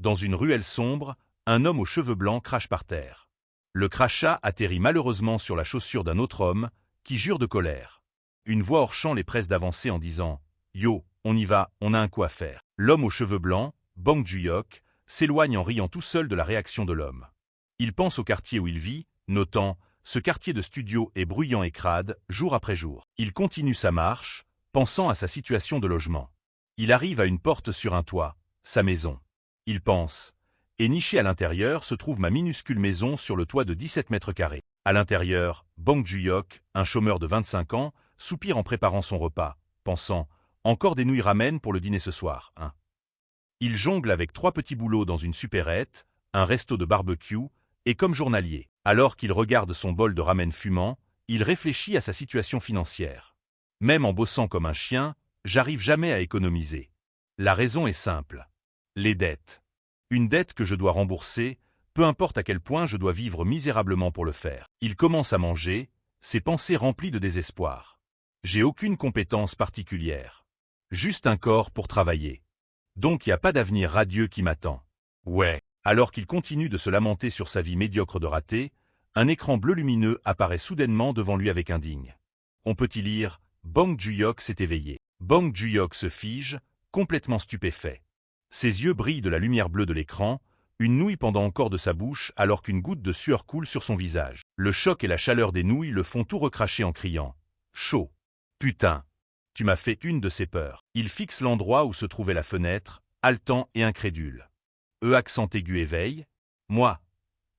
Dans une ruelle sombre, un homme aux cheveux blancs crache par terre. Le crachat atterrit malheureusement sur la chaussure d'un autre homme, qui jure de colère. Une voix hors champ les presse d'avancer en disant « Yo, on y va, on a un coup à faire ». L'homme aux cheveux blancs, Bong Joon-hyuk, s'éloigne en riant tout seul de la réaction de l'homme. Il pense au quartier où il vit, notant « Ce quartier de studio est bruyant et crade, jour après jour ». Il continue sa marche, pensant à sa situation de logement. Il arrive à une porte sur un toit, sa maison. Il pense « Et niché à l'intérieur se trouve ma minuscule maison sur le toit de 17 mètres carrés ». À l'intérieur, Bong Joon-hyuk, un chômeur de 25 ans, soupire en préparant son repas, pensant « Encore des nouilles ramen pour le dîner ce soir, hein ». Il jongle avec 3 petits boulots dans une supérette, un resto de barbecue, et comme journalier. Alors qu'il regarde son bol de ramen fumant, il réfléchit à sa situation financière. Même en bossant comme un chien, j'arrive jamais à économiser. La raison est simple. Les dettes. Une dette que je dois rembourser, peu importe à quel point je dois vivre misérablement pour le faire. Il commence à manger, ses pensées remplies de désespoir. J'ai aucune compétence particulière. Juste un corps pour travailler. Donc y a pas d'avenir radieux qui m'attend. Ouais. Alors qu'il continue de se lamenter sur sa vie médiocre de raté, un écran bleu lumineux apparaît soudainement devant lui avec un digne. On peut y lire « Bong Joon-hyuk s'est éveillé ». Bong Joon-hyuk se fige, complètement stupéfait. Ses yeux brillent de la lumière bleue de l'écran, une nouille pendant encore de sa bouche alors qu'une goutte de sueur coule sur son visage. Le choc et la chaleur des nouilles le font tout recracher en criant « Chaud ! Putain ! Tu m'as fait une de ces peurs ». Il fixe l'endroit où se trouvait la fenêtre, haletant et incrédule. Accent aigu éveil. Moi,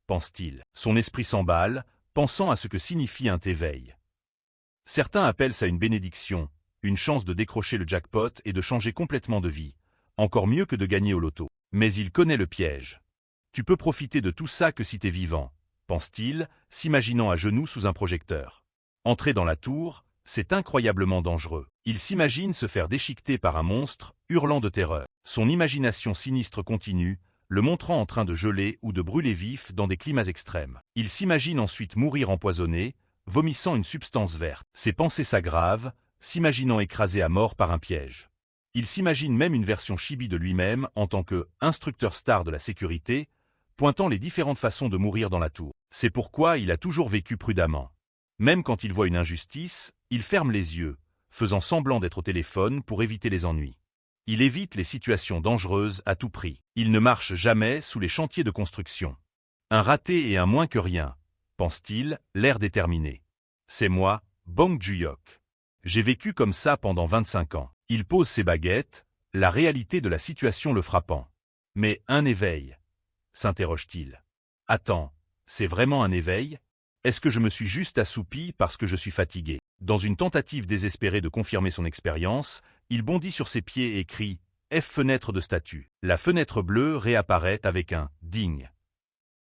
pense-t-il. Son esprit s'emballe, pensant à ce que signifie un éveil. Certains appellent ça une bénédiction, une chance de décrocher le jackpot et de changer complètement de vie. Encore mieux que de gagner au loto. Mais il connaît le piège. Tu peux profiter de tout ça que si t'es vivant, pense-t-il, s'imaginant à genoux sous un projecteur. Entrer dans la tour, c'est incroyablement dangereux. Il s'imagine se faire déchiqueter par un monstre, hurlant de terreur. Son imagination sinistre continue, le montrant en train de geler ou de brûler vif dans des climats extrêmes. Il s'imagine ensuite mourir empoisonné, vomissant une substance verte. Ses pensées s'aggravent, s'imaginant écrasé à mort par un piège. Il s'imagine même une version chibi de lui-même en tant que « instructeur star de la sécurité », pointant les différentes façons de mourir dans la tour. C'est pourquoi il a toujours vécu prudemment. Même quand il voit une injustice, il ferme les yeux, faisant semblant d'être au téléphone pour éviter les ennuis. Il évite les situations dangereuses à tout prix. Il ne marche jamais sous les chantiers de construction. Un raté et un moins que rien, pense-t-il, l'air déterminé. C'est moi, Bong Joon-hyuk. J'ai vécu comme ça pendant 25 ans. Il pose ses baguettes, la réalité de la situation le frappant. Mais un éveil, s'interroge-t-il. Attends, c'est vraiment un éveil? Est-ce que je me suis juste assoupi parce que je suis fatigué? Dans une tentative désespérée de confirmer son expérience, il bondit sur ses pieds et crie « F fenêtre de statut ». La fenêtre bleue réapparaît avec un « digne ».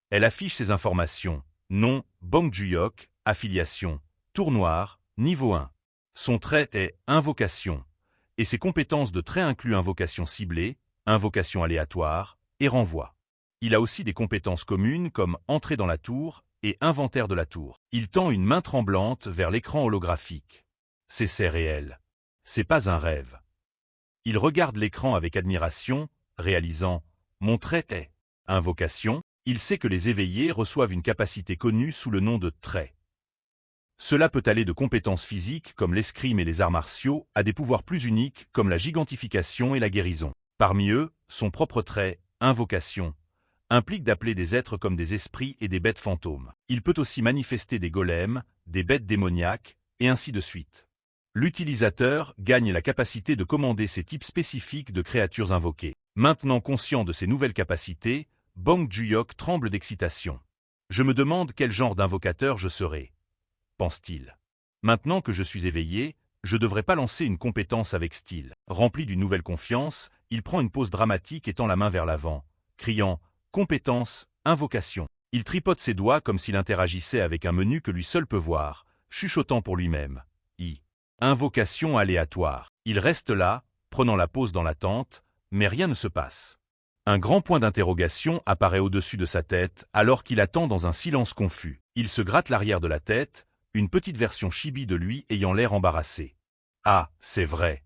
Elle affiche ses informations. Nom, Bong Joon-hyuk, affiliation, tour noir, niveau 1. Son trait est « invocation » et ses compétences de trait incluent invocation ciblée, invocation aléatoire et renvoi. Il a aussi des compétences communes comme entrer dans la tour et inventaire de la tour. Il tend une main tremblante vers l'écran holographique. C'est réel. C'est pas un rêve. Il regarde l'écran avec admiration, réalisant « Mon trait est invocation ». Il sait que les éveillés reçoivent une capacité connue sous le nom de trait. Cela peut aller de compétences physiques comme l'escrime et les arts martiaux à des pouvoirs plus uniques comme la gigantification et la guérison. Parmi eux, son propre trait, invocation, implique d'appeler des êtres comme des esprits et des bêtes fantômes. Il peut aussi manifester des golems, des bêtes démoniaques, et ainsi de suite. L'utilisateur gagne la capacité de commander ces types spécifiques de créatures invoquées. Maintenant conscient de ses nouvelles capacités, Bong Joon-hyuk tremble d'excitation. Je me demande quel genre d'invocateur je serai, pense-t-il. Maintenant que je suis éveillé, je devrais pas lancer une compétence avec style. Rempli d'une nouvelle confiance, il prend une pose dramatique et tend la main vers l'avant, criant « Compétence, invocation ». Il tripote ses doigts comme s'il interagissait avec un menu que lui seul peut voir, chuchotant pour lui-même « Invocation aléatoire ». Il reste là, prenant la pose dans l'attente, mais rien ne se passe. Un grand point d'interrogation apparaît au-dessus de sa tête alors qu'il attend dans un silence confus. Il se gratte l'arrière de la tête, une petite version chibi de lui ayant l'air embarrassé. Ah, c'est vrai,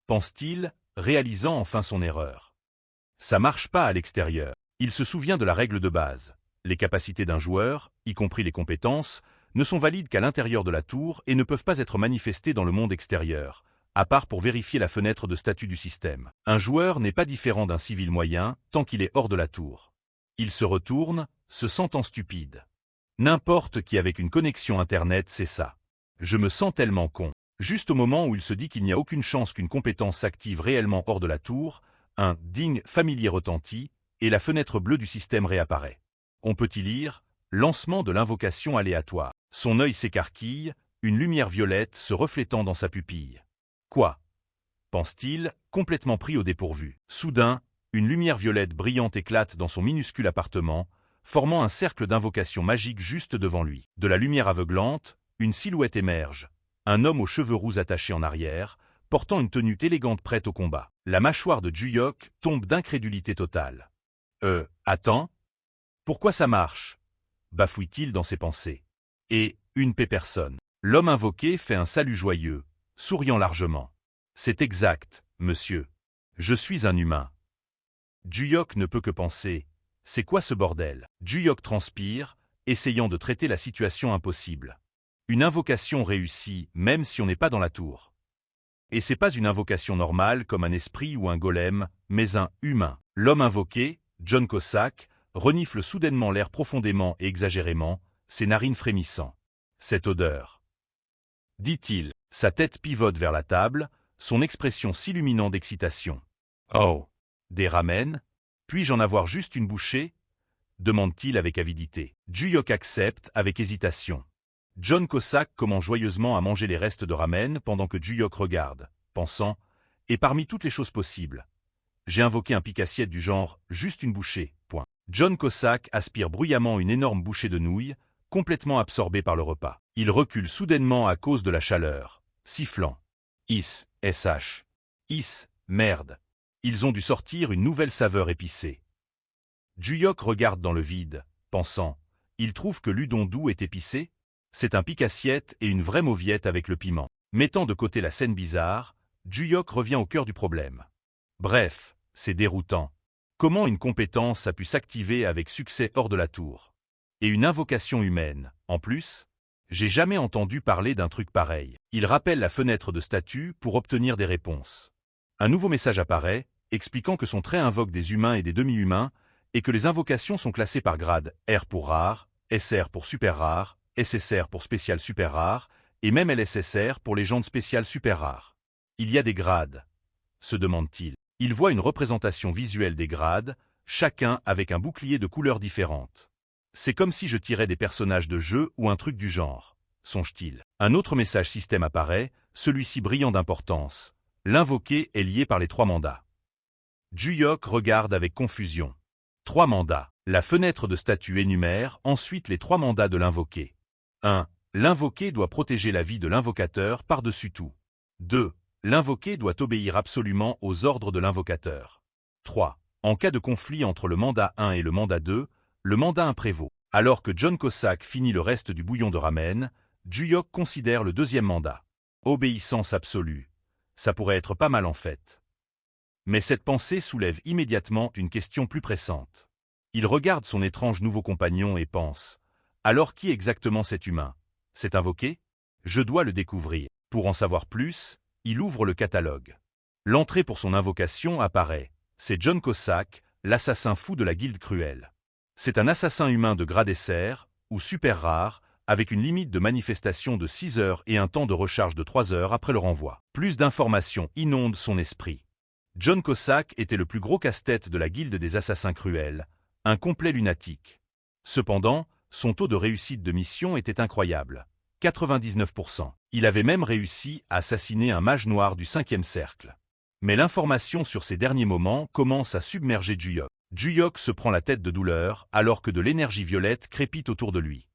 pense-t-il, réalisant enfin son erreur. Ça marche pas à l'extérieur. Il se souvient de la règle de base. Les capacités d'un joueur, y compris les compétences, ne sont valides qu'à l'intérieur de la tour et ne peuvent pas être manifestées dans le monde extérieur, à part pour vérifier la fenêtre de statut du système. Un joueur n'est pas différent d'un civil moyen tant qu'il est hors de la tour. Il se retourne, se sentant stupide. N'importe qui avec une connexion Internet sait ça. Je me sens tellement con. Juste au moment où il se dit qu'il n'y a aucune chance qu'une compétence s'active réellement hors de la tour, un « ding » familier retentit, et la fenêtre bleue du système réapparaît. On peut y lire « Lancement de l'invocation aléatoire ». Son œil s'écarquille, une lumière violette se reflétant dans sa pupille. Quoi? Pense-t-il, complètement pris au dépourvu. Soudain, une lumière violette brillante éclate dans son minuscule appartement, formant un cercle d'invocation magique juste devant lui. De la lumière aveuglante, une silhouette émerge. Un homme aux cheveux roux attachés en arrière, portant une tenue élégante prête au combat. La mâchoire de Juyok tombe d'incrédulité totale. Attends. Pourquoi ça marche? Bafouille-t-il dans ses pensées. Et, une paix personne. L'homme invoqué fait un salut joyeux, souriant largement. C'est exact, monsieur. Je suis un humain. Juyok ne peut que penser. C'est quoi ce bordel? Juyok transpire, essayant de traiter la situation impossible. Une invocation réussie, même si on n'est pas dans la tour. Et c'est pas une invocation normale comme un esprit ou un golem, mais un humain. L'homme invoqué, John Cossack, renifle soudainement l'air profondément et exagérément, ses narines frémissant. Cette odeur. Dit-il, sa tête pivote vers la table, son expression s'illuminant d'excitation. Oh! Des ramen? Puis-je en avoir juste une bouchée? Demande-t-il avec avidité. Juyok accepte avec hésitation. John Cossack commence joyeusement à manger les restes de ramen pendant que Juyok regarde, pensant, et parmi toutes les choses possibles. J'ai invoqué un pique-assiette du genre « juste une bouchée ». Point. John Cossack aspire bruyamment une énorme bouchée de nouilles, complètement absorbé par le repas. Il recule soudainement à cause de la chaleur, sifflant. Is, sh. Is, merde. Ils ont dû sortir une nouvelle saveur épicée. Juyok regarde dans le vide, pensant. Il trouve que l'udon doux est épicé? C'est un pique-assiette et une vraie mauviette avec le piment. Mettant de côté la scène bizarre, Juyok revient au cœur du problème. Bref, c'est déroutant. Comment une compétence a pu s'activer avec succès hors de la tour? Et une invocation humaine, en plus? J'ai jamais entendu parler d'un truc pareil. Il rappelle la fenêtre de statut pour obtenir des réponses. Un nouveau message apparaît, expliquant que son trait invoque des humains et des demi-humains, et que les invocations sont classées par grade, R pour rare, SR pour super rare, SSR pour spécial super rare, et même LSSR pour légende spéciale super rare. Il y a des grades, se demande-t-il. Il voit une représentation visuelle des grades, chacun avec un bouclier de couleurs différentes. C'est comme si je tirais des personnages de jeu ou un truc du genre, songe-t-il. Un autre message système apparaît, celui-ci brillant d'importance. L'invoqué est lié par les 3 mandats. Juyok regarde avec confusion. 3 mandats. La fenêtre de statut énumère ensuite les 3 mandats de l'invoqué. 1. L'invoqué doit protéger la vie de l'invocateur par-dessus tout. 2. L'invoqué doit obéir absolument aux ordres de l'invocateur. 3. En cas de conflit entre le mandat 1 et le mandat 2, le mandat 1 prévaut. Alors que John Cossack finit le reste du bouillon de ramen, Juyok considère le 2e mandat. Obéissance absolue. Ça pourrait être pas mal en fait. Mais cette pensée soulève immédiatement une question plus pressante. Il regarde son étrange nouveau compagnon et pense. Alors qui exactement cet humain? Cet invoqué? Je dois le découvrir. Pour en savoir plus, il ouvre le catalogue. L'entrée pour son invocation apparaît. C'est John Cossack, l'assassin fou de la Guilde Cruelle. C'est un assassin humain de grade SR, ou super rare, avec une limite de manifestation de 6 heures et un temps de recharge de 3 heures après le renvoi. Plus d'informations inondent son esprit. John Cossack était le plus gros casse-tête de la Guilde des Assassins Cruels, un complet lunatique. Cependant, son taux de réussite de mission était incroyable, 99%. Il avait même réussi à assassiner un mage noir du 5e cercle. Mais l'information sur ses derniers moments commence à submerger Juyok. Juyok se prend la tête de douleur alors que de l'énergie violette crépite autour de lui.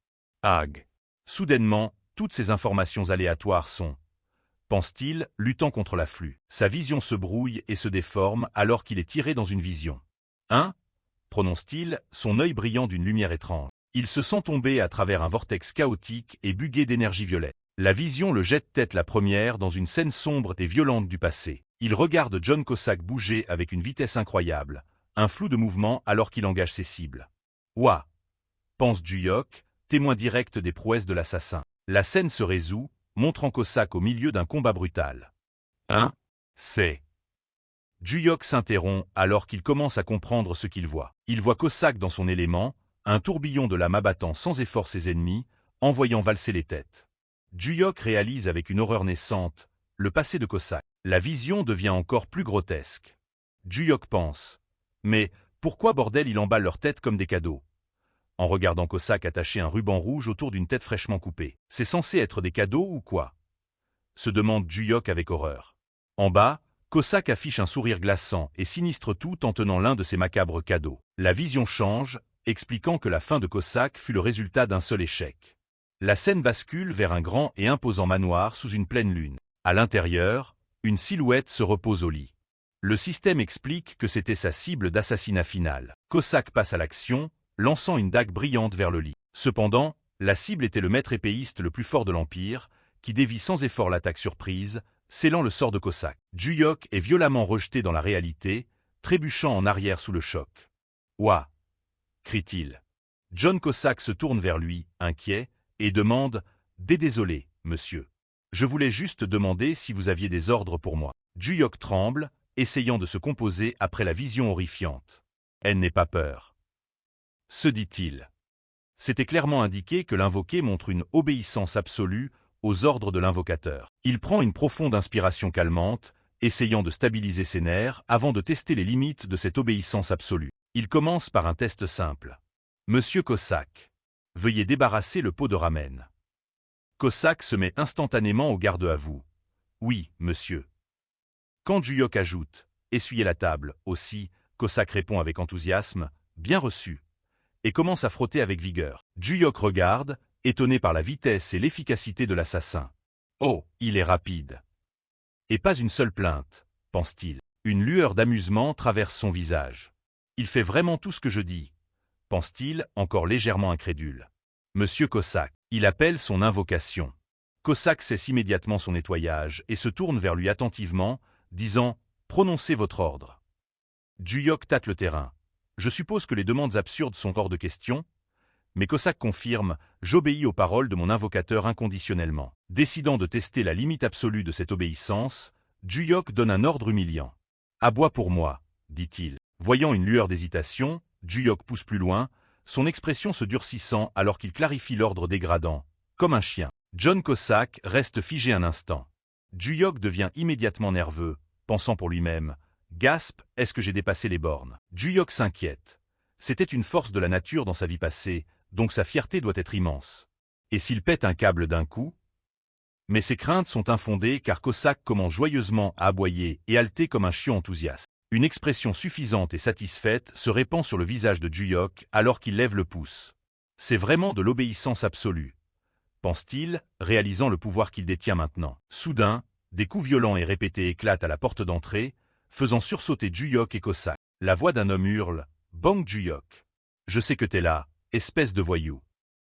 Ag. Soudainement, toutes ces informations aléatoires sont, pense-t-il, luttant contre l'afflux. Sa vision se brouille et se déforme alors qu'il est tiré dans une vision. Hein? Prononce-t-il, son œil brillant d'une lumière étrange. Il se sent tomber à travers un vortex chaotique et buggé d'énergie violette. La vision le jette tête la première dans une scène sombre et violente du passé. Il regarde John Cossack bouger avec une vitesse incroyable, un flou de mouvement alors qu'il engage ses cibles. Ouah, pense Juyok, témoin direct des prouesses de l'assassin. La scène se résout, montrant Cossack au milieu d'un combat brutal. C'est... Juyok s'interrompt alors qu'il commence à comprendre ce qu'il voit. Il voit Cossack dans son élément, un tourbillon de lame abattant sans effort ses ennemis, envoyant valser les têtes. Juyok réalise avec une horreur naissante le passé de Cossack. La vision devient encore plus grotesque. Juyok pense. Mais pourquoi bordel il emballe leurs têtes comme des cadeaux? En regardant Cossack attacher un ruban rouge autour d'une tête fraîchement coupée. C'est censé être des cadeaux ou quoi? Se demande Juyok avec horreur. En bas, Cossack affiche un sourire glaçant et sinistre tout en tenant l'un de ses macabres cadeaux. La vision change, expliquant que la fin de Cossack fut le résultat d'un seul échec. La scène bascule vers un grand et imposant manoir sous une pleine lune. À l'intérieur, une silhouette se repose au lit. Le système explique que c'était sa cible d'assassinat final. Cossack passe à l'action, lançant une dague brillante vers le lit. Cependant, la cible était le maître épéiste le plus fort de l'Empire, qui dévie sans effort l'attaque surprise, scellant le sort de Cossack. Juyok est violemment rejeté dans la réalité, trébuchant en arrière sous le choc. « Ouah !» crie-t-il. John Cossack se tourne vers lui, inquiet, et demande « Désolé, monsieur. Je voulais juste demander si vous aviez des ordres pour moi. » Juyok tremble, essayant de se composer après la vision horrifiante. « Elle n'est pas peur. » se dit-il. C'était clairement indiqué que l'invoqué montre une obéissance absolue aux ordres de l'invocateur. Il prend une profonde inspiration calmante, essayant de stabiliser ses nerfs avant de tester les limites de cette obéissance absolue. Il commence par un test simple. « Monsieur Cossack, veuillez débarrasser le pot de ramen. » Cossack se met instantanément au garde à vous. « Oui, monsieur. » Quand Juyok ajoute « Essuyez la table » aussi, Cossack répond avec enthousiasme « Bien reçu » et commence à frotter avec vigueur. Juyok regarde, étonné par la vitesse et l'efficacité de l'assassin. « Oh, il est rapide. » Et pas une seule plainte, pense-t-il. Une lueur d'amusement traverse son visage. « Il fait vraiment tout ce que je dis, » pense-t-il, encore légèrement incrédule. « Monsieur Cossack. » Il appelle son invocation. Cossack cesse immédiatement son nettoyage et se tourne vers lui attentivement, disant « Prononcez votre ordre. » Juyok tâte le terrain. Je suppose que les demandes absurdes sont hors de question, mais Cossack confirme « J'obéis aux paroles de mon invocateur inconditionnellement. » Décidant de tester la limite absolue de cette obéissance, Juyok donne un ordre humiliant. « Aboie pour moi, » dit-il. Voyant une lueur d'hésitation, Juyok pousse plus loin, son expression se durcissant alors qu'il clarifie l'ordre dégradant, comme un chien. John Cossack reste figé un instant. Juyok devient immédiatement nerveux, pensant pour lui-même « Gasp, est-ce que j'ai dépassé les bornes ?» Juyok s'inquiète. C'était une force de la nature dans sa vie passée, donc sa fierté doit être immense. Et s'il pète un câble d'un coup? Mais ses craintes sont infondées car Cossack commence joyeusement à aboyer et halter comme un chiot enthousiaste. Une expression suffisante et satisfaite se répand sur le visage de Juyok alors qu'il lève le pouce. C'est vraiment de l'obéissance absolue, pense-t-il, réalisant le pouvoir qu'il détient maintenant. Soudain, des coups violents et répétés éclatent à la porte d'entrée, faisant sursauter Juyok et Cossack. La voix d'un homme hurle « Bang Juyok. Je sais que t'es là, espèce de voyou.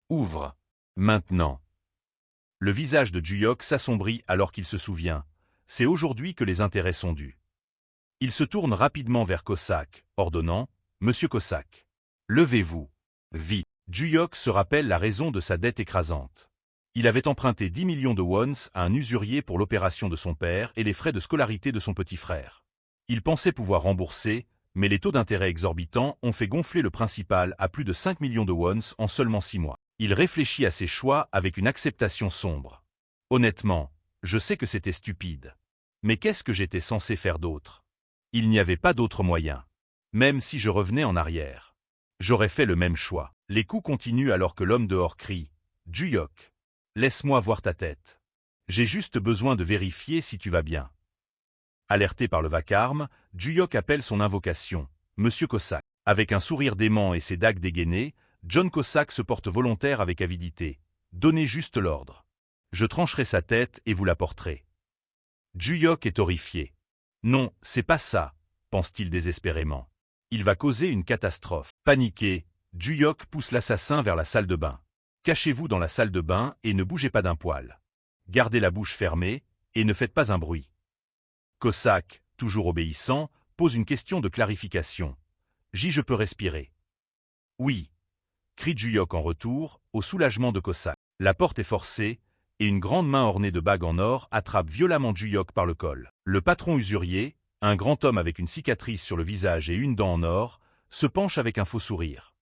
Ouvre. Maintenant. » Le visage de Juyok s'assombrit alors qu'il se souvient. C'est aujourd'hui que les intérêts sont dus. Il se tourne rapidement vers Cossack, ordonnant « Monsieur Cossack. Levez-vous. Vite. » Juyok se rappelle la raison de sa dette écrasante. Il avait emprunté 10 millions de wons à un usurier pour l'opération de son père et les frais de scolarité de son petit frère. Il pensait pouvoir rembourser, mais les taux d'intérêt exorbitants ont fait gonfler le principal à plus de 5 millions de wons en seulement 6 mois. Il réfléchit à ses choix avec une acceptation sombre. Honnêtement, je sais que c'était stupide. Mais qu'est-ce que j'étais censé faire d'autre? Il n'y avait pas d'autre moyen. Même si je revenais en arrière, j'aurais fait le même choix. Les coups continuent alors que l'homme dehors crie « Juyok, laisse-moi voir ta tête. J'ai juste besoin de vérifier si tu vas bien. » Alerté par le vacarme, Juyok appelle son invocation, Monsieur Cossack. Avec un sourire dément et ses dagues dégainées, John Cossack se porte volontaire avec avidité. Donnez juste l'ordre. Je trancherai sa tête et vous la porterez. Juyok est horrifié. Non, c'est pas ça, pense-t-il désespérément. Il va causer une catastrophe. Paniqué, Juyok pousse l'assassin vers la salle de bain. Cachez-vous dans la salle de bain et ne bougez pas d'un poil. Gardez la bouche fermée et ne faites pas un bruit. Cossack, toujours obéissant, pose une question de clarification. Je peux respirer. Oui, crie Juyok en retour, au soulagement de Cossack. La porte est forcée, et une grande main ornée de bagues en or attrape violemment Juyok par le col. Le patron usurier, un grand homme avec une cicatrice sur le visage et une dent en or, se penche avec un faux sourire.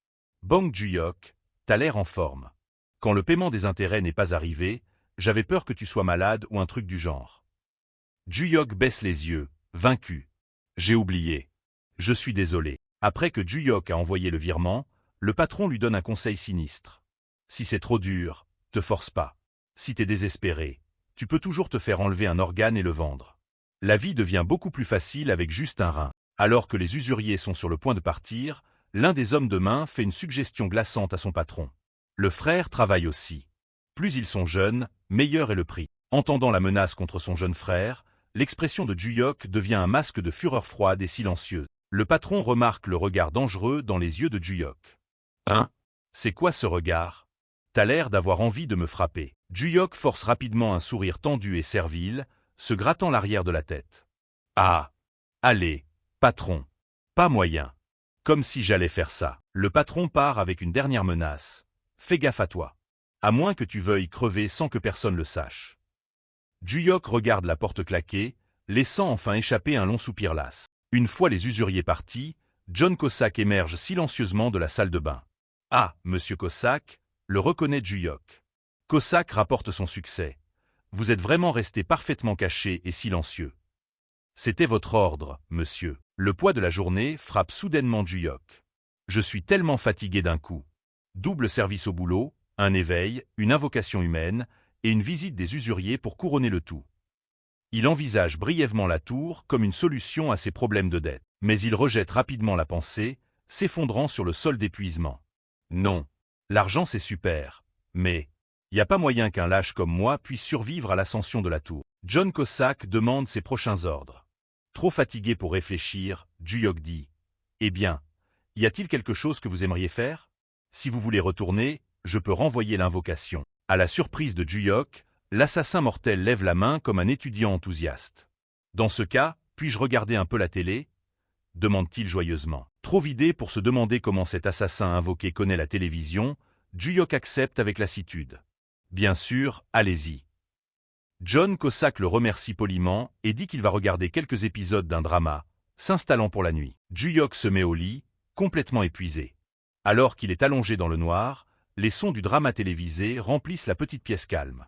Bang Juyok, t'as l'air en forme. Quand le paiement des intérêts n'est pas arrivé, j'avais peur que tu sois malade ou un truc du genre. Juyok baisse les yeux, vaincu. J'ai oublié. Je suis désolé. Après que Juyok a envoyé le virement, le patron lui donne un conseil sinistre. Si c'est trop dur, te force pas. Si t'es désespéré, tu peux toujours te faire enlever un organe et le vendre. La vie devient beaucoup plus facile avec juste un rein. Alors que les usuriers sont sur le point de partir, l'un des hommes de main fait une suggestion glaçante à son patron. Le frère travaille aussi. Plus ils sont jeunes, meilleur est le prix. Entendant la menace contre son jeune frère, l'expression de Juyok devient un masque de fureur froide et silencieuse. Le patron remarque le regard dangereux dans les yeux de Juyok. Hein? C'est quoi ce regard? T'as l'air d'avoir envie de me frapper. Juyok force rapidement un sourire tendu et servile, se grattant l'arrière de la tête. Ah! Allez, patron. Pas moyen. Comme si j'allais faire ça. Le patron part avec une dernière menace. Fais gaffe à toi. À moins que tu veuilles crever sans que personne le sache. Juyok regarde la porte claquer, laissant enfin échapper un long soupir las. Une fois les usuriers partis, John Cossack émerge silencieusement de la salle de bain. Ah, monsieur Cossack, le reconnaît Juyok. Cossack rapporte son succès. Vous êtes vraiment resté parfaitement caché et silencieux. C'était votre ordre, monsieur. Le poids de la journée frappe soudainement Juyok. Je suis tellement fatigué d'un coup. Double service au boulot, un éveil, une invocation humaine, et une visite des usuriers pour couronner le tout. Il envisage brièvement la tour comme une solution à ses problèmes de dette. Mais il rejette rapidement la pensée, s'effondrant sur le sol d'épuisement. Non, l'argent c'est super, mais y a pas moyen qu'un lâche comme moi puisse survivre à l'ascension de la tour. John Cossack demande ses prochains ordres. Trop fatigué pour réfléchir, Juyok dit. Eh bien, y a-t-il quelque chose que vous aimeriez faire? Si vous voulez retourner, je peux renvoyer l'invocation. À la surprise de Juyok, l'assassin mortel lève la main comme un étudiant enthousiaste. Dans ce cas, puis-je regarder un peu la télé? Demande-t-il joyeusement. Trop vidé pour se demander comment cet assassin invoqué connaît la télévision, Juyok accepte avec lassitude. Bien sûr, allez-y. John Cossack le remercie poliment et dit qu'il va regarder quelques épisodes d'un drama, s'installant pour la nuit. Juyok se met au lit, complètement épuisé. Alors qu'il est allongé dans le noir, les sons du drama télévisé remplissent la petite pièce calme.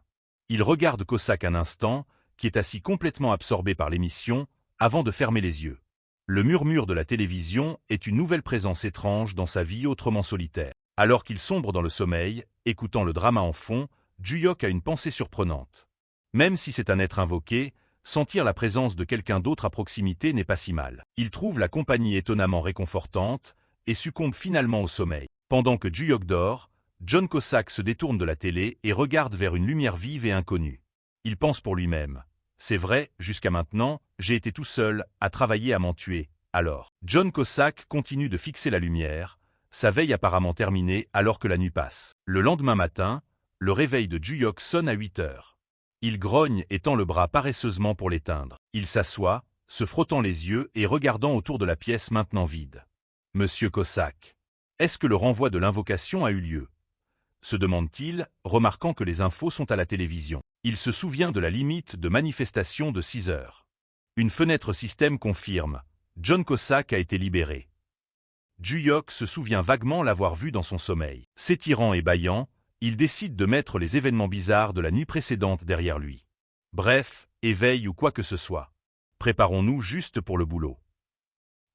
Il regarde Cossack un instant, qui est assis complètement absorbé par l'émission, avant de fermer les yeux. Le murmure de la télévision est une nouvelle présence étrange dans sa vie autrement solitaire. Alors qu'il sombre dans le sommeil, écoutant le drama en fond, Juyok a une pensée surprenante. Même si c'est un être invoqué, sentir la présence de quelqu'un d'autre à proximité n'est pas si mal. Il trouve la compagnie étonnamment réconfortante et succombe finalement au sommeil. Pendant que Juyok dort, John Cossack se détourne de la télé et regarde vers une lumière vive et inconnue. Il pense pour lui-même. C'est vrai, jusqu'à maintenant, j'ai été tout seul, à travailler à m'en tuer. Alors, John Cossack continue de fixer la lumière, sa veille apparemment terminée alors que la nuit passe. Le lendemain matin, le réveil de Juyok sonne à 8 heures. Il grogne et tend le bras paresseusement pour l'éteindre. Il s'assoit, se frottant les yeux et regardant autour de la pièce maintenant vide. Monsieur Cossack, est-ce que le renvoi de l'invocation a eu lieu? Se demande-t-il, remarquant que les infos sont à la télévision. Il se souvient de la limite de manifestation de 6 heures. Une fenêtre système confirme. John Cossack a été libéré. Juyok se souvient vaguement l'avoir vu dans son sommeil. S'étirant et bâillant, il décide de mettre les événements bizarres de la nuit précédente derrière lui. Bref, éveil ou quoi que ce soit. Préparons-nous juste pour le boulot.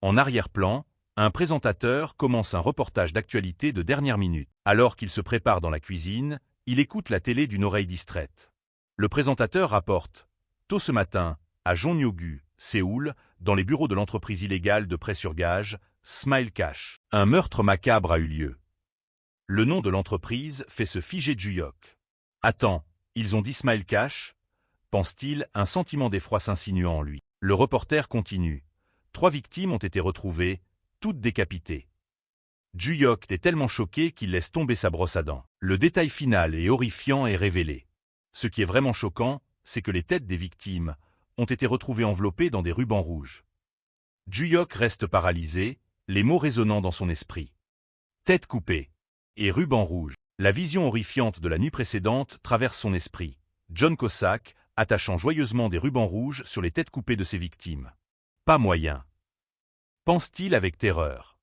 En arrière-plan, un présentateur commence un reportage d'actualité de dernière minute. Alors qu'il se prépare dans la cuisine, il écoute la télé d'une oreille distraite. Le présentateur rapporte « Tôt ce matin, à Jongno-gu, Séoul, dans les bureaux de l'entreprise illégale de prêt sur gage, Smile Cash, un meurtre macabre a eu lieu. » Le nom de l'entreprise fait se figer Juyok. « Attends, ils ont dit Smile Cash ?» pense-t-il, un sentiment d'effroi s'insinuant en lui. Le reporter continue. 3 victimes ont été retrouvées, toutes décapitées. Juyok est tellement choqué qu'il laisse tomber sa brosse à dents. Le détail final et horrifiant est révélé. Ce qui est vraiment choquant, c'est que les têtes des victimes ont été retrouvées enveloppées dans des rubans rouges. Juyok reste paralysé, les mots résonnant dans son esprit. Tête coupée et ruban rouge. La vision horrifiante de la nuit précédente traverse son esprit. John Cossack, attachant joyeusement des rubans rouges sur les têtes coupées de ses victimes. Pas moyen. Pense-t-il avec terreur.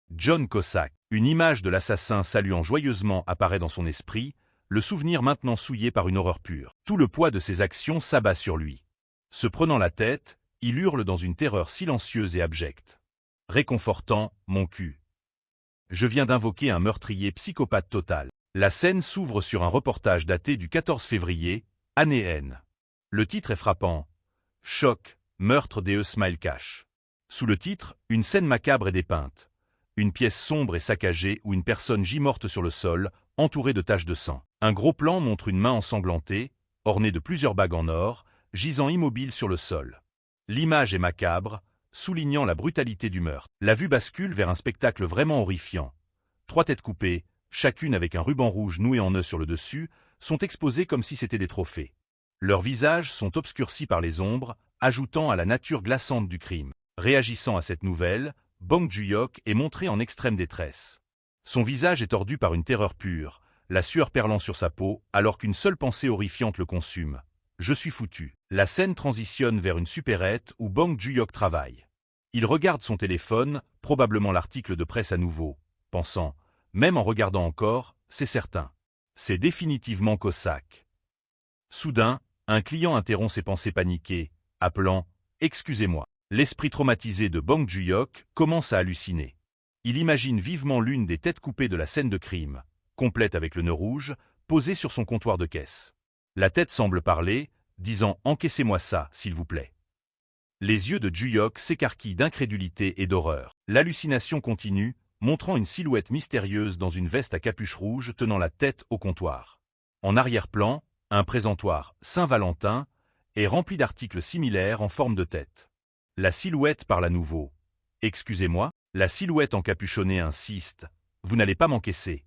John Cossack. Une image de l'assassin saluant joyeusement apparaît dans son esprit, le souvenir maintenant souillé par une horreur pure. Tout le poids de ses actions s'abat sur lui. Se prenant la tête, il hurle dans une terreur silencieuse et abjecte. Réconfortant, mon cul. Je viens d'invoquer un meurtrier psychopathe total. La scène s'ouvre sur un reportage daté du 14 février, année N. Le titre est frappant. Choc, meurtre des Smile Cash. Sous le titre, une scène macabre est dépeinte. Une pièce sombre et saccagée où une personne gît morte sur le sol, entourée de taches de sang. Un gros plan montre une main ensanglantée, ornée de plusieurs bagues en or, gisant immobile sur le sol. L'image est macabre, soulignant la brutalité du meurtre. La vue bascule vers un spectacle vraiment horrifiant. 3 têtes coupées, chacune avec un ruban rouge noué en nœud sur le dessus, sont exposées comme si c'étaient des trophées. Leurs visages sont obscurcis par les ombres, ajoutant à la nature glaçante du crime. Réagissant à cette nouvelle, Bong Joon-hyuk est montré en extrême détresse. Son visage est tordu par une terreur pure, la sueur perlant sur sa peau, alors qu'une seule pensée horrifiante le consume. Je suis foutu. La scène transitionne vers une supérette où Bong Joon-hyuk travaille. Il regarde son téléphone, probablement l'article de presse à nouveau, pensant, même en regardant encore, c'est certain. C'est définitivement Cossack. Soudain, un client interrompt ses pensées paniquées, appelant « Excusez-moi ». L'esprit traumatisé de Bong Joon-hyuk commence à halluciner. Il imagine vivement l'une des têtes coupées de la scène de crime, complète avec le nœud rouge, posée sur son comptoir de caisse. La tête semble parler, disant « Encaissez-moi ça, s'il vous plaît ». Les yeux de Joon-hyuk s'écarquillent d'incrédulité et d'horreur. L'hallucination continue, montrant une silhouette mystérieuse dans une veste à capuche rouge tenant la tête au comptoir. En arrière-plan, un présentoir Saint-Valentin est rempli d'articles similaires en forme de tête. La silhouette parle à nouveau. « Excusez-moi ». La silhouette encapuchonnée insiste. « Vous n'allez pas m'encaisser ».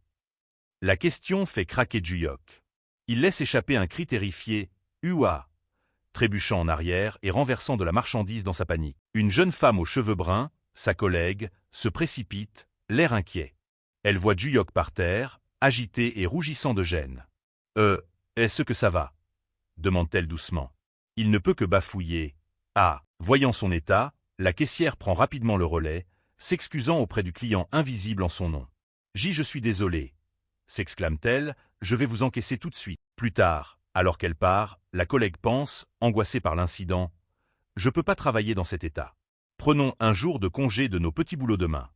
La question fait craquer Joon-hyuk. Il laisse échapper un cri terrifié. « Uah !» trébuchant en arrière et renversant de la marchandise dans sa panique. Une jeune femme aux cheveux bruns, sa collègue, se précipite, l'air inquiet. Elle voit Joon-hyuk par terre, agité et rougissant de gêne. « Est-ce que ça va ?» demande-t-elle doucement. Il ne peut que bafouiller. « Ah !» Voyant son état, la caissière prend rapidement le relais, s'excusant auprès du client invisible en son nom. « Je suis désolée » s'exclame-t-elle, « je vais vous encaisser tout de suite. » Plus tard, alors qu'elle part, la collègue pense, angoissée par l'incident, « Je peux pas travailler dans cet état. Prenons un jour de congé de nos petits boulots demain. »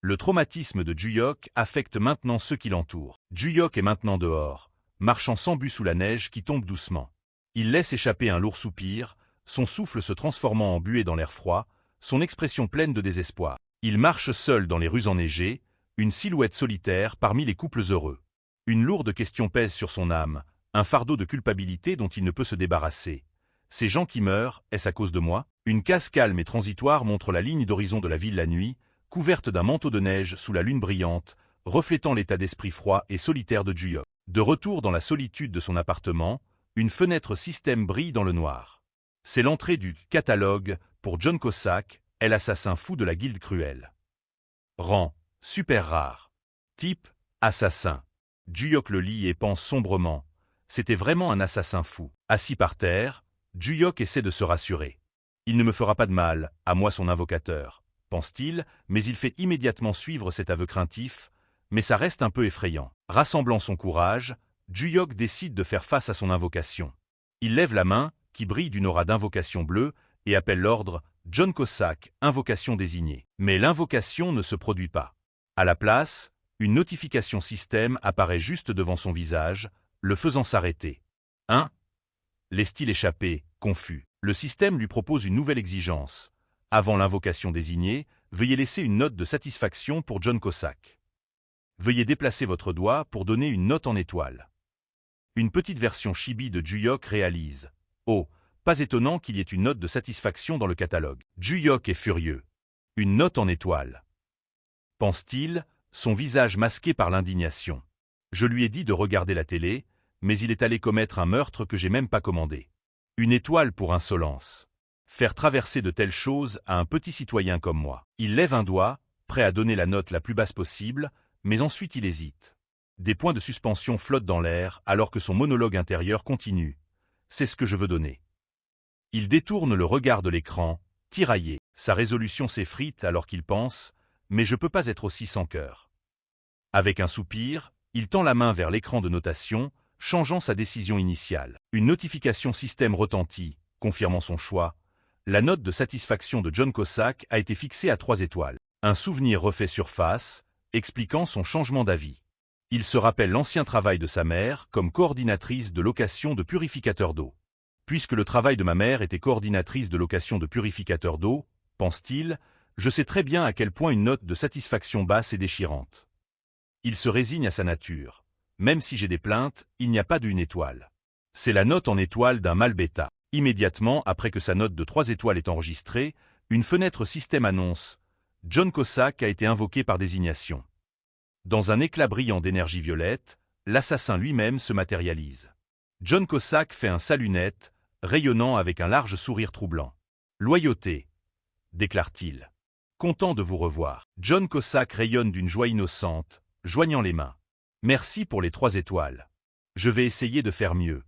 Le traumatisme de Joon-hyuk affecte maintenant ceux qui l'entourent. Joon-hyuk est maintenant dehors, marchant sans but sous la neige qui tombe doucement. Il laisse échapper un lourd soupir, son souffle se transformant en buée dans l'air froid, son expression pleine de désespoir. Il marche seul dans les rues enneigées, une silhouette solitaire parmi les couples heureux. Une lourde question pèse sur son âme, un fardeau de culpabilité dont il ne peut se débarrasser. Ces gens qui meurent, est-ce à cause de moi? Une case calme et transitoire montre la ligne d'horizon de la ville la nuit, couverte d'un manteau de neige sous la lune brillante, reflétant l'état d'esprit froid et solitaire de Joon-hyuk. De retour dans la solitude de son appartement, une fenêtre système brille dans le noir. C'est l'entrée du « catalogue » pour John Cossack, est l'assassin fou de la guilde cruelle. Rang, super rare. Type, assassin. Joon-hyuk le lit et pense sombrement. C'était vraiment un assassin fou. Assis par terre, Joon-hyuk essaie de se rassurer. Il ne me fera pas de mal, à moi son invocateur, pense-t-il, mais il fait immédiatement suivre cet aveu craintif, mais ça reste un peu effrayant. Rassemblant son courage, Joon-hyuk décide de faire face à son invocation. Il lève la main, qui brille d'une aura d'invocation bleue, et appelle l'ordre « John Cossack, invocation désignée ». Mais l'invocation ne se produit pas. À la place, une notification système apparaît juste devant son visage, le faisant s'arrêter. Laisse-t-il échapper, confus. Le système lui propose une nouvelle exigence. Avant l'invocation désignée, veuillez laisser une note de satisfaction pour John Cossack. Veuillez déplacer votre doigt pour donner une note en étoile. Une petite version chibi de Joon-hyuk réalise. Oh, pas étonnant qu'il y ait une note de satisfaction dans le catalogue. Joon-hyuk est furieux. Une note en étoile. Pense-t-il, son visage masqué par l'indignation. Je lui ai dit de regarder la télé, mais il est allé commettre un meurtre que j'ai même pas commandé. Une étoile pour insolence. Faire traverser de telles choses à un petit citoyen comme moi. Il lève un doigt, prêt à donner la note la plus basse possible, mais ensuite il hésite. Des points de suspension flottent dans l'air alors que son monologue intérieur continue. C'est ce que je veux donner. Il détourne le regard de l'écran, tiraillé. Sa résolution s'effrite alors qu'il pense « mais je peux pas être aussi sans cœur ». Avec un soupir, il tend la main vers l'écran de notation, changeant sa décision initiale. Une notification système retentit, confirmant son choix. La note de satisfaction de John Cossack a été fixée à 3 étoiles. Un souvenir refait surface, expliquant son changement d'avis. Il se rappelle l'ancien travail de sa mère comme coordinatrice de location de purificateurs d'eau. Puisque le travail de ma mère était coordinatrice de location de purificateurs d'eau, pense-t-il, je sais très bien à quel point une note de satisfaction basse est déchirante. Il se résigne à sa nature. Même si j'ai des plaintes, il n'y a pas d'1 étoile. C'est la note en étoile d'un mal bêta. Immédiatement après que sa note de 3 étoiles est enregistrée, une fenêtre système annonce « John Cossack a été invoqué par désignation ». Dans un éclat brillant d'énergie violette, l'assassin lui-même se matérialise. John Cossack fait un salut net, rayonnant avec un large sourire troublant. « Loyauté », déclare-t-il. « Content de vous revoir. » John Cossack rayonne d'une joie innocente, joignant les mains. « Merci pour les 3 étoiles. Je vais essayer de faire mieux »,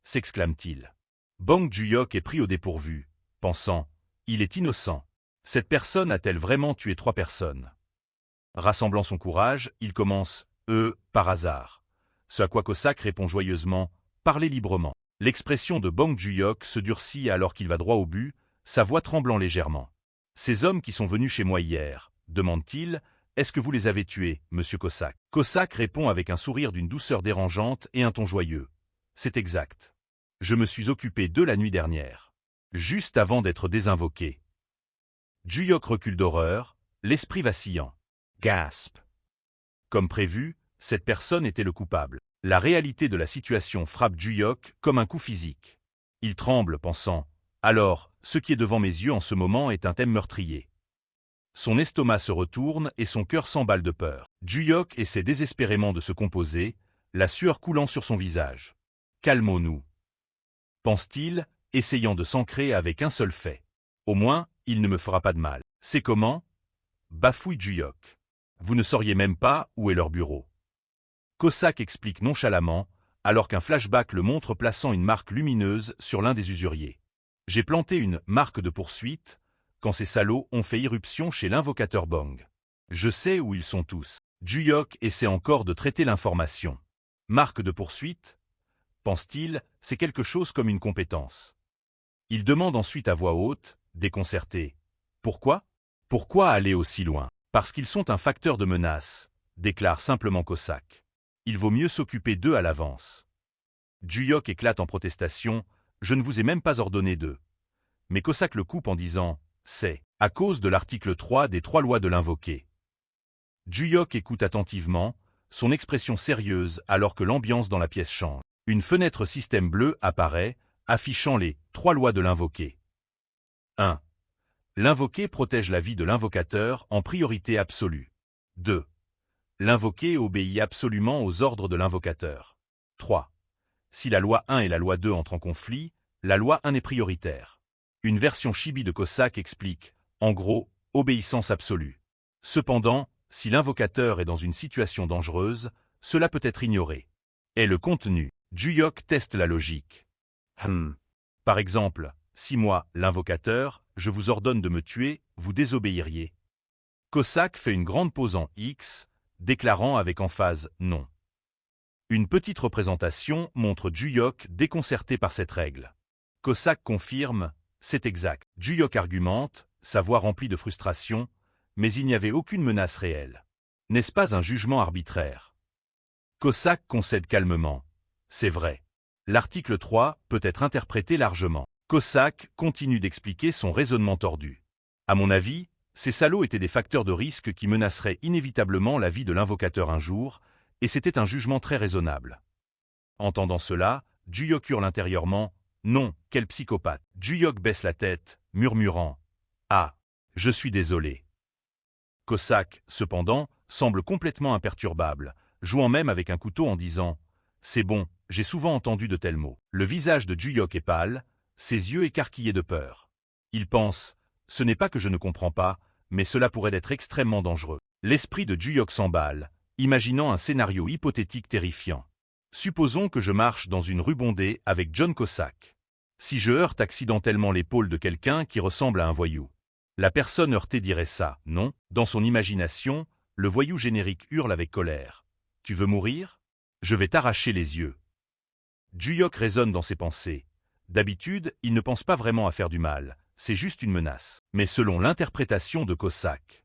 s'exclame-t-il. Bong Joon-hyuk est pris au dépourvu, pensant « il est innocent. Cette personne a-t-elle vraiment tué 3 personnes ?» Rassemblant son courage, il commence « par hasard ». Ce à quoi Cossack répond joyeusement « parlez librement ». L'expression de Bong Joon-hyuk se durcit alors qu'il va droit au but, sa voix tremblant légèrement. « Ces hommes qui sont venus chez moi hier, demande-t-il, est-ce que vous les avez tués, monsieur Cossack ?» Cossack répond avec un sourire d'une douceur dérangeante et un ton joyeux. « C'est exact. Je me suis occupé d'eux la nuit dernière. Juste avant d'être désinvoqué. » Joon-hyuk recule d'horreur, l'esprit vacillant. Gasp. Comme prévu, cette personne était le coupable. La réalité de la situation frappe Joon-hyuk comme un coup physique. Il tremble, pensant « alors, ce qui est devant mes yeux en ce moment est un thème meurtrier. » Son estomac se retourne et son cœur s'emballe de peur. Joon-hyuk essaie désespérément de se composer, la sueur coulant sur son visage. « Calmons-nous. » pense-t-il, essayant de s'ancrer avec un seul fait. Au moins, il ne me fera pas de mal. C'est comment? Bafouille Joon-hyuk. Vous ne sauriez même pas où est leur bureau. Cossack explique nonchalamment, alors qu'un flashback le montre plaçant une marque lumineuse sur l'un des usuriers. J'ai planté une marque de poursuite quand ces salauds ont fait irruption chez l'invocateur Bong. Je sais où ils sont tous. Joon-hyuk essaie encore de traiter l'information. Marque de poursuite? Pense-t-il, c'est quelque chose comme une compétence. Il demande ensuite à voix haute, déconcerté. Pourquoi? Pourquoi aller aussi loin? Parce qu'ils sont un facteur de menace, déclare simplement Cossack. Il vaut mieux s'occuper d'eux à l'avance. Joon-hyuk éclate en protestation, je ne vous ai même pas ordonné d'eux. Mais Cossack le coupe en disant, c'est à cause de l'article 3 des 3 lois de l'invoqué. Joon-hyuk écoute attentivement, son expression sérieuse alors que l'ambiance dans la pièce change. Une fenêtre système bleue apparaît, affichant les 3 lois de l'invoqué. 1. L'invoqué protège la vie de l'invocateur en priorité absolue. 2. L'invoqué obéit absolument aux ordres de l'invocateur. 3. Si la loi 1 et la loi 2 entrent en conflit, la loi 1 est prioritaire. Une version chibi de Cossack explique, en gros, obéissance absolue. Cependant, si l'invocateur est dans une situation dangereuse, cela peut être ignoré. Et le contenu. Joon-hyuk teste la logique. Par exemple, si moi, l'invocateur, je vous ordonne de me tuer, vous désobéiriez. Cossack fait une grande pause en X, déclarant avec emphase « non ». Une petite représentation montre Joon-hyuk déconcerté par cette règle. Cossack confirme « c'est exact ». Joon-hyuk argumente, sa voix remplie de frustration, mais il n'y avait aucune menace réelle. N'est-ce pas un jugement arbitraire? Cossack concède calmement. C'est vrai. L'article 3 peut être interprété largement. Cossack continue d'expliquer son raisonnement tordu. À mon avis, ces salauds étaient des facteurs de risque qui menaceraient inévitablement la vie de l'invocateur un jour, et c'était un jugement très raisonnable. Entendant cela, Joon-hyuk hurle intérieurement « Non, quel psychopathe !» Joon-hyuk baisse la tête, murmurant « Ah, je suis désolé ». Cossack, cependant, semble complètement imperturbable, jouant même avec un couteau en disant « C'est bon, j'ai souvent entendu de tels mots ». Le visage de Joon-hyuk est pâle, ses yeux écarquillés de peur. Il pense, ce n'est pas que je ne comprends pas, mais cela pourrait être extrêmement dangereux. L'esprit de Juyok s'emballe, imaginant un scénario hypothétique terrifiant. Supposons que je marche dans une rue bondée avec John Cossack. Si je heurte accidentellement l'épaule de quelqu'un qui ressemble à un voyou. La personne heurtée dirait ça, non? Dans son imagination, le voyou générique hurle avec colère. Tu veux mourir? Je vais t'arracher les yeux. Juyok raisonne dans ses pensées. D'habitude, il ne pense pas vraiment à faire du mal, c'est juste une menace. Mais selon l'interprétation de Cossack,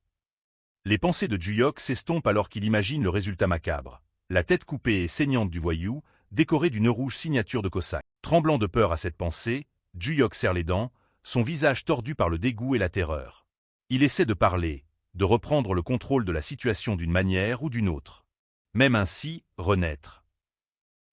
les pensées de Juyok s'estompent alors qu'il imagine le résultat macabre. La tête coupée et saignante du voyou, décorée d'une rouge signature de Cossack. Tremblant de peur à cette pensée, Juyok serre les dents, son visage tordu par le dégoût et la terreur. Il essaie de parler, de reprendre le contrôle de la situation d'une manière ou d'une autre. Même ainsi, renaître.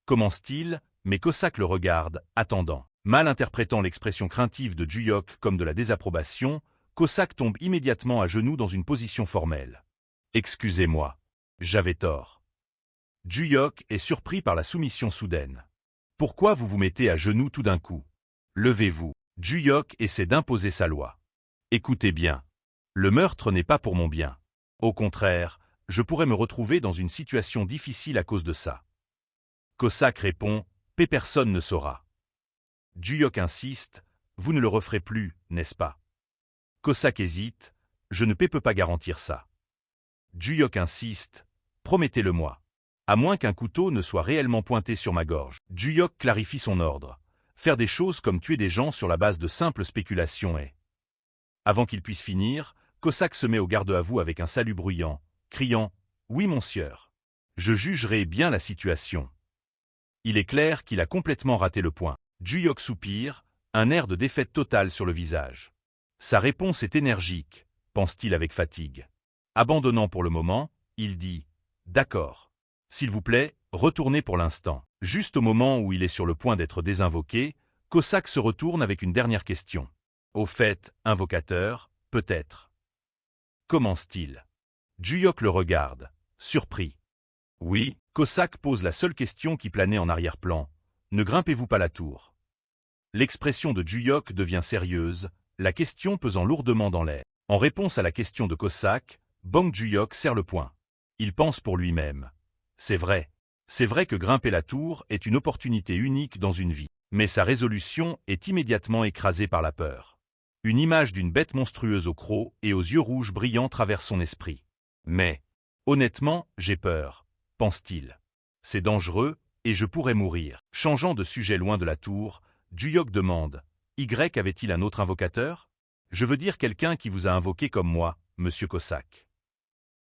Commence-t-il, mais Cossack le regarde, attendant. Mal interprétant l'expression craintive de Juyok comme de la désapprobation, Cossack tombe immédiatement à genoux dans une position formelle. « Excusez-moi. J'avais tort. » Juyok est surpris par la soumission soudaine. « Pourquoi vous vous mettez à genoux tout d'un coup? Levez-vous. » Juyok essaie d'imposer sa loi. « Écoutez bien. Le meurtre n'est pas pour mon bien. Au contraire, je pourrais me retrouver dans une situation difficile à cause de ça. » Cossack répond, « Personne ne saura. » Juyok insiste, « Vous ne le referez plus, n'est-ce pas? » Cossack hésite, « Je ne peux pas garantir ça. » Juyok insiste, « Promettez-le-moi. À moins qu'un couteau ne soit réellement pointé sur ma gorge. » Juyok clarifie son ordre. Faire des choses comme tuer des gens sur la base de simples spéculations est. Avant qu'il puisse finir, Cossack se met au garde-à-vous avec un salut bruyant, criant, « Oui, monsieur. Je jugerai bien la situation. » Il est clair qu'il a complètement raté le point. Juyok soupire, un air de défaite totale sur le visage. Sa réponse est énergique, pense-t-il avec fatigue. Abandonnant pour le moment, il dit « D'accord. S'il vous plaît, retournez pour l'instant. » Juste au moment où il est sur le point d'être désinvoqué, Cossack se retourne avec une dernière question. « Au fait, invocateur, peut-être. » Commence-t-il. Juyok le regarde, surpris. « Oui. » Cossack pose la seule question qui planait en arrière-plan. « Ne grimpez-vous pas la tour ?» L'expression de Juyok devient sérieuse, la question pesant lourdement dans l'air. En réponse à la question de Cossack, Bong Juyok serre le poing. Il pense pour lui-même. C'est vrai que grimper la tour est une opportunité unique dans une vie. Mais sa résolution est immédiatement écrasée par la peur. Une image d'une bête monstrueuse au croc et aux yeux rouges brillants traverse son esprit. Mais, honnêtement, j'ai peur, pense-t-il. C'est dangereux, et je pourrais mourir. Changeant de sujet loin de la tour, Juyok demande, « Y avait-il un autre invocateur? Je veux dire quelqu'un qui vous a invoqué comme moi, monsieur Cossack. »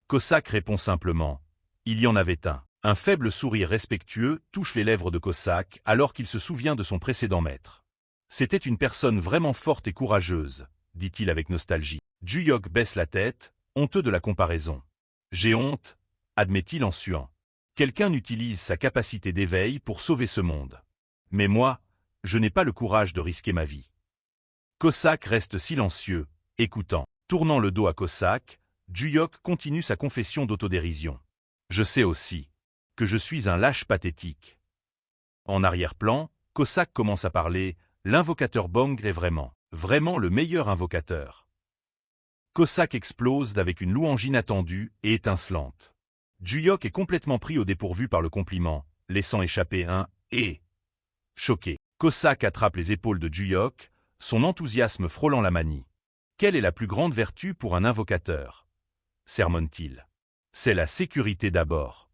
Cossack répond simplement, « Il y en avait un. » Un faible sourire respectueux touche les lèvres de Cossack alors qu'il se souvient de son précédent maître. « C'était une personne vraiment forte et courageuse, » dit-il avec nostalgie. Juyok baisse la tête, honteux de la comparaison. « J'ai honte, » admet-il en suant. « Quelqu'un utilise sa capacité d'éveil pour sauver ce monde. Mais moi, je n'ai pas le courage de risquer ma vie. » Cossack reste silencieux, écoutant. Tournant le dos à Cossack, Juyok continue sa confession d'autodérision. « Je sais aussi que je suis un lâche pathétique. » En arrière-plan, Cossack commence à parler, « L'invocateur Bong est vraiment le meilleur invocateur. » Cossack explose avec une louange inattendue et étincelante. Juyok est complètement pris au dépourvu par le compliment, laissant échapper un « et ». Choqué, Cossack attrape les épaules de Juyok, son enthousiasme frôlant la manie. « Quelle est la plus grande vertu pour un invocateur ?» sermonne-t-il. « C'est la sécurité d'abord. »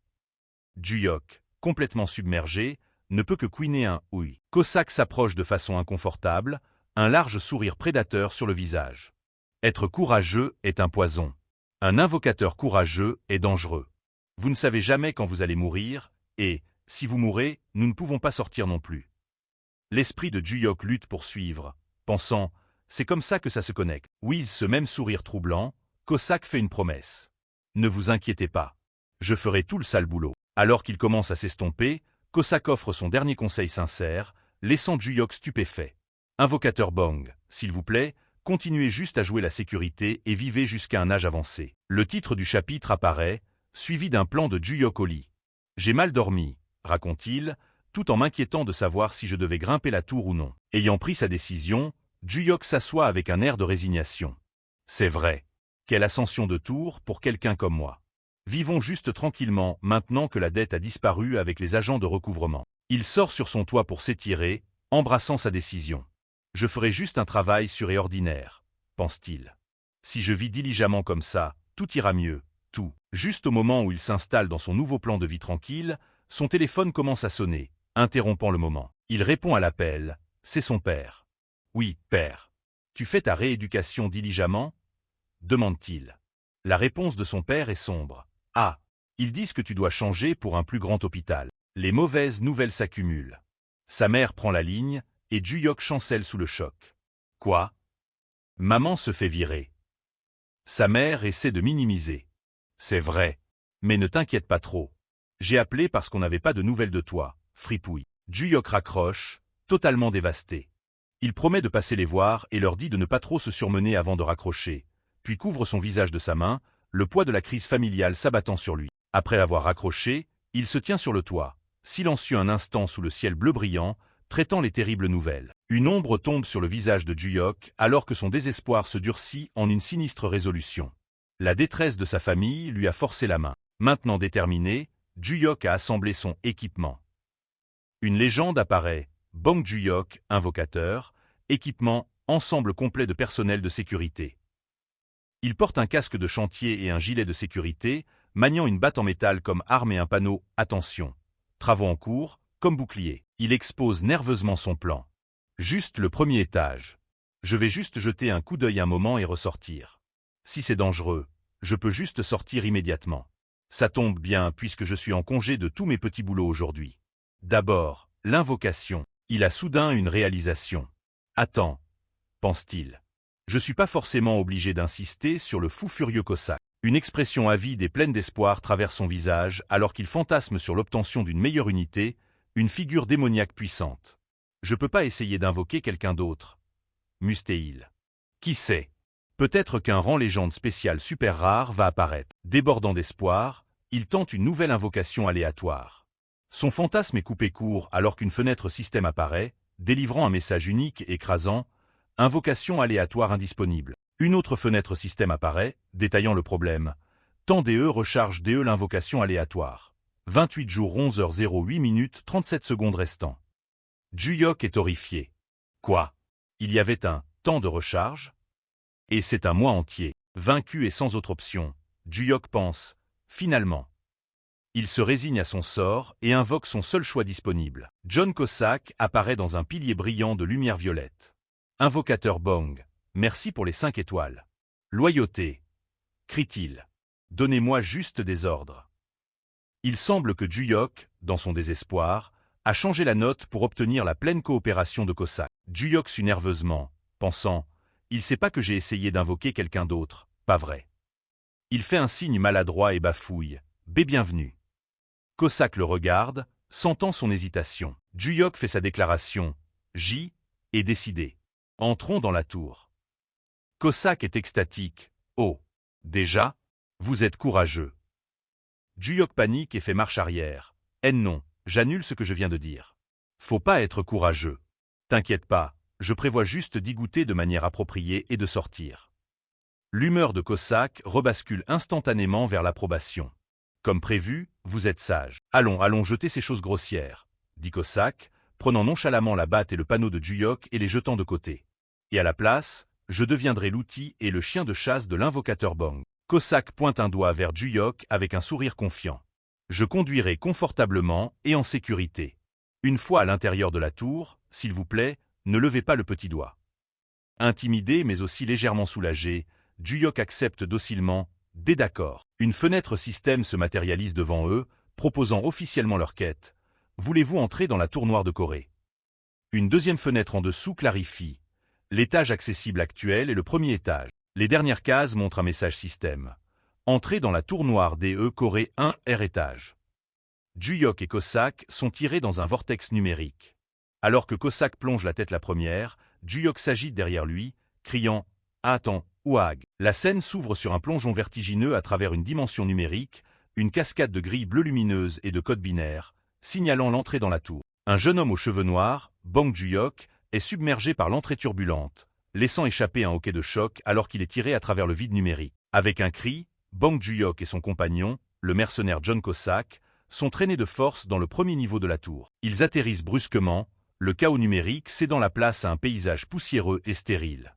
Juyok, complètement submergé, ne peut que couiner un « oui ». Cossack s'approche de façon inconfortable, un large sourire prédateur sur le visage. Être courageux est un poison. Un invocateur courageux est dangereux. Vous ne savez jamais quand vous allez mourir, et, si vous mourrez, nous ne pouvons pas sortir non plus. L'esprit de Juyok lutte pour suivre, pensant, c'est comme ça que ça se connecte. Oui, ce même sourire troublant, Cossack fait une promesse. Ne vous inquiétez pas. Je ferai tout le sale boulot. Alors qu'il commence à s'estomper, Cossack offre son dernier conseil sincère, laissant Juyok stupéfait. Invocateur Bong, s'il vous plaît, continuez juste à jouer la sécurité et vivez jusqu'à un âge avancé. Le titre du chapitre apparaît, suivi d'un plan de Juyok au lit. J'ai mal dormi, raconte-t-il, tout en m'inquiétant de savoir si je devais grimper la tour ou non. Ayant pris sa décision, Juyok s'assoit avec un air de résignation. C'est vrai. Quelle ascension de tour pour quelqu'un comme moi. Vivons juste tranquillement maintenant que la dette a disparu avec les agents de recouvrement. Il sort sur son toit pour s'étirer, embrassant sa décision. Je ferai juste un travail sûr et ordinaire, pense-t-il. Si je vis diligemment comme ça, tout ira mieux, tout. Juste au moment où il s'installe dans son nouveau plan de vie tranquille, son téléphone commence à sonner, interrompant le moment. Il répond à l'appel, c'est son père. Oui, père. Tu fais ta rééducation diligemment ? Demande-t-il. La réponse de son père est sombre. Ah, ils disent que tu dois changer pour un plus grand hôpital. Les mauvaises nouvelles s'accumulent. Sa mère prend la ligne, et Juyok chancelle sous le choc. Quoi ? Maman se fait virer. Sa mère essaie de minimiser. C'est vrai. Mais ne t'inquiète pas trop. J'ai appelé parce qu'on n'avait pas de nouvelles de toi, fripouille. Juyok raccroche, totalement dévasté. Il promet de passer les voir et leur dit de ne pas trop se surmener avant de raccrocher, puis couvre son visage de sa main, le poids de la crise familiale s'abattant sur lui. Après avoir raccroché, il se tient sur le toit, silencieux un instant sous le ciel bleu brillant, traitant les terribles nouvelles. Une ombre tombe sur le visage de Juyok alors que son désespoir se durcit en une sinistre résolution. La détresse de sa famille lui a forcé la main. Maintenant déterminé, Juyok a assemblé son équipement. Une légende apparaît, Bong Juyok, invocateur, équipement, ensemble complet de personnel de sécurité. Il porte un casque de chantier et un gilet de sécurité, maniant une batte en métal comme arme et un panneau « Attention ». Travaux en cours, comme bouclier. Il expose nerveusement son plan. Juste le premier étage. Je vais juste jeter un coup d'œil un moment et ressortir. Si c'est dangereux, je peux juste sortir immédiatement. Ça tombe bien puisque je suis en congé de tous mes petits boulots aujourd'hui. D'abord, l'invocation. Il a soudain une réalisation. Attends, pense-t-il. Je suis pas forcément obligé d'insister sur le fou furieux Cossack. Une expression avide et pleine d'espoir traverse son visage alors qu'il fantasme sur l'obtention d'une meilleure unité, une figure démoniaque puissante. Je peux pas essayer d'invoquer quelqu'un d'autre. Mustéil. Qui sait? Peut-être qu'un rang légende spécial super rare va apparaître. Débordant d'espoir, il tente une nouvelle invocation aléatoire. Son fantasme est coupé court alors qu'une fenêtre système apparaît, délivrant un message unique et écrasant. Invocation aléatoire indisponible. Une autre fenêtre système apparaît, détaillant le problème. Temps DE recharge DE l'invocation aléatoire. 28 jours 11h08 minutes 37 secondes restant. Juyok est horrifié. Quoi? Il y avait un temps de recharge? Et c'est un mois entier. Vaincu et sans autre option, Juyok pense, finalement. Il se résigne à son sort et invoque son seul choix disponible. John Cossack apparaît dans un pilier brillant de lumière violette. Invocateur Bong, merci pour les 5 étoiles. Loyauté, crie-t-il. Donnez-moi juste des ordres. Il semble que Juyok, dans son désespoir, a changé la note pour obtenir la pleine coopération de Cossack. Juyok sue nerveusement, pensant « Il sait pas que j'ai essayé d'invoquer quelqu'un d'autre, pas vrai ». Il fait un signe maladroit et bafouille « Bienvenue ». Cossack le regarde, sentant son hésitation. Juyok fait sa déclaration « J » est décidé. Entrons dans la tour. Cossack est extatique. Oh, déjà? Vous êtes courageux. Juyok panique et fait marche arrière. Non, j'annule ce que je viens de dire. Faut pas être courageux. T'inquiète pas, je prévois juste d'y goûter de manière appropriée et de sortir. L'humeur de Cossack rebascule instantanément vers l'approbation. Comme prévu, vous êtes sage. Allons jeter ces choses grossières, dit Cossack, prenant nonchalamment la batte et le panneau de Juyok et les jetant de côté. Et à la place, je deviendrai l'outil et le chien de chasse de l'invocateur Bong. Cossack pointe un doigt vers Juyok avec un sourire confiant. Je conduirai confortablement et en sécurité. Une fois à l'intérieur de la tour, s'il vous plaît, ne levez pas le petit doigt. Intimidé mais aussi légèrement soulagé, Juyok accepte docilement, dès d'accord. Une fenêtre système se matérialise devant eux, proposant officiellement leur quête. Voulez-vous entrer dans la tour noire de Corée? Une deuxième fenêtre en dessous clarifie. L'étage accessible actuel est le premier étage. Les dernières cases montrent un message système. Entrez dans la tour noire DE Corée 1 R étage. Juyok et Cossack sont tirés dans un vortex numérique. Alors que Cossack plonge la tête la première, Juyok s'agite derrière lui, criant « Attends, Ouag !» La scène s'ouvre sur un plongeon vertigineux à travers une dimension numérique, une cascade de grilles bleues lumineuses et de codes binaires, signalant l'entrée dans la tour. Un jeune homme aux cheveux noirs, Bong Juyok, est submergé par l'entrée turbulente, laissant échapper un hoquet de choc alors qu'il est tiré à travers le vide numérique. Avec un cri, Bang Juyok et son compagnon, le mercenaire John Cossack, sont traînés de force dans le premier niveau de la tour. Ils atterrissent brusquement, le chaos numérique cédant la place à un paysage poussiéreux et stérile.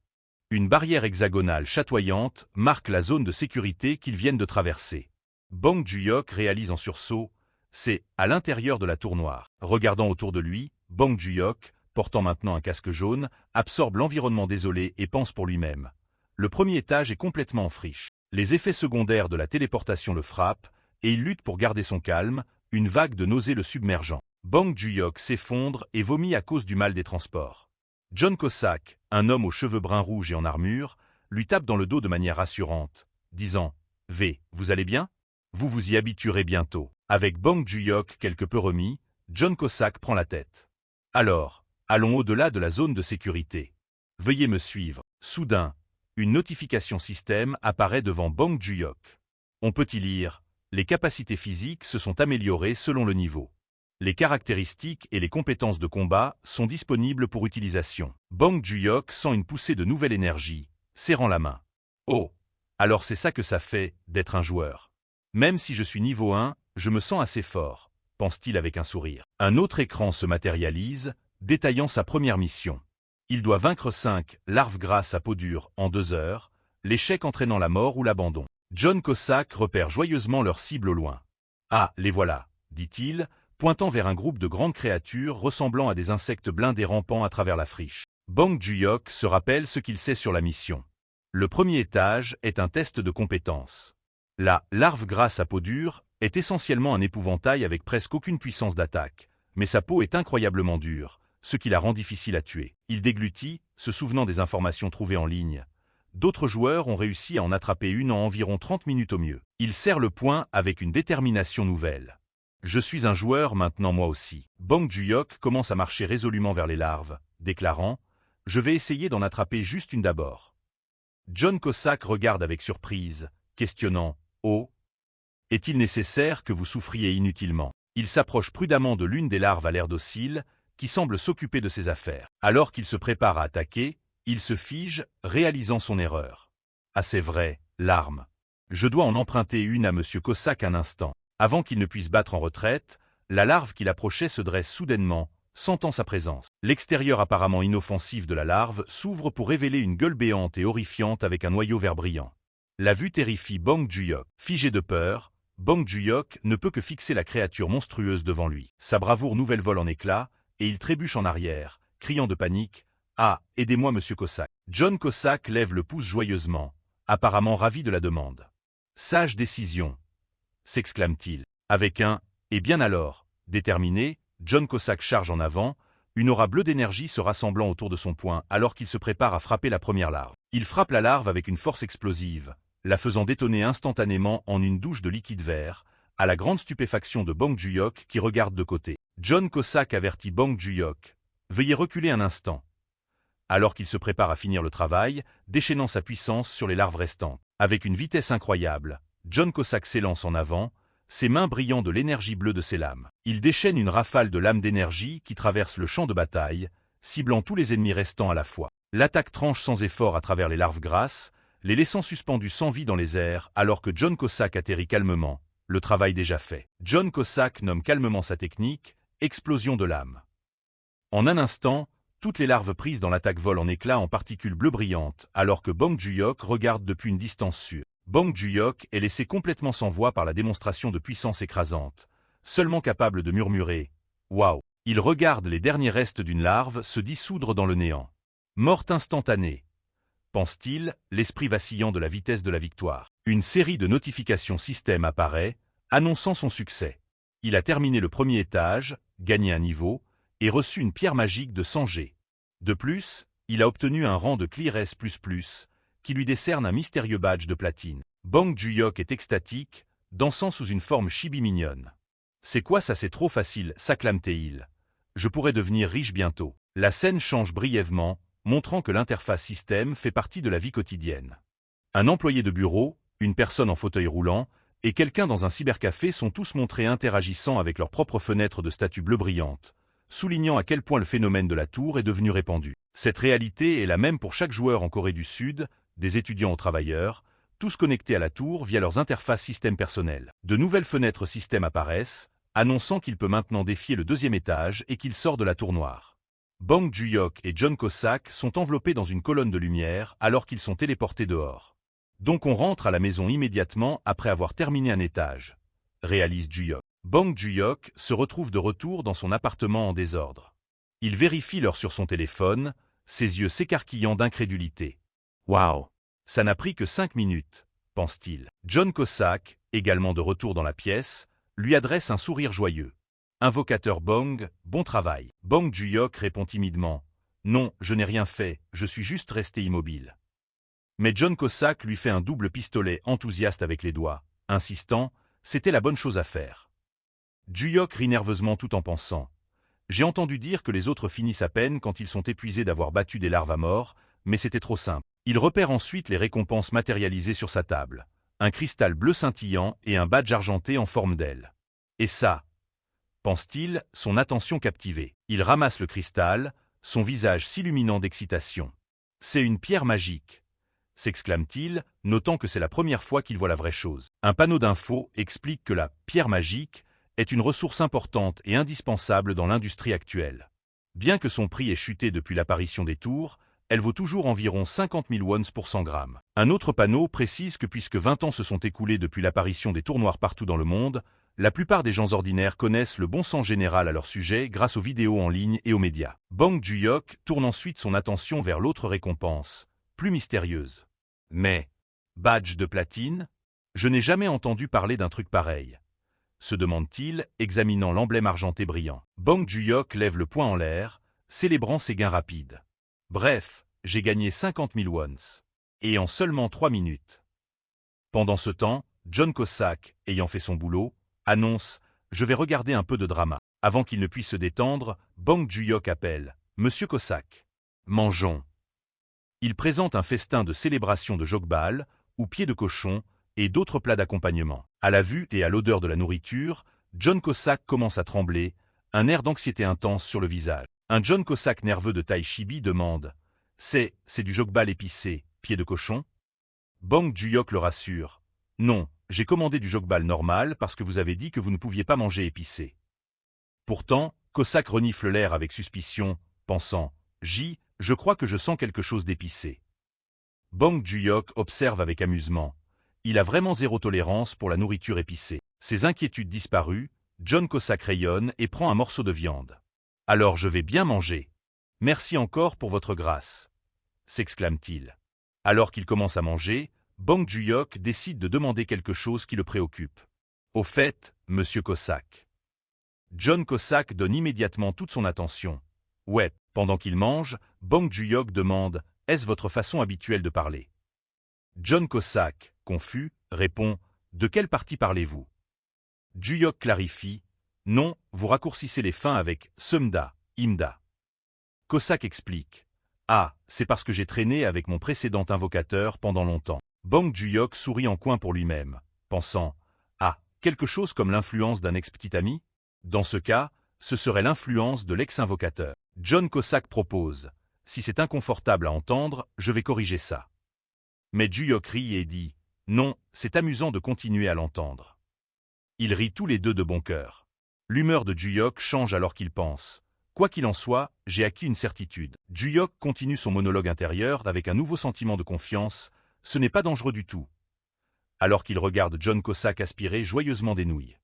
Une barrière hexagonale chatoyante marque la zone de sécurité qu'ils viennent de traverser. Bang Juyok réalise en sursaut, c'est à l'intérieur de la tour noire. Regardant autour de lui, Bang Juyok, portant maintenant un casque jaune, absorbe l'environnement désolé et pense pour lui-même. Le premier étage est complètement en friche. Les effets secondaires de la téléportation le frappent, et il lutte pour garder son calme, une vague de nausées le submergeant. Bang Juyok s'effondre et vomit à cause du mal des transports. John Cossack, un homme aux cheveux bruns rouges et en armure, lui tape dans le dos de manière rassurante, disant « V, vous allez bien ? Vous vous y habituerez bientôt. » Avec Bang Juyok quelque peu remis, John Cossack prend la tête. « Alors, allons au-delà de la zone de sécurité. Veuillez me suivre. » Soudain, une notification système apparaît devant Bang Juyok. On peut y lire « Les capacités physiques se sont améliorées selon le niveau. Les caractéristiques et les compétences de combat sont disponibles pour utilisation. » Bang Juyok sent une poussée de nouvelle énergie, serrant la main. « Oh, alors c'est ça que ça fait, d'être un joueur. Même si je suis niveau 1, je me sens assez fort, » pense-t-il avec un sourire. Un autre écran se matérialise, détaillant sa première mission. Il doit vaincre 5 larves grasses à peau dure en 2 heures, l'échec entraînant la mort ou l'abandon. John Cossack repère joyeusement leur cible au loin. « Ah, les voilà, » dit-il, pointant vers un groupe de grandes créatures ressemblant à des insectes blindés rampant à travers la friche. Bang Juyok se rappelle ce qu'il sait sur la mission. Le premier étage est un test de compétence. La larve grasse à peau dure est essentiellement un épouvantail avec presque aucune puissance d'attaque, mais sa peau est incroyablement dure, ce qui la rend difficile à tuer. Il déglutit, se souvenant des informations trouvées en ligne. D'autres joueurs ont réussi à en attraper une en environ 30 minutes au mieux. Il serre le poing avec une détermination nouvelle. « Je suis un joueur maintenant moi aussi. » Bang Juyok commence à marcher résolument vers les larves, déclarant « Je vais essayer d'en attraper juste une d'abord. » John Cossack regarde avec surprise, questionnant « Oh, est-il nécessaire que vous souffriez inutilement ?» Il s'approche prudemment de l'une des larves à l'air docile, qui semble s'occuper de ses affaires. Alors qu'il se prépare à attaquer, il se fige, réalisant son erreur. « Ah c'est vrai, larme. Je dois en emprunter une à Monsieur Cossack un instant. » Avant qu'il ne puisse battre en retraite, la larve qui l'approchait se dresse soudainement, sentant sa présence. L'extérieur apparemment inoffensif de la larve s'ouvre pour révéler une gueule béante et horrifiante avec un noyau vert brillant. La vue terrifie Bang Juyok. Figé de peur, Bang Juyok ne peut que fixer la créature monstrueuse devant lui. Sa bravoure nouvelle vole en éclats, et il trébuche en arrière, criant de panique « Ah, aidez-moi Monsieur Cossack !» John Cossack lève le pouce joyeusement, apparemment ravi de la demande. « Sage décision !» s'exclame-t-il. Avec un « Et bien alors !» déterminé, John Cossack charge en avant, une aura bleue d'énergie se rassemblant autour de son poing alors qu'il se prépare à frapper la première larve. Il frappe la larve avec une force explosive, la faisant détonner instantanément en une douche de liquide vert, à la grande stupéfaction de Bang Juyok qui regarde de côté. John Cossack avertit Bang Juyok « Veuillez reculer un instant », alors qu'il se prépare à finir le travail, déchaînant sa puissance sur les larves restantes. Avec une vitesse incroyable, John Cossack s'élance en avant, ses mains brillant de l'énergie bleue de ses lames. Il déchaîne une rafale de lames d'énergie qui traverse le champ de bataille, ciblant tous les ennemis restants à la fois. L'attaque tranche sans effort à travers les larves grasses, les laissant suspendus sans vie dans les airs alors que John Cossack atterrit calmement, le travail déjà fait. John Cossack nomme calmement sa technique « explosion de lames ». En un instant, toutes les larves prises dans l'attaque volent en éclats en particules bleues brillantes alors que Bang Juyok regarde depuis une distance sûre. Bang Juyok est laissé complètement sans voix par la démonstration de puissance écrasante, seulement capable de murmurer « Waouh !» Il regarde les derniers restes d'une larve se dissoudre dans le néant. Morte instantanée, pense-t-il, l'esprit vacillant de la vitesse de la victoire. Une série de notifications système apparaît, annonçant son succès. Il a terminé le premier étage, gagné un niveau, et reçu une pierre magique de 100 G. De plus, il a obtenu un rang de Clear S++, qui lui décerne un mystérieux badge de platine. Bang Juyok est extatique, dansant sous une forme chibi mignonne. « C'est quoi ça, c'est trop facile » s'acclame-t-il. « Je pourrais devenir riche bientôt. » La scène change brièvement, montrant que l'interface système fait partie de la vie quotidienne. Un employé de bureau, une personne en fauteuil roulant, et quelqu'un dans un cybercafé sont tous montrés interagissant avec leurs propres fenêtres de statues bleues brillantes, soulignant à quel point le phénomène de la tour est devenu répandu. Cette réalité est la même pour chaque joueur en Corée du Sud, des étudiants aux travailleurs, tous connectés à la tour via leurs interfaces système personnelles. De nouvelles fenêtres système apparaissent, annonçant qu'il peut maintenant défier le 2e étage et qu'il sort de la tour noire. Bong Joon-hyuk et John Cusack sont enveloppés dans une colonne de lumière alors qu'ils sont téléportés dehors. Donc on rentre à la maison immédiatement après avoir terminé un étage, réalise Joo-hyuk. Bong Joon-hyuk se retrouve de retour dans son appartement en désordre. Il vérifie l'heure sur son téléphone, ses yeux s'écarquillant d'incrédulité. Waouh! Ça n'a pris que 5 minutes, pense-t-il. John Cusack, également de retour dans la pièce, lui adresse un sourire joyeux. Invocateur Bong, bon travail. Bong Joon-hyuk répond timidement. Non, je n'ai rien fait, je suis juste resté immobile. Mais John Cusack lui fait un double pistolet enthousiaste avec les doigts, insistant, c'était la bonne chose à faire. Joo-hyuk rit nerveusement tout en pensant. J'ai entendu dire que les autres finissent à peine quand ils sont épuisés d'avoir battu des larves à mort, mais c'était trop simple. Il repère ensuite les récompenses matérialisées sur sa table. Un cristal bleu scintillant et un badge argenté en forme d'aile. Et ça, pense-t-il, son attention captivée. Il ramasse le cristal, son visage s'illuminant d'excitation. C'est une pierre magique, s'exclame-t-il, notant que c'est la première fois qu'il voit la vraie chose. Un panneau d'info explique que la pierre magique est une ressource importante et indispensable dans l'industrie actuelle. Bien que son prix ait chuté depuis l'apparition des tours, elle vaut toujours environ 50 000 wons pour 100 grammes. Un autre panneau précise que puisque 20 ans se sont écoulés depuis l'apparition des tours noires partout dans le monde, la plupart des gens ordinaires connaissent le bon sens général à leur sujet grâce aux vidéos en ligne et aux médias. Bong Joon-hyuk tourne ensuite son attention vers l'autre récompense, plus mystérieuse. Mais, badge de platine? Je n'ai jamais entendu parler d'un truc pareil, se demande-t-il, examinant l'emblème argenté brillant. Bong Joon-hyuk lève le poing en l'air, célébrant ses gains rapides. Bref, j'ai gagné 50 000 wons. Et en seulement 3 minutes. Pendant ce temps, John Cusack, ayant fait son boulot, annonce « Je vais regarder un peu de drama ». Avant qu'il ne puisse se détendre, Bong Joon-hyuk appelle « Monsieur Cusack, mangeons ». Il présente un festin de célébration de jokbal, ou pieds de cochon, et d'autres plats d'accompagnement. À la vue et à l'odeur de la nourriture, John Cusack commence à trembler, un air d'anxiété intense sur le visage. Un John Cusack nerveux de taille chibi demande « C'est du jokbal épicé, pieds de cochon ?» Bong Joon-hyuk le rassure « Non, j'ai commandé du jokbal normal parce que vous avez dit que vous ne pouviez pas manger épicé. » Pourtant, Cusack renifle l'air avec suspicion, pensant « je crois que je sens quelque chose d'épicé. » Bong Joon-hyuk observe avec amusement. Il a vraiment zéro tolérance pour la nourriture épicée. Ses inquiétudes disparues, John Cusack rayonne et prend un morceau de viande. « Alors je vais bien manger. Merci encore pour votre grâce, » s'exclame-t-il. Alors qu'il commence à manger, Bong Joon-hyuk décide de demander quelque chose qui le préoccupe. « Au fait, monsieur Cusack. » John Cusack donne immédiatement toute son attention. « Ouais. » Pendant qu'il mange, Bong Joon-hyuk demande « Est-ce votre façon habituelle de parler ?» John Cusack, confus, répond « De quelle partie parlez-vous » Joon-hyuk clarifie « Non, vous raccourcissez les fins avec « semda »,« imda ». Cusack explique « Ah, c'est parce que j'ai traîné avec mon précédent invocateur pendant longtemps. » Bong Joon-hyuk sourit en coin pour lui-même, pensant « Ah, quelque chose comme l'influence d'un ex-petit ami ?» Dans ce cas, ce serait l'influence de l'ex-invocateur. John Cusack propose « Si c'est inconfortable à entendre, je vais corriger ça. » Mais Joon-hyuk rit et dit « Non, c'est amusant de continuer à l'entendre. » Ils rient tous les deux de bon cœur. L'humeur de Joon-hyuk change alors qu'il pense « Quoi qu'il en soit, j'ai acquis une certitude. » Joon-hyuk continue son monologue intérieur avec un nouveau sentiment de confiance « Ce n'est pas dangereux du tout. » Alors qu'il regarde John Cusack aspirer joyeusement des nouilles.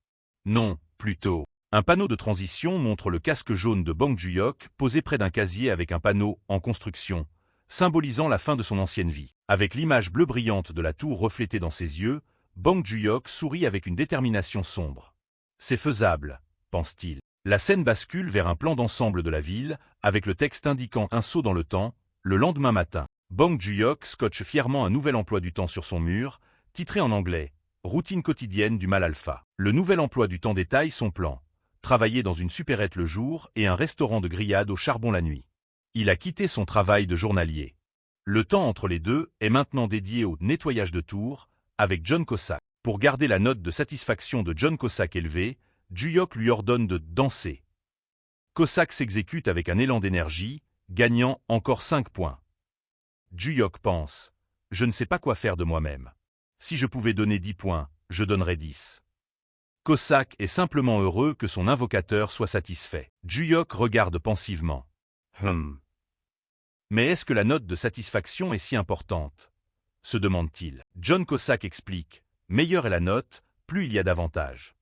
Non, plutôt. Un panneau de transition montre le casque jaune de Bong Joon-hyuk posé près d'un casier avec un panneau « En construction », symbolisant la fin de son ancienne vie. Avec l'image bleue brillante de la tour reflétée dans ses yeux, Bong Joon-hyuk sourit avec une détermination sombre. C'est faisable, pense-t-il. La scène bascule vers un plan d'ensemble de la ville, avec le texte indiquant un saut dans le temps, le lendemain matin. Bong Joon-hyuk scotche fièrement un nouvel emploi du temps sur son mur, titré en anglais « Routine quotidienne du mal alpha ». Le nouvel emploi du temps détaille son plan. Travailler dans une supérette le jour et un restaurant de grillade au charbon la nuit. Il a quitté son travail de journalier. Le temps entre les deux est maintenant dédié au nettoyage de tours, avec John Cusack. Pour garder la note de satisfaction de John Cusack élevée, Joon-hyuk lui ordonne de danser. Cossack s'exécute avec un élan d'énergie, gagnant encore 5 points. Juyok pense, je ne sais pas quoi faire de moi-même. Si je pouvais donner 10 points, je donnerais 10. Cossack est simplement heureux que son invocateur soit satisfait. Juyok regarde pensivement. Mais est-ce que la note de satisfaction est si importante? Se demande-t-il. John Cossack explique, meilleure est la note, plus il y a d'avantages.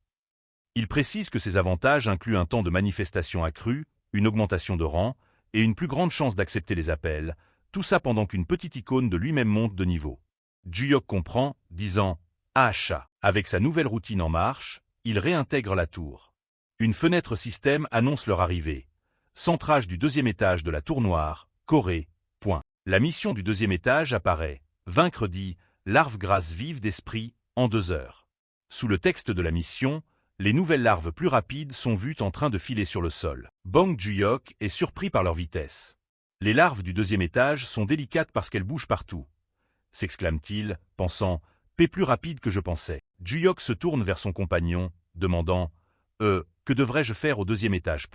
Il précise que ces avantages incluent un temps de manifestation accru, une augmentation de rang, et une plus grande chance d'accepter les appels, tout ça pendant qu'une petite icône de lui-même monte de niveau. Juyok comprend, disant « Ah chat ». Avec sa nouvelle routine en marche, il réintègre la tour. Une fenêtre système annonce leur arrivée. Centrage du 2e étage de la tour noire, Corée, point. La mission du 2e étage apparaît. Vaincre 10 larves grasses vives d'esprit, en 2 heures. Sous le texte de la mission, les nouvelles larves plus rapides sont vues en train de filer sur le sol. Bong Juyok est surpris par leur vitesse. Les larves du 2e étage sont délicates parce qu'elles bougent partout. S'exclame-t-il, pensant « P plus rapide que je pensais ». Juyok se tourne vers son compagnon, demandant « que devrais-je faire au 2e étage ?»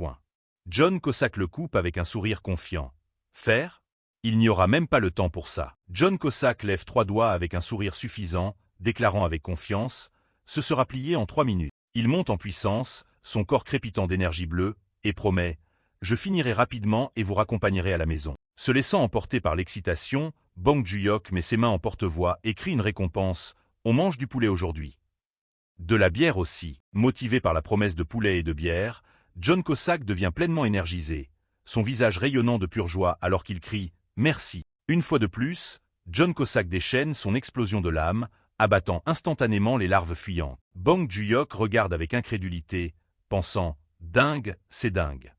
John Cossack le coupe avec un sourire confiant. « Faire ? Il n'y aura même pas le temps pour ça. » John Cossack lève 3 doigts avec un sourire suffisant, déclarant avec confiance « Ce sera plié en 3 minutes. » Il monte en puissance, son corps crépitant d'énergie bleue, et promet « Je finirai rapidement et vous raccompagnerai à la maison. » Se laissant emporter par l'excitation, Bong Juyok met ses mains en porte-voix et crie une récompense « On mange du poulet aujourd'hui. » De la bière aussi. Motivé par la promesse de poulet et de bière, John Cossack devient pleinement énergisé, son visage rayonnant de pure joie alors qu'il crie « Merci ». Une fois de plus, John Cossack déchaîne son explosion de l'âme, abattant instantanément les larves fuyantes. Bong Juyok regarde avec incrédulité, pensant « Dingue, c'est dingue ».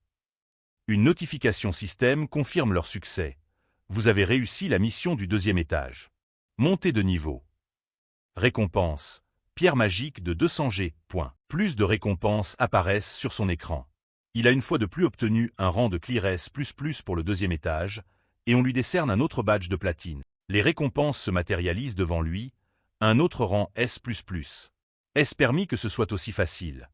Une notification système confirme leur succès. Vous avez réussi la mission du 2e étage. Montée de niveau. Récompense. Pierre magique de 200 G. Plus de récompenses apparaissent sur son écran. Il a une fois de plus obtenu un rang de Clear S++ pour le 2e étage, et on lui décerne un autre badge de platine. Les récompenses se matérialisent devant lui, un autre rang S++. Est-ce permis que ce soit aussi facile?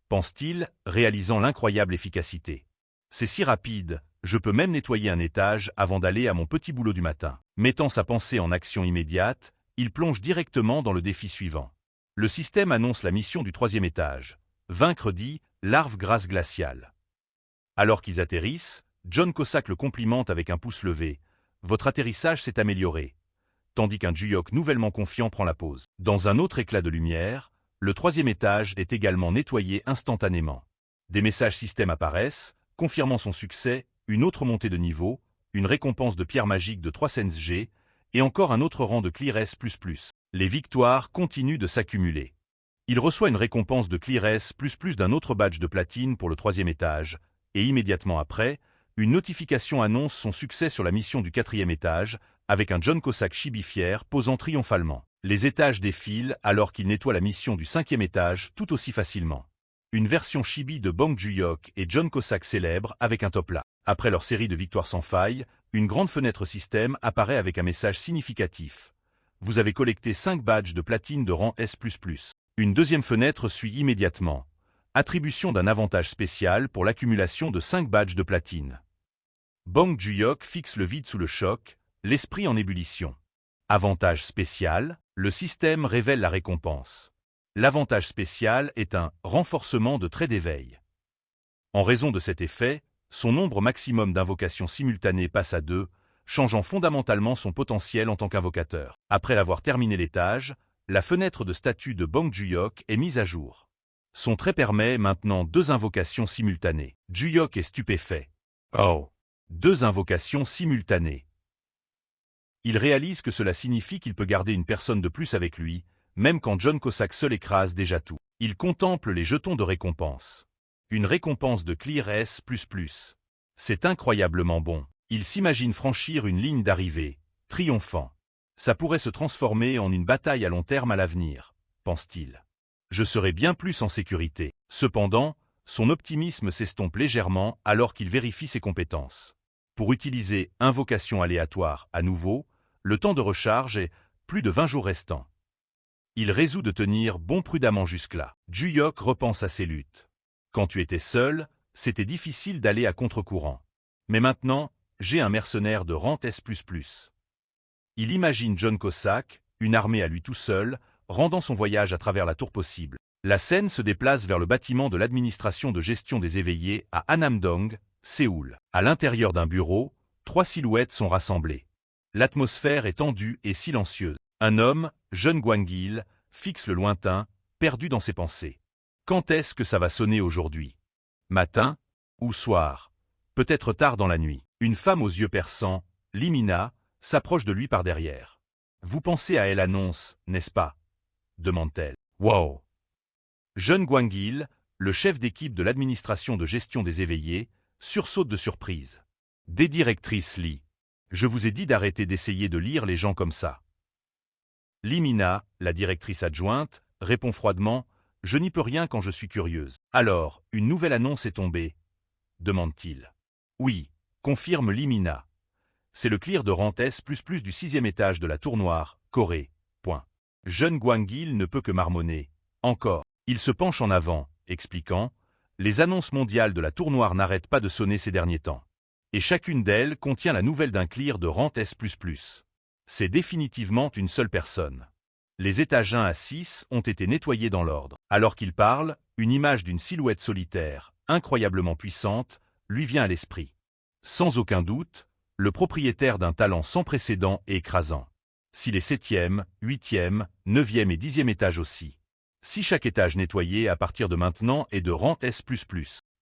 Pense-t-il, réalisant l'incroyable efficacité. C'est si rapide, je peux même nettoyer un étage avant d'aller à mon petit boulot du matin. Mettant sa pensée en action immédiate, il plonge directement dans le défi suivant. Le système annonce la mission du 3e étage. Vaincre 10 larves grasses glaciales. Alors qu'ils atterrissent, John Cossack le complimente avec un pouce levé. Votre atterrissage s'est amélioré. Tandis qu'un Juyok nouvellement confiant prend la pose. Dans un autre éclat de lumière, le 3e étage est également nettoyé instantanément. Des messages système apparaissent, confirmant son succès, une autre montée de niveau, une récompense de pierre magique de 3 cents G, et encore un autre rang de Clear S++. Les victoires continuent de s'accumuler. Il reçoit une récompense de Clear S++ d'un autre badge de platine pour le 3e étage, et immédiatement après, une notification annonce son succès sur la mission du 4e étage, avec un John Cossack chibi fier posant triomphalement. Les étages défilent alors qu'il nettoie la mission du 5e étage tout aussi facilement. Une version chibi de Bong Juyok et John Cossack célèbre avec un top là. Après leur série de victoires sans faille, une grande fenêtre système apparaît avec un message significatif. Vous avez collecté 5 badges de platine de rang S++. Une deuxième fenêtre suit immédiatement. Attribution d'un avantage spécial pour l'accumulation de 5 badges de platine. Bong Juyok fixe le vide sous le choc, l'esprit en ébullition. Avantage spécial, le système révèle la récompense. L'avantage spécial est un renforcement de trait d'éveil. En raison de cet effet, son nombre maximum d'invocations simultanées passe à 2, changeant fondamentalement son potentiel en tant qu'invocateur. Après avoir terminé l'étage, la fenêtre de statut de Bong Juyok est mise à jour. Son trait permet maintenant 2 invocations simultanées. Juyok est stupéfait. Oh! 2 invocations simultanées. Il réalise que cela signifie qu'il peut garder une personne de plus avec lui, même quand John Cossack seul écrase déjà tout. Il contemple les jetons de récompense. Une récompense de Clear S++. C'est incroyablement bon. Il s'imagine franchir une ligne d'arrivée, triomphant. Ça pourrait se transformer en une bataille à long terme à l'avenir, pense-t-il. Je serai bien plus en sécurité. Cependant, son optimisme s'estompe légèrement alors qu'il vérifie ses compétences. Pour utiliser invocation aléatoire à nouveau, le temps de recharge est plus de 20 jours restants. Il résout de tenir bon prudemment jusque-là. Juyok repense à ses luttes. Quand tu étais seul, c'était difficile d'aller à contre-courant. Mais maintenant, j'ai un mercenaire de rang S++. Il imagine John Cossack, une armée à lui tout seul, rendant son voyage à travers la tour possible. La scène se déplace vers le bâtiment de l'administration de gestion des éveillés à Annam-dong, Séoul. À l'intérieur d'un bureau, 3 silhouettes sont rassemblées. L'atmosphère est tendue et silencieuse. Un homme, jeune Gwang-il, fixe le lointain, perdu dans ses pensées. Quand est-ce que ça va sonner aujourd'hui? Matin? Ou soir? Peut-être tard dans la nuit. Une femme aux yeux perçants, Limina, s'approche de lui par derrière. Vous pensez à elle annonce, n'est-ce pas? Demande-t-elle. Wow! Jeune Gwang-il, le chef d'équipe de l'administration de gestion des éveillés, sursaute de surprise. Des directrices Li. Je vous ai dit d'arrêter d'essayer de lire les gens comme ça. Limina, la directrice adjointe, répond froidement, je n'y peux rien quand je suis curieuse. Alors, une nouvelle annonce est tombée? Demande-t-il. Oui, confirme Limina. C'est le clear de rang S++ du 6e étage de la Tour Noire, Corée. Point. Jeune Gwang-il ne peut que marmonner. Encore. Il se penche en avant, expliquant, les annonces mondiales de la Tour Noire n'arrêtent pas de sonner ces derniers temps. Et chacune d'elles contient la nouvelle d'un clear de rang S++. C'est définitivement une seule personne. Les étages 1 à 6 ont été nettoyés dans l'ordre. Alors qu'il parle, une image d'une silhouette solitaire, incroyablement puissante, lui vient à l'esprit. Sans aucun doute, le propriétaire d'un talent sans précédent et écrasant. Si les 7e, 8e, 9e et 10e étages aussi. Si chaque étage nettoyé à partir de maintenant est de rang S++.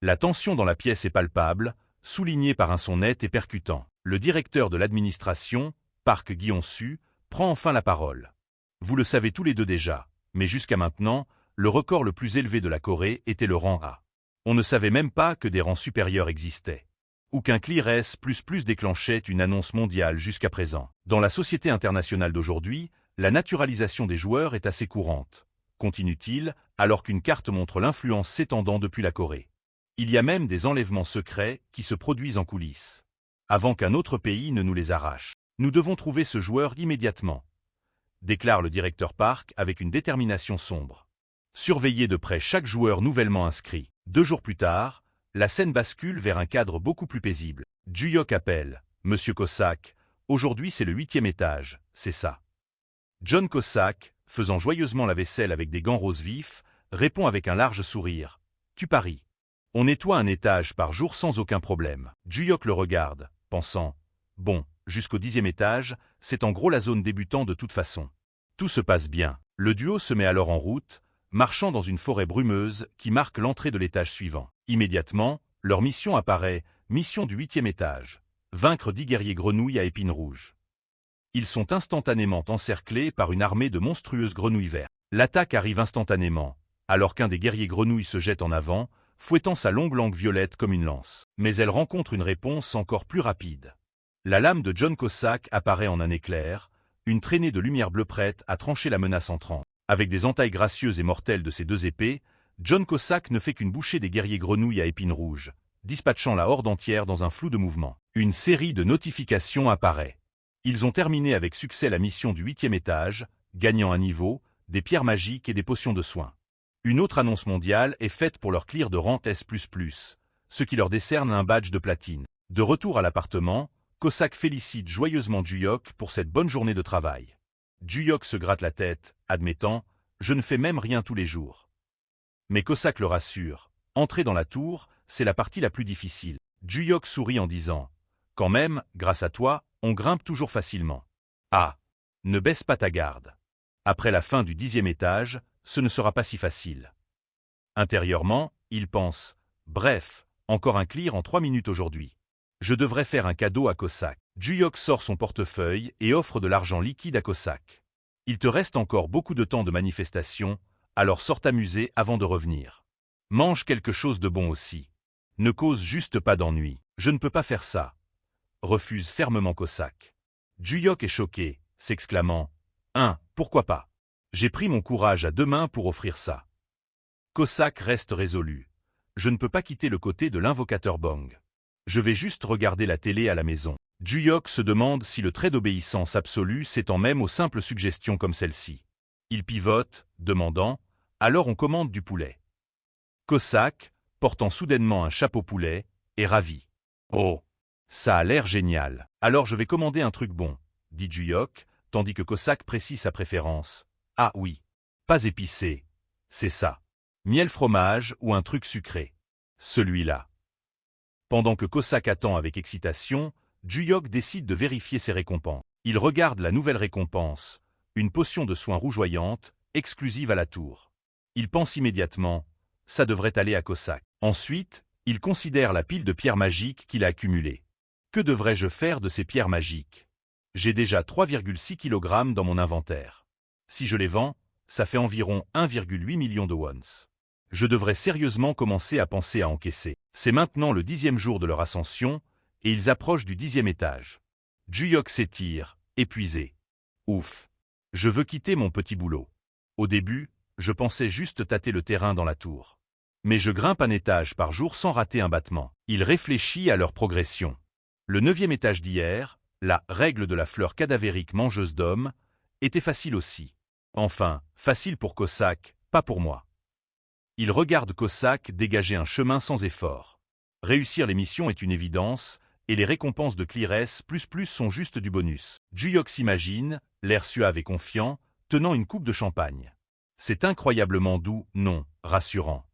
La tension dans la pièce est palpable, soulignée par un son net et percutant. Le directeur de l'administration, Park Gyeong-su, prend enfin la parole. Vous le savez tous les deux déjà, mais jusqu'à maintenant, le record le plus élevé de la Corée était le rang A. On ne savait même pas que des rangs supérieurs existaient. Ou qu'un clear S++ déclenchait une annonce mondiale jusqu'à présent. Dans la société internationale d'aujourd'hui, la naturalisation des joueurs est assez courante, continue-t-il, alors qu'une carte montre l'influence s'étendant depuis la Corée. Il y a même des enlèvements secrets qui se produisent en coulisses. Avant qu'un autre pays ne nous les arrache. Nous devons trouver ce joueur immédiatement, déclare le directeur Park avec une détermination sombre. Surveillez de près chaque joueur nouvellement inscrit. 2 jours plus tard, la scène bascule vers un cadre beaucoup plus paisible. Ju-hyuk appelle, Monsieur Cossack, aujourd'hui c'est le 8e étage, c'est ça. John Cossack, faisant joyeusement la vaisselle avec des gants roses vifs, répond avec un large sourire. Tu paries. On nettoie un étage par jour sans aucun problème. Ju-hyuk le regarde, pensant, bon, jusqu'au 10e étage, c'est en gros la zone débutant de toute façon. Tout se passe bien. Le duo se met alors en route, marchant dans une forêt brumeuse qui marque l'entrée de l'étage suivant. Immédiatement, leur mission apparaît, mission du 8e étage. Vaincre 10 guerriers grenouilles à épines rouges. Ils sont instantanément encerclés par une armée de monstrueuses grenouilles vertes. L'attaque arrive instantanément, alors qu'un des guerriers grenouilles se jette en avant, fouettant sa longue langue violette comme une lance. Mais elle rencontre une réponse encore plus rapide. La lame de John Cossack apparaît en un éclair, une traînée de lumière bleue prête à trancher la menace entrante. Avec des entailles gracieuses et mortelles de ses 2 épées, John Cossack ne fait qu'une bouchée des guerriers grenouilles à épines rouges, dispatchant la horde entière dans un flou de mouvements. Une série de notifications apparaît. Ils ont terminé avec succès la mission du 8e étage, gagnant un niveau, des pierres magiques et des potions de soins. Une autre annonce mondiale est faite pour leur clear de rang S++, ce qui leur décerne un badge de platine. De retour à l'appartement, Cossack félicite joyeusement Ju-hyuk pour cette bonne journée de travail. Ju-hyuk se gratte la tête, admettant « Je ne fais même rien tous les jours ». Mais Cossack le rassure, entrer dans la tour, c'est la partie la plus difficile. Ju-hyuk sourit en disant « Quand même, grâce à toi, on grimpe toujours facilement. Ah, ne baisse pas ta garde. Après la fin du 10e étage, ce ne sera pas si facile. » Intérieurement, il pense « Bref, encore un clear en 3 minutes aujourd'hui. Je devrais faire un cadeau à Cossack. » Ju-hyuk sort son portefeuille et offre de l'argent liquide à Cossack. « Il te reste encore beaucoup de temps de manifestation, alors sors t'amuser avant de revenir. Mange quelque chose de bon aussi. Ne cause juste pas d'ennui. » « Je ne peux pas faire ça. » refuse fermement Cossack. Ju-hyuk est choqué, s'exclamant « Pourquoi pas? J'ai pris mon courage à 2 mains pour offrir ça. » Cossack reste résolu. « Je ne peux pas quitter le côté de l'invocateur Bong. Je vais juste regarder la télé à la maison. » Ju-hyuk se demande si le trait d'obéissance absolue s'étend même aux simples suggestions comme celle-ci. Il pivote, demandant « Alors on commande du poulet. » Cossack, portant soudainement un chapeau poulet, est ravi. « Oh, ça a l'air génial. Alors je vais commander un truc bon, » dit Juyok, tandis que Cossack précise sa préférence. « Ah oui, pas épicé, c'est ça. Miel fromage ou un truc sucré. Celui-là. » Pendant que Cossack attend avec excitation, Juyok décide de vérifier ses récompenses. Il regarde la nouvelle récompense, une potion de soins rougeoyante, exclusive à la tour. Il pense immédiatement, ça devrait aller à Cossack. Ensuite, il considère la pile de pierres magiques qu'il a accumulées. Que devrais-je faire de ces pierres magiques? J'ai déjà 3,6 kg dans mon inventaire. Si je les vends, ça fait environ 1,8 million de wons. Je devrais sérieusement commencer à penser à encaisser. C'est maintenant le 10e jour de leur ascension, et ils approchent du 10e étage. Juyok s'étire, épuisé. Ouf. Je veux quitter mon petit boulot. Au début, je pensais juste tâter le terrain dans la tour. Mais je grimpe un étage par jour sans rater un battement. Il réfléchit à leur progression. Le 9e étage d'hier, la règle de la fleur cadavérique mangeuse d'hommes, était facile aussi. Enfin, facile pour Cossack, pas pour moi. Il regarde Cossack dégager un chemin sans effort. Réussir les missions est une évidence, et les récompenses de Clearess++ sont juste du bonus. Juyok s'imagine, l'air suave et confiant, tenant une coupe de champagne. C'est incroyablement doux, non, rassurant.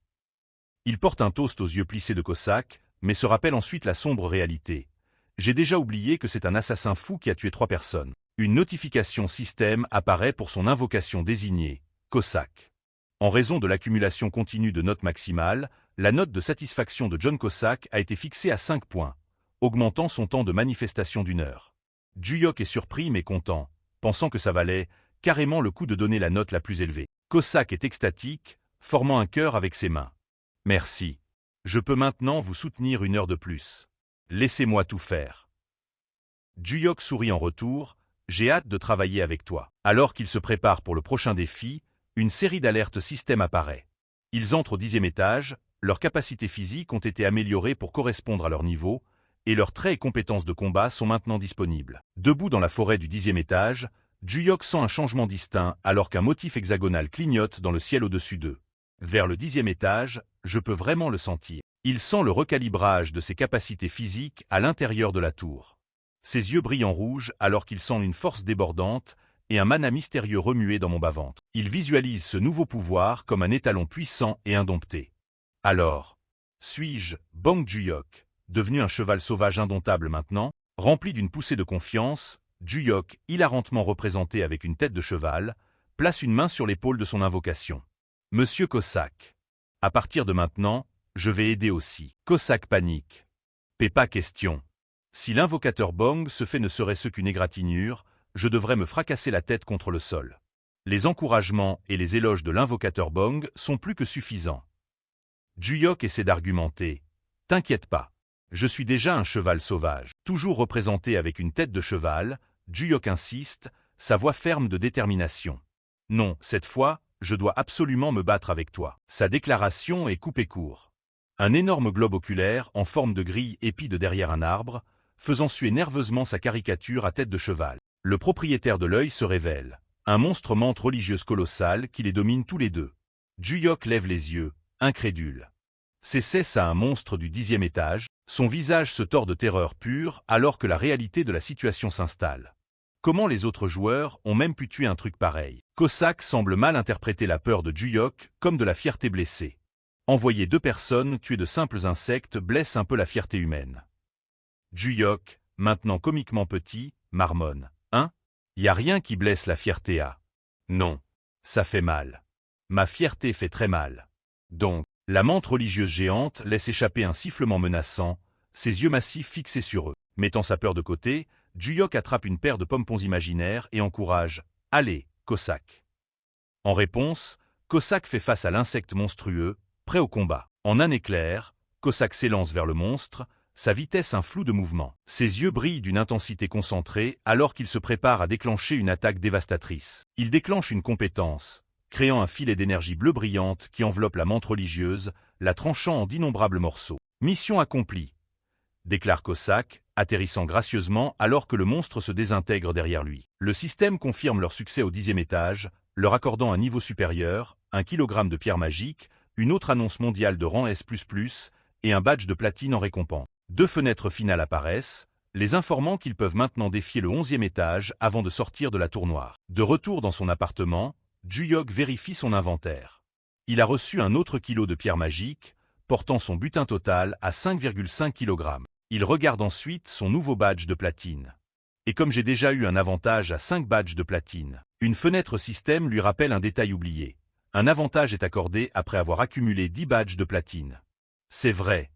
Il porte un toast aux yeux plissés de Cossack, mais se rappelle ensuite la sombre réalité. J'ai déjà oublié que c'est un assassin fou qui a tué 3 personnes. Une notification système apparaît pour son invocation désignée, Cossack. En raison de l'accumulation continue de notes maximales, la note de satisfaction de John Cossack a été fixée à 5 points, augmentant son temps de manifestation d'1 heure. Juyok est surpris mais content, pensant que ça valait carrément le coup de donner la note la plus élevée. Cossack est extatique, formant un cœur avec ses mains. « Merci. Je peux maintenant vous soutenir 1 heure de plus. Laissez-moi tout faire. » Juyok sourit en retour, « J'ai hâte de travailler avec toi. » Alors qu'il se prépare pour le prochain défi, une série d'alertes système apparaît. Ils entrent au 10e étage, leurs capacités physiques ont été améliorées pour correspondre à leur niveau, et leurs traits et compétences de combat sont maintenant disponibles. Debout dans la forêt du 10e étage, Juyok sent un changement distinct alors qu'un motif hexagonal clignote dans le ciel au-dessus d'eux. Vers le 10e étage, je peux vraiment le sentir. Il sent le recalibrage de ses capacités physiques à l'intérieur de la tour. Ses yeux brillent en rouge alors qu'il sent une force débordante et un mana mystérieux remuer dans mon bas-ventre. Il visualise ce nouveau pouvoir comme un étalon puissant et indompté. Alors, suis-je Bang Juyok, devenu un cheval sauvage indomptable maintenant? Rempli d'une poussée de confiance, Juyok, hilarantement représenté avec une tête de cheval, place une main sur l'épaule de son invocation. « Monsieur Cossack. À partir de maintenant, je vais aider aussi. » Cossack panique. « Pas question. Si l'invocateur Bang se fait ne serait-ce qu'une égratignure, je devrais me fracasser la tête contre le sol. Les encouragements et les éloges de l'invocateur Bang sont plus que suffisants. » Juyok essaie d'argumenter. « T'inquiète pas. Je suis déjà un cheval sauvage. » Toujours représenté avec une tête de cheval, Juyok insiste, sa voix ferme de détermination. « Non, cette fois, je dois absolument me battre avec toi. » Sa déclaration est coupée court. Un énorme globe oculaire en forme de grille épie de derrière un arbre, faisant suer nerveusement sa caricature à tête de cheval. Le propriétaire de l'œil se révèle. Un monstre menthe religieuse colossale qui les domine tous les deux. Juyok lève les yeux, incrédule. C'est ça un monstre du 10e étage? Son visage se tord de terreur pure alors que la réalité de la situation s'installe. Comment les autres joueurs ont même pu tuer un truc pareil? Cossack semble mal interpréter la peur de Juyok comme de la fierté blessée. Envoyer 2 personnes tuer de simples insectes blesse un peu la fierté humaine. Juyok, maintenant comiquement petit, marmonne. Hein? Y a rien qui blesse la fierté à. Non. Ça fait mal. Ma fierté fait très mal. Donc, la menthe religieuse géante laisse échapper un sifflement menaçant, ses yeux massifs fixés sur eux. Mettant sa peur de côté, Juyok attrape une paire de pompons imaginaires et encourage « Allez, Cossack !» En réponse, Cossack fait face à l'insecte monstrueux, prêt au combat. En un éclair, Cossack s'élance vers le monstre, sa vitesse un flou de mouvement. Ses yeux brillent d'une intensité concentrée alors qu'il se prépare à déclencher une attaque dévastatrice. Il déclenche une compétence, créant un filet d'énergie bleue brillante qui enveloppe la menthe religieuse, la tranchant en d'innombrables morceaux. Mission accomplie, déclare Cossack, atterrissant gracieusement alors que le monstre se désintègre derrière lui. Le système confirme leur succès au 10e étage, leur accordant un niveau supérieur, 1 kg de pierre magique, une autre annonce mondiale de rang S++ et un badge de platine en récompense. 2 fenêtres finales apparaissent, les informant qu'ils peuvent maintenant défier le 11e étage avant de sortir de la tour noire. De retour dans son appartement, Ju-Yok vérifie son inventaire. Il a reçu un autre kilo de pierre magique, portant son butin total à 5,5 kg. Il regarde ensuite son nouveau badge de platine. Et comme j'ai déjà eu un avantage à 5 badges de platine, une fenêtre système lui rappelle un détail oublié. Un avantage est accordé après avoir accumulé 10 badges de platine. C'est vrai,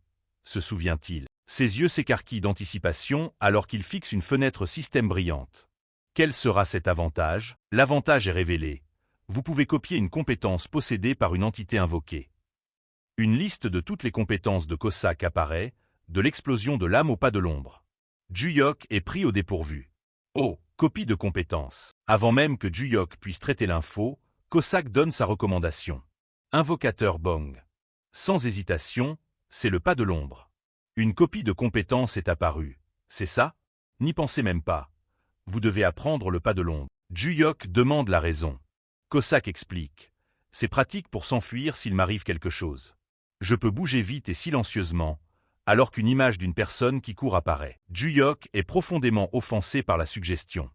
se souvient-il. Ses yeux s'écarquillent d'anticipation alors qu'il fixe une fenêtre système brillante. Quel sera cet avantage? L'avantage est révélé. Vous pouvez copier une compétence possédée par une entité invoquée. Une liste de toutes les compétences de Cossack apparaît, de l'explosion de l'âme au pas de l'ombre. Ju-Yok est pris au dépourvu. Oh, copie de compétences. Avant même que Ju-Yok puisse traiter l'info, Cossack donne sa recommandation. Invocateur Bong. Sans hésitation, c'est le pas de l'ombre. Une copie de compétence est apparue. C'est ça? N'y pensez même pas. Vous devez apprendre le pas de l'ombre. Ju-Yok demande la raison. Cossack explique. C'est pratique pour s'enfuir s'il m'arrive quelque chose. Je peux bouger vite et silencieusement, alors qu'une image d'une personne qui court apparaît. Ju-Yok est profondément offensé par la suggestion.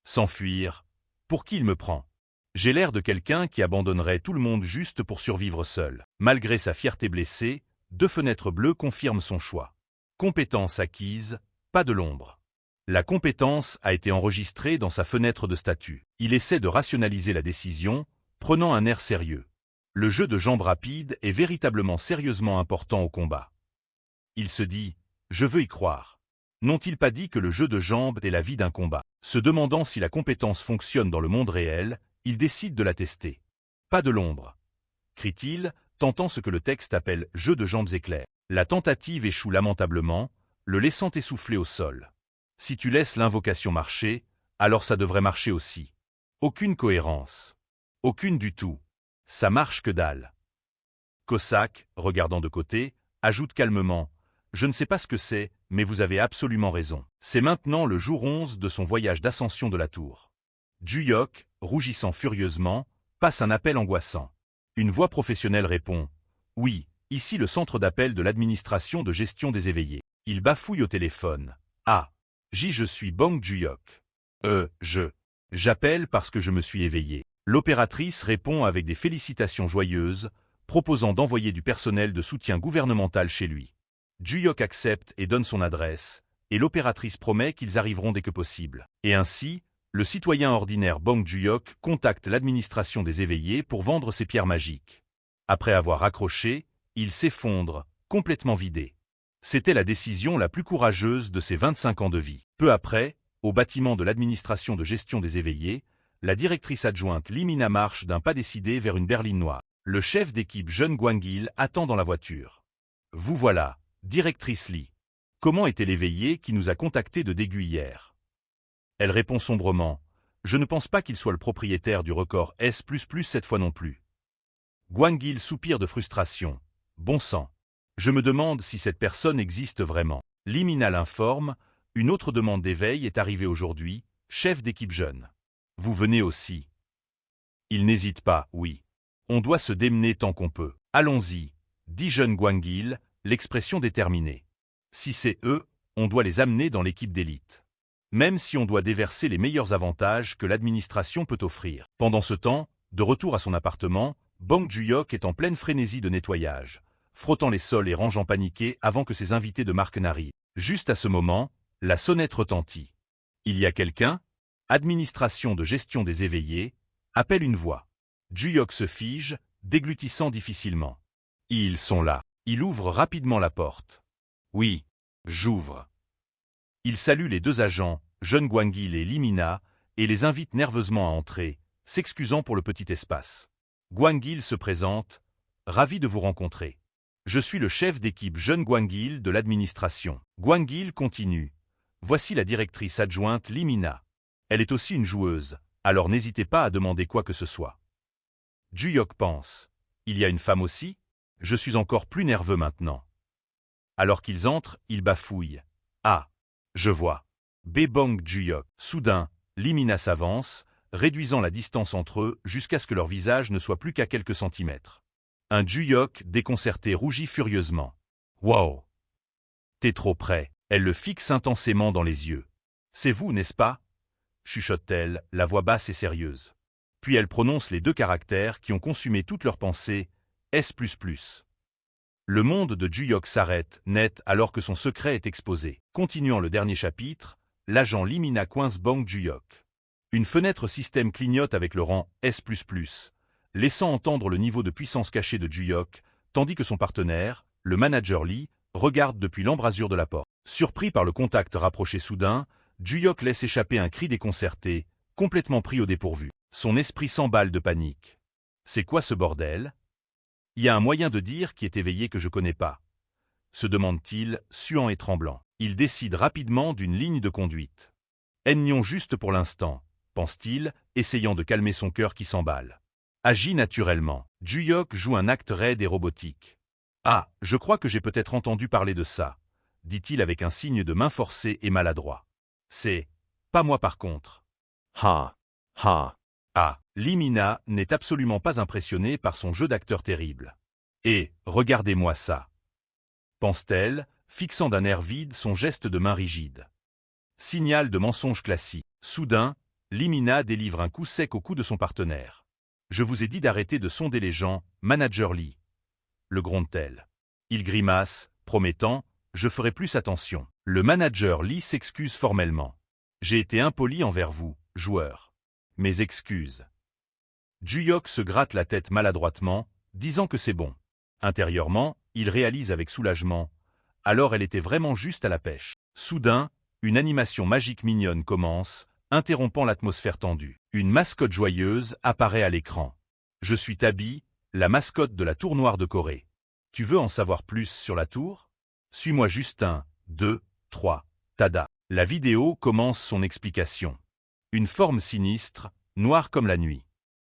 S'enfuir? Pour qui il me prend? J'ai l'air de quelqu'un qui abandonnerait tout le monde juste pour survivre seul. Malgré sa fierté blessée, 2 fenêtres bleues confirment son choix. Compétence acquise, pas de l'ombre. La compétence a été enregistrée dans sa fenêtre de statut. Il essaie de rationaliser la décision, prenant un air sérieux. Le jeu de jambes rapide est véritablement sérieusement important au combat. Il se dit, je veux y croire. N'ont-ils pas dit que le jeu de jambes est la vie d'un combat? Se demandant si la compétence fonctionne dans le monde réel, il décide de la tester. Pas de l'ombre, crie-t-il, tentant ce que le texte appelle « jeu de jambes éclair ». La tentative échoue lamentablement, le laissant essouffler au sol. Si tu laisses l'invocation marcher, alors ça devrait marcher aussi. Aucune cohérence. Aucune du tout. Ça marche que dalle. Cossack, regardant de côté, ajoute calmement « Je ne sais pas ce que c'est, mais vous avez absolument raison. C'est maintenant le jour 11 de son voyage d'ascension de la tour. » Ju-Yok, rougissant furieusement, passe un appel angoissant. Une voix professionnelle répond « Oui, ici le centre d'appel de l'administration de gestion des éveillés. » Il bafouille au téléphone. « Ah, je suis Bong Ju-Yok. J'appelle parce que je me suis éveillé. » L'opératrice répond avec des félicitations joyeuses, proposant d'envoyer du personnel de soutien gouvernemental chez lui. Ju-Yok accepte et donne son adresse, et l'opératrice promet qu'ils arriveront dès que possible. Et ainsi, le citoyen ordinaire Bong Ju-Yok contacte l'administration des éveillés pour vendre ses pierres magiques. Après avoir raccroché, il s'effondre, complètement vidé. C'était la décision la plus courageuse de ses 25 ans de vie. Peu après, au bâtiment de l'administration de gestion des éveillés, la directrice adjointe Lee Mina marche d'un pas décidé vers une berline noire. Le chef d'équipe jeune Gwang-il attend dans la voiture. « Vous voilà, directrice Lee. Comment était l'éveillé qui nous a contactés de Daegu hier ?» Elle répond sombrement. « Je ne pense pas qu'il soit le propriétaire du record S++ cette fois non plus. » Gwang-il soupire de frustration. « Bon sang. Je me demande si cette personne existe vraiment. » Lee Mina l'informe. « Une autre demande d'éveil est arrivée aujourd'hui, chef d'équipe jeune. Vous venez aussi. » Il n'hésite pas, oui. On doit se démener tant qu'on peut. Allons-y, dit jeune Gwang-il, l'expression déterminée. Si c'est eux, on doit les amener dans l'équipe d'élite. Même si on doit déverser les meilleurs avantages que l'administration peut offrir. Pendant ce temps, de retour à son appartement, Bong Ju-Yok est en pleine frénésie de nettoyage, frottant les sols et rangeant paniqué avant que ses invités de marque n'arrivent. Juste à ce moment, la sonnette retentit. Il y a quelqu'un? Administration de gestion des éveillés, appelle une voix. Ju-Yok se fige, déglutissant difficilement. Ils sont là. Il ouvre rapidement la porte. Oui, j'ouvre. Il salue les 2 agents, jeune Gwang-il et Lee Mina, et les invite nerveusement à entrer, s'excusant pour le petit espace. Gwang-il se présente. Ravi de vous rencontrer. Je suis le chef d'équipe jeune Gwang-il de l'administration. Gwang-il continue. Voici la directrice adjointe Lee Mina. Elle est aussi une joueuse, alors n'hésitez pas à demander quoi que ce soit. Ju-Yok pense. Il y a une femme aussi? Je suis encore plus nerveux maintenant. Alors qu'ils entrent, il bafouille. Ah, je vois. Bong Ju-Yok. Soudain, Lee Mina s'avance, réduisant la distance entre eux jusqu'à ce que leur visage ne soit plus qu'à quelques centimètres. Un Ju-Yok déconcerté rougit furieusement. Wow! T'es trop près. Elle le fixe intensément dans les yeux. C'est vous, n'est-ce pas? Chuchote-t-elle, la voix basse et sérieuse. Puis elle prononce les 2 caractères qui ont consumé toute leur pensée, S++. Le monde de Ju-Yok s'arrête, net, alors que son secret est exposé. Continuant le dernier chapitre, l'agent Limina coince Bang Ju-Yok. Une fenêtre système clignote avec le rang S++, laissant entendre le niveau de puissance caché de Ju-Yok, tandis que son partenaire, le manager Lee, regarde depuis l'embrasure de la porte. Surpris par le contact rapproché soudain, Ju-Yok laisse échapper un cri déconcerté, complètement pris au dépourvu. Son esprit s'emballe de panique. C'est quoi ce bordel? Il y a un moyen de dire qui est éveillé que je connais pas, se demande-t-il, suant et tremblant. Il décide rapidement d'une ligne de conduite. Ennyon juste pour l'instant, pense-t-il, essayant de calmer son cœur qui s'emballe. Agit naturellement. Ju-Yok joue un acte raide et robotique. Ah, je crois que j'ai peut-être entendu parler de ça, dit-il avec un signe de main forcé et maladroit. C'est pas moi par contre. Ha, ha. Ah, Limina n'est absolument pas impressionnée par son jeu d'acteur terrible. Et, regardez-moi ça, pense-t-elle, fixant d'un air vide son geste de main rigide. Signal de mensonge classique. Soudain, Limina délivre un coup sec au cou de son partenaire. Je vous ai dit d'arrêter de sonder les gens, manager Lee. Le gronde-t-elle. Il grimace, promettant, je ferai plus attention. Le manager Lee s'excuse formellement. J'ai été impoli envers vous, joueur. Mes excuses. Ju-Yok se gratte la tête maladroitement, disant que c'est bon. Intérieurement, il réalise avec soulagement. Alors elle était vraiment juste à la pêche. Soudain, une animation magique mignonne commence, interrompant l'atmosphère tendue. Une mascotte joyeuse apparaît à l'écran. Je suis Tabi, la mascotte de la Tour Noire de Corée. Tu veux en savoir plus sur la tour? Suis-moi juste 1, 2, 3, tada. La vidéo commence son explication. Une forme sinistre, noire comme la nuit.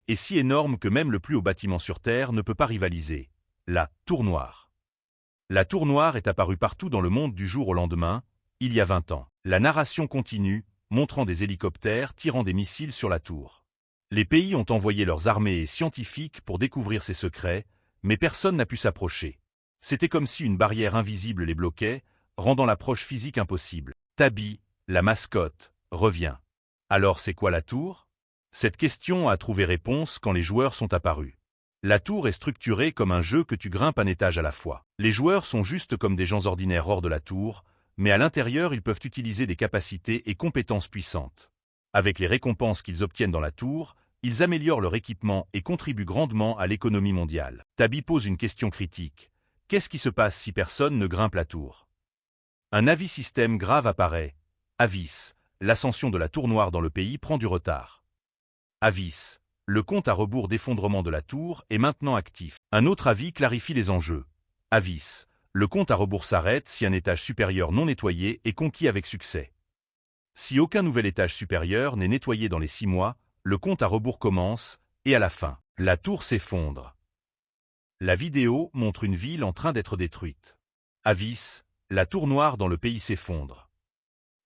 Et si énorme que même le plus haut bâtiment sur Terre ne peut pas rivaliser. La Tour Noire. La Tour Noire est apparue partout dans le monde du jour au lendemain, il y a 20 ans. La narration continue, montrant des hélicoptères tirant des missiles sur la tour. Les pays ont envoyé leurs armées et scientifiques pour découvrir ses secrets, mais personne n'a pu s'approcher. C'était comme si une barrière invisible les bloquait, rendant l'approche physique impossible. Tabi, la mascotte, revient. Alors c'est quoi la tour? Cette question a trouvé réponse quand les joueurs sont apparus. La tour est structurée comme un jeu que tu grimpes un étage à la fois. Les joueurs sont juste comme des gens ordinaires hors de la tour, mais à l'intérieur ils peuvent utiliser des capacités et compétences puissantes. Avec les récompenses qu'ils obtiennent dans la tour, ils améliorent leur équipement et contribuent grandement à l'économie mondiale. Tabi pose une question critique. Qu'est-ce qui se passe si personne ne grimpe la tour? Un avis système grave apparaît. Avis. L'ascension de la Tour Noire dans le pays prend du retard. Avis. Le compte à rebours d'effondrement de la tour est maintenant actif. Un autre avis clarifie les enjeux. Avis. Le compte à rebours s'arrête si un étage supérieur non nettoyé est conquis avec succès. Si aucun nouvel étage supérieur n'est nettoyé dans les 6 mois, le compte à rebours commence, et à la fin, la tour s'effondre. La vidéo montre une ville en train d'être détruite. Avis. La Tour Noire dans le pays s'effondre.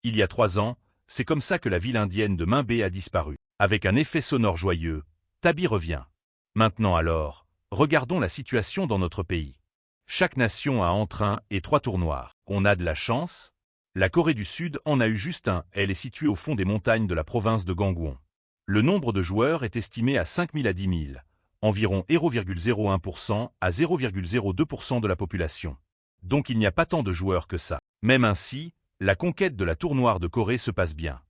Il y a 3 ans, c'est comme ça que la ville indienne de Minbé a disparu. Avec un effet sonore joyeux, Tabi revient. Maintenant alors, regardons la situation dans notre pays. Chaque nation a entre 1 et 3 tours noires. On a de la chance? La Corée du Sud en a eu juste un, elle est située au fond des montagnes de la province de Gangwon. Le nombre de joueurs est estimé à 5 000 à 10 000, environ 0,01% à 0,02% de la population. Donc il n'y a pas tant de joueurs que ça. Même ainsi, la conquête de la Tour Noire de Corée se passe bien.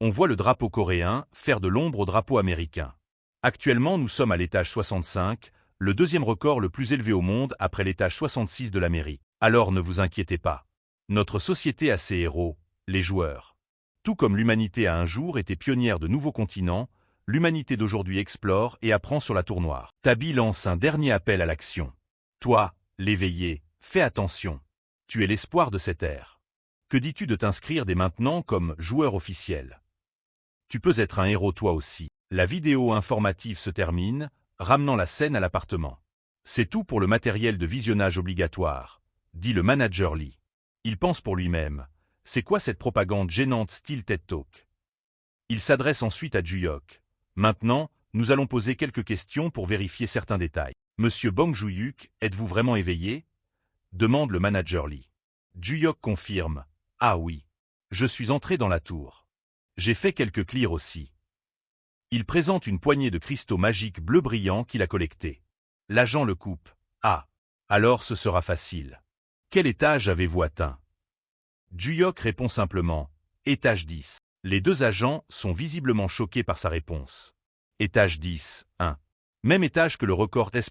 On voit le drapeau coréen faire de l'ombre au drapeau américain. Actuellement nous sommes à l'étage 65, le deuxième record le plus élevé au monde après l'étage 66 de l'Amérique. Alors ne vous inquiétez pas. Notre société a ses héros, les joueurs. Tout comme l'humanité a un jour été pionnière de nouveaux continents, l'humanité d'aujourd'hui explore et apprend sur la Tour Noire. Tabi lance un dernier appel à l'action. Toi, l'éveillé, fais attention. Tu es l'espoir de cette ère. Que dis-tu de t'inscrire dès maintenant comme joueur officiel? Tu peux être un héros toi aussi. La vidéo informative se termine, ramenant la scène à l'appartement. C'est tout pour le matériel de visionnage obligatoire, dit le manager Lee. Il pense pour lui-même. C'est quoi cette propagande gênante style TED Talk? Il s'adresse ensuite à Ju-Yok. Maintenant, nous allons poser quelques questions pour vérifier certains détails. Monsieur Bang Jouyuk, êtes-vous vraiment éveillé? Demande le manager Lee. Juyok confirme. Ah oui. Je suis entré dans la tour. J'ai fait quelques clears aussi. Il présente une poignée de cristaux magiques bleu brillant qu'il a collectés. L'agent le coupe. Ah. Alors ce sera facile. Quel étage avez-vous atteint? Juyok répond simplement. Étage 10. Les deux agents sont visiblement choqués par sa réponse. Étage 10, 1. Même étage que le record S++.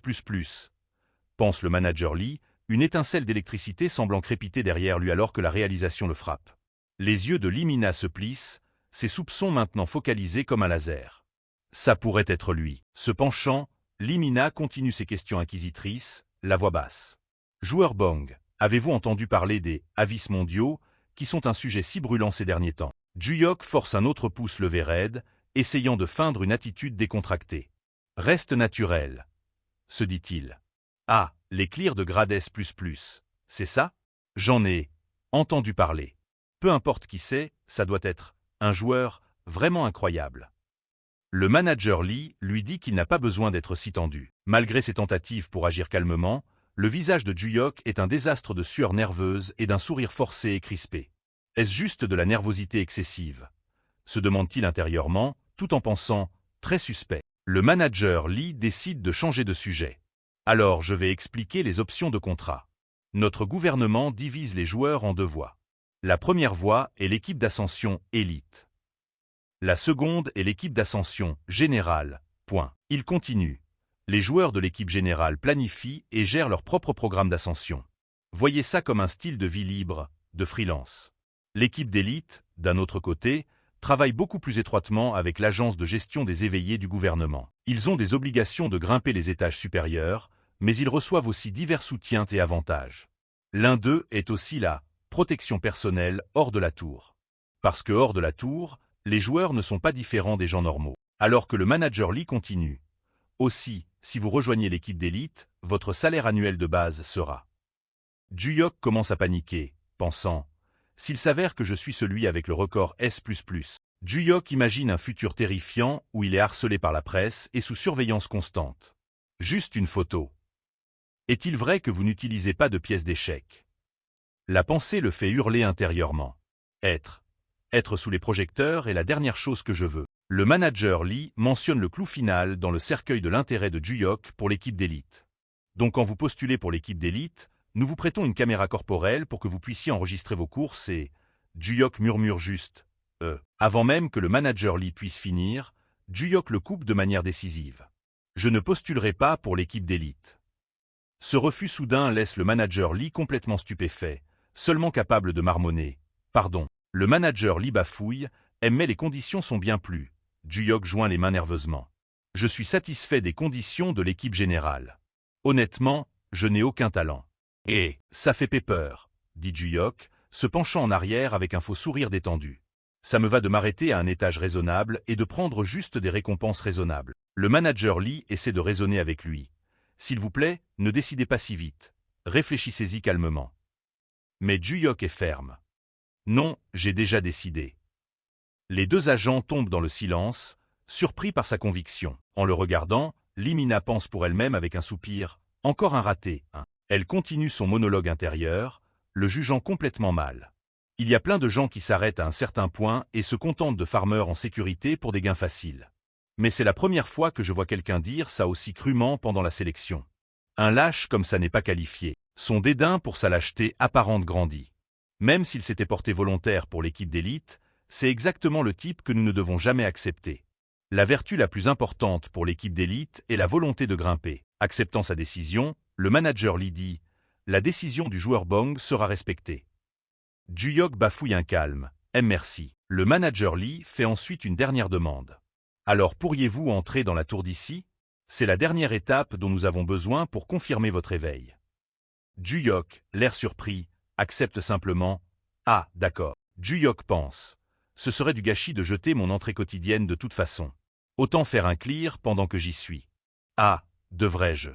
Pense le manager Lee, une étincelle d'électricité semblant crépiter derrière lui alors que la réalisation le frappe. Les yeux de Limina se plissent, ses soupçons maintenant focalisés comme un laser. Ça pourrait être lui. Se penchant, Limina continue ses questions inquisitrices, la voix basse. Joueur Bang, avez-vous entendu parler des « avis mondiaux » qui sont un sujet si brûlant ces derniers temps? Juyok force un autre pouce levé raide, essayant de feindre une attitude décontractée. Reste naturel, se dit-il. Ah, les clears de grade S++, c'est ça? J'en ai entendu parler. Peu importe qui c'est, ça doit être un joueur vraiment incroyable. Le manager Lee lui dit qu'il n'a pas besoin d'être si tendu. Malgré ses tentatives pour agir calmement, le visage de Juyok est un désastre de sueur nerveuse et d'un sourire forcé et crispé. Est-ce juste de la nervosité excessive? Se demande-t-il intérieurement, tout en pensant « très suspect ». Le manager Lee décide de changer de sujet. Alors je vais expliquer les options de contrat. Notre gouvernement divise les joueurs en deux voies. La première voie est l'équipe d'ascension élite. La seconde est l'équipe d'ascension générale. Point. Il continue. Les joueurs de l'équipe générale planifient et gèrent leur propre programme d'ascension. Voyez ça comme un style de vie libre, de freelance. L'équipe d'élite, d'un autre côté, travaille beaucoup plus étroitement avec l'agence de gestion des éveillés du gouvernement. Ils ont des obligations de grimper les étages supérieurs, mais ils reçoivent aussi divers soutiens et avantages. L'un d'eux est aussi la protection personnelle hors de la tour. Parce que hors de la tour, les joueurs ne sont pas différents des gens normaux. Alors que le manager Lee continue. Aussi, si vous rejoignez l'équipe d'élite, votre salaire annuel de base sera. Juyok commence à paniquer, pensant « S'il s'avère que je suis celui avec le record S++. » Juyok imagine un futur terrifiant où il est harcelé par la presse et sous surveillance constante. Juste une photo. Est-il vrai que vous n'utilisez pas de pièces d'échecs? La pensée le fait hurler intérieurement. Être sous les projecteurs est la dernière chose que je veux. Le manager Lee mentionne le clou final dans le cercueil de l'intérêt de Juyok pour l'équipe d'élite. Donc quand vous postulez pour l'équipe d'élite, nous vous prêtons une caméra corporelle pour que vous puissiez enregistrer vos courses et… Juyok murmure juste « Avant même que le manager Lee puisse finir, Juyok le coupe de manière décisive. Je ne postulerai pas pour l'équipe d'élite. Ce refus soudain laisse le manager Lee complètement stupéfait, seulement capable de marmonner « Pardon ». Le manager Lee bafouille, mais les conditions sont bien plus. Juyok joint les mains nerveusement. Je suis satisfait des conditions de l'équipe générale. Honnêtement, je n'ai aucun talent. Et ça fait peur, dit Juyok, se penchant en arrière avec un faux sourire détendu. Ça me va de m'arrêter à un étage raisonnable et de prendre juste des récompenses raisonnables. Le manager Lee essaie de raisonner avec lui. S'il vous plaît, ne décidez pas si vite. Réfléchissez-y calmement. Mais Juyok est ferme. Non, j'ai déjà décidé. Les deux agents tombent dans le silence, surpris par sa conviction. En le regardant, Limina pense pour elle-même avec un soupir. Encore un raté. Elle continue son monologue intérieur, le jugeant complètement mal. Il y a plein de gens qui s'arrêtent à un certain point et se contentent de farmers en sécurité pour des gains faciles. Mais c'est la première fois que je vois quelqu'un dire ça aussi crûment pendant la sélection. Un lâche comme ça n'est pas qualifié. Son dédain pour sa lâcheté apparente grandit. Même s'il s'était porté volontaire pour l'équipe d'élite, c'est exactement le type que nous ne devons jamais accepter. La vertu la plus importante pour l'équipe d'élite est la volonté de grimper. Acceptant sa décision, le manager Lee dit « La décision du joueur Bang sera respectée. » Juyok bafouille un calme « Merci ». Le manager Lee fait ensuite une dernière demande. « Alors pourriez-vous entrer dans la tour d'ici? C'est la dernière étape dont nous avons besoin pour confirmer votre éveil. » Juyok, l'air surpris, accepte simplement « Ah, d'accord. » Juyok pense « Ce serait du gâchis de jeter mon entrée quotidienne de toute façon. Autant faire un clear pendant que j'y suis. Ah, devrais-je »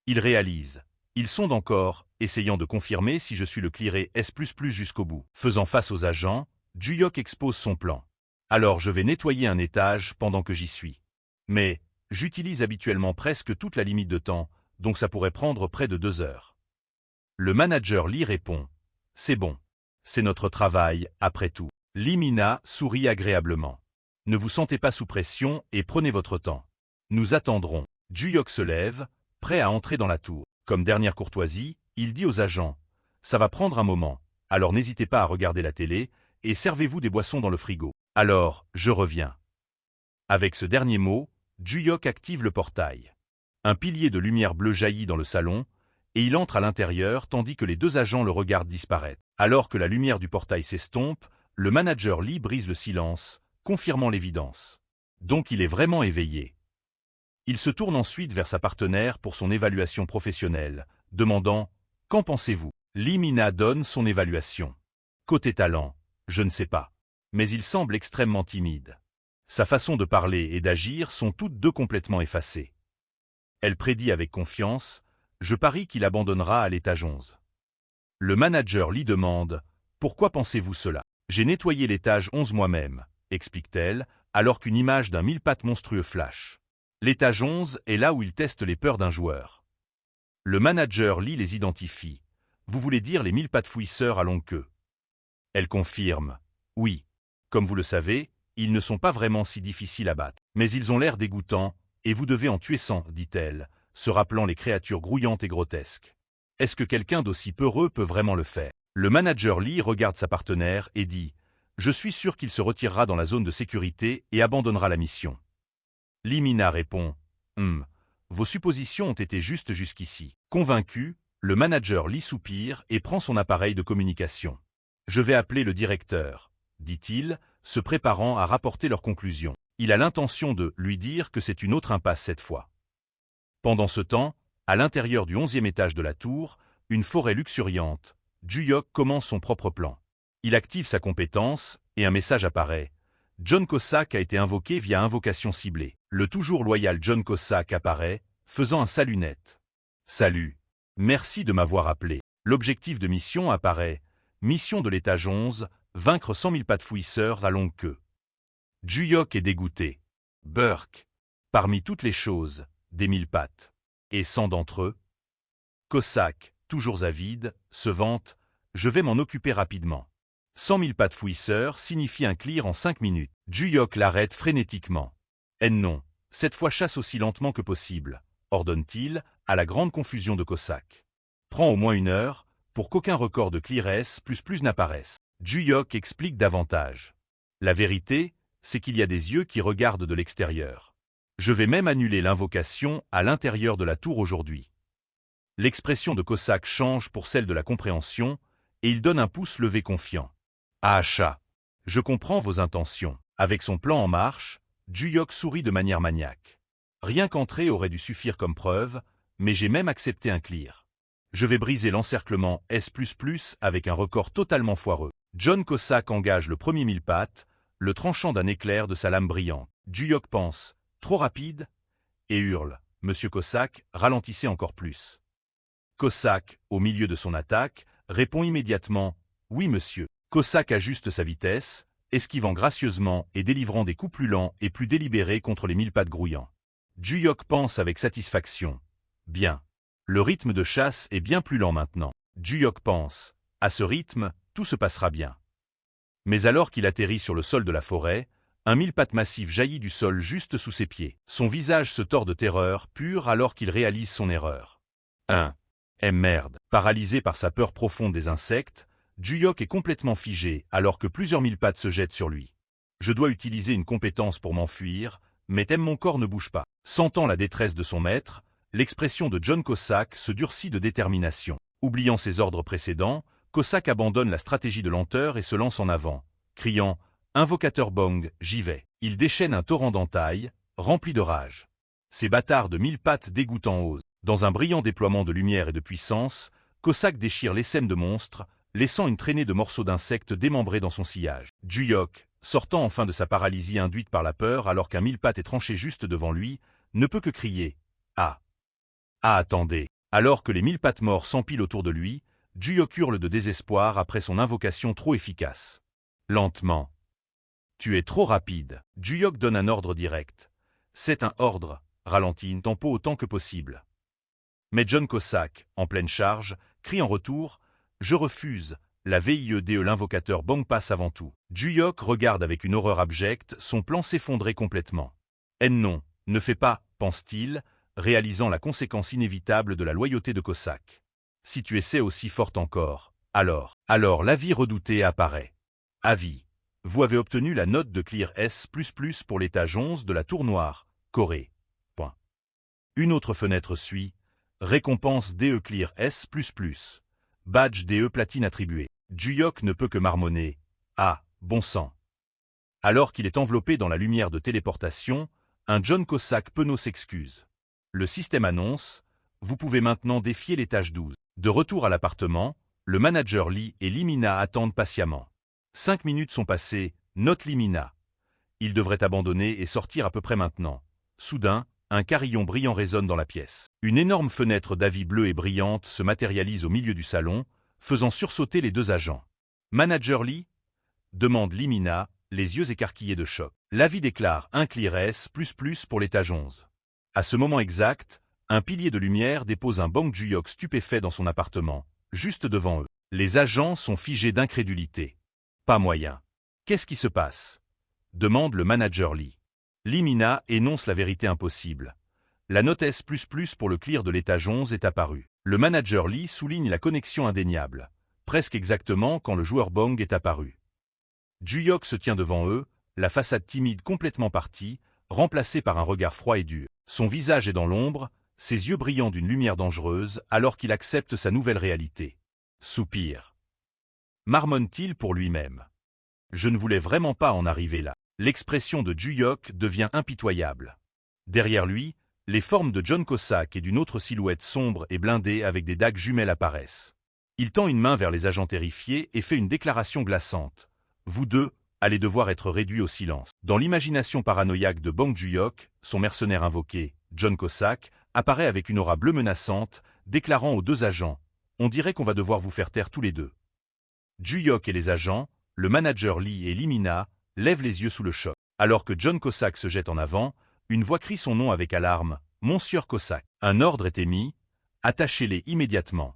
Il réalise. Il sonde encore, essayant de confirmer si je suis le clearé S++ jusqu'au bout. Faisant face aux agents, Juyok expose son plan. Alors je vais nettoyer un étage pendant que j'y suis. Mais, j'utilise habituellement presque toute la limite de temps, donc ça pourrait prendre près de 2 heures. Le manager Lee répond « C'est bon. C'est notre travail, après tout. » Lee Mina sourit agréablement. « Ne vous sentez pas sous pression et prenez votre temps. Nous attendrons. » Ju-Yok se lève, prêt à entrer dans la tour. Comme dernière courtoisie, il dit aux agents « Ça va prendre un moment, alors n'hésitez pas à regarder la télé et servez-vous des boissons dans le frigo. Alors, je reviens. » Avec ce dernier mot, Ju-Yok active le portail. Un pilier de lumière bleue jaillit dans le salon, et il entre à l'intérieur tandis que les 2 agents le regardent disparaître. Alors que la lumière du portail s'estompe, le manager Lee brise le silence, confirmant l'évidence. Donc il est vraiment éveillé. Il se tourne ensuite vers sa partenaire pour son évaluation professionnelle, demandant « Qu'en pensez-vous ?» Lee Mina donne son évaluation. Côté talent, je ne sais pas. Mais il semble extrêmement timide. Sa façon de parler et d'agir sont toutes deux complètement effacées. Elle prédit avec confiance « Je parie qu'il abandonnera à l'étage 11. » Le manager Lee demande « Pourquoi pensez-vous cela ?»« J'ai nettoyé l'étage 11 moi-même, » explique-t-elle, alors qu'une image d'un mille-pattes monstrueux flash. L'étage 11 est là où il teste les peurs d'un joueur. Le manager Lee les identifie. « Vous voulez dire les mille-pattes fouisseurs à longue queue ?» Elle confirme « Oui. Comme vous le savez, ils ne sont pas vraiment si difficiles à battre. Mais ils ont l'air dégoûtants, et vous devez en tuer 100, dit-elle, se rappelant les créatures grouillantes et grotesques. Est-ce que quelqu'un d'aussi peureux peut vraiment le faire? Le manager Lee regarde sa partenaire et dit « Je suis sûr qu'il se retirera dans la zone de sécurité et abandonnera la mission. » Lee Mina répond « Vos suppositions ont été justes jusqu'ici. » Convaincu, le manager Lee soupire et prend son appareil de communication. « Je vais appeler le directeur, » dit-il, se préparant à rapporter leurs conclusions. Il a l'intention de lui dire que c'est une autre impasse cette fois. Pendant ce temps, à l'intérieur du 11e étage de la tour, une forêt luxuriante, Ju-Yok commence son propre plan. Il active sa compétence, et un message apparaît. John Cossack a été invoqué via invocation ciblée. Le toujours loyal John Cossack apparaît, faisant un salut net. Salut. Merci de m'avoir appelé. L'objectif de mission apparaît. Mission de l'étage 11, vaincre 100 000 pattes fouisseurs à longue queue. Ju-Yok est dégoûté. Burk. Parmi toutes les choses, des 1000 pattes. Et 100 d'entre eux. Cossack, toujours avide, se vante. Je vais m'en occuper rapidement. 100 000 pattes fouisseurs signifie un clear en 5 minutes. Ju-Yok l'arrête frénétiquement. Eh non, cette fois chasse aussi lentement que possible, ordonne-t-il, à la grande confusion de Cossack. Prends au moins 1 heure, pour qu'aucun record de clear S++ n'apparaisse. Ju-Yok explique davantage. La vérité, c'est qu'il y a des yeux qui regardent de l'extérieur. Je vais même annuler l'invocation à l'intérieur de la tour aujourd'hui. L'expression de Cossack change pour celle de la compréhension, et il donne un pouce levé confiant. Ah chat, je comprends vos intentions. Avec son plan en marche, Ju-Yok sourit de manière maniaque. Rien qu'entrer aurait dû suffire comme preuve, mais j'ai même accepté un clear. Je vais briser l'encerclement S++ avec un record totalement foireux. John Cossack engage le premier mille-pattes, le tranchant d'un éclair de sa lame brillante. Ju-Yok pense « Trop rapide ?» et hurle « Monsieur Cossack, ralentissez encore plus. » Cossack, au milieu de son attaque, répond immédiatement « Oui monsieur ». Cossack ajuste sa vitesse, esquivant gracieusement et délivrant des coups plus lents et plus délibérés contre les mille-pattes grouillants. Ju-Yok pense avec satisfaction « Bien. Le rythme de chasse est bien plus lent maintenant. » Ju-Yok pense « À ce rythme, tout se passera bien. » Mais alors qu'il atterrit sur le sol de la forêt, un mille-pattes massif jaillit du sol juste sous ses pieds. Son visage se tord de terreur pure alors qu'il réalise son erreur. Merde. Paralysé par sa peur profonde des insectes, Ju-Yok est complètement figé alors que plusieurs mille-pattes se jettent sur lui. Je dois utiliser une compétence pour m'enfuir, mais mon corps ne bouge pas. Sentant la détresse de son maître, l'expression de John Cossack se durcit de détermination. Oubliant ses ordres précédents, Cossack abandonne la stratégie de lenteur et se lance en avant, criant « Invocateur Bong, j'y vais ». Il déchaîne un torrent d'entailles, rempli de rage. Ces bâtards de 1000 pattes dégoûtants osent. Dans un brillant déploiement de lumière et de puissance, Cossack déchire l'essaim de monstres, laissant une traînée de morceaux d'insectes démembrés dans son sillage. Ju-Yok, sortant enfin de sa paralysie induite par la peur alors qu'un mille-pattes est tranché juste devant lui, ne peut que crier « Ah ! Ah attendez !» Alors que les mille-pattes morts s'empilent autour de lui, Ju-Yok hurle de désespoir après son invocation trop efficace. Lentement. Tu es trop rapide. Ju-Yok donne un ordre direct. C'est un ordre, ralentit une tempo autant que possible. Mais John Cossack, en pleine charge, crie en retour « Je refuse !» La VIEDE l'invocateur Bong passe avant tout. Ju-yok regarde avec une horreur abjecte son plan s'effondrer complètement. « Non, ne fais pas !» pense-t-il, réalisant la conséquence inévitable de la loyauté de Cossack. Si tu essaies aussi forte encore, alors l'avis redouté apparaît. Avis. Vous avez obtenu la note de Clear S++ pour l'étage 11 de la Tour Noire, Corée. Point. Une autre fenêtre suit. Récompense DE Clear S++. Badge DE platine attribué. Ju-yok ne peut que marmonner. Ah, bon sang. Alors qu'il est enveloppé dans la lumière de téléportation, un John Cossack penaud s'excuse. Le système annonce « Vous pouvez maintenant défier l'étage 12 ». De retour à l'appartement, le manager Lee et Limina attendent patiemment. 5 minutes sont passées, note Limina. Il devrait abandonner et sortir à peu près maintenant. Soudain, un carillon brillant résonne dans la pièce. Une énorme fenêtre d'avis bleue et brillante se matérialise au milieu du salon, faisant sursauter les deux agents. « Manager Lee ?» demande Limina, les yeux écarquillés de choc. L'avis déclare un Clear S++ pour l'étage 11. À ce moment exact, un pilier de lumière dépose un Bong Ju-yok stupéfait dans son appartement, juste devant eux. Les agents sont figés d'incrédulité. Pas moyen. Qu'est-ce qui se passe? Demande le manager Lee. Limina énonce la vérité impossible. La note S++ pour le clear de l'étage 11 est apparue. Le manager Lee souligne la connexion indéniable, presque exactement quand le joueur Bong est apparu. Ju-yok se tient devant eux, la façade timide complètement partie, remplacée par un regard froid et dur. Son visage est dans l'ombre, ses yeux brillant d'une lumière dangereuse alors qu'il accepte sa nouvelle réalité. Soupir. Marmonne-t-il pour lui-même. Je ne voulais vraiment pas en arriver là. L'expression de Ju-yok devient impitoyable. Derrière lui, les formes de John Cossack et d'une autre silhouette sombre et blindée avec des dagues jumelles apparaissent. Il tend une main vers les agents terrifiés et fait une déclaration glaçante. Vous deux, allez devoir être réduits au silence. Dans l'imagination paranoïaque de Bong Ju-yok, son mercenaire invoqué, John Cossack, apparaît avec une aura bleue menaçante, déclarant aux deux agents « On dirait qu'on va devoir vous faire taire tous les deux ». Ju-yok et les agents, le manager Lee et Limina, lèvent les yeux sous le choc. Alors que John Cossack se jette en avant, une voix crie son nom avec alarme « Monsieur Cossack ». Un ordre est émis « Attachez-les immédiatement ».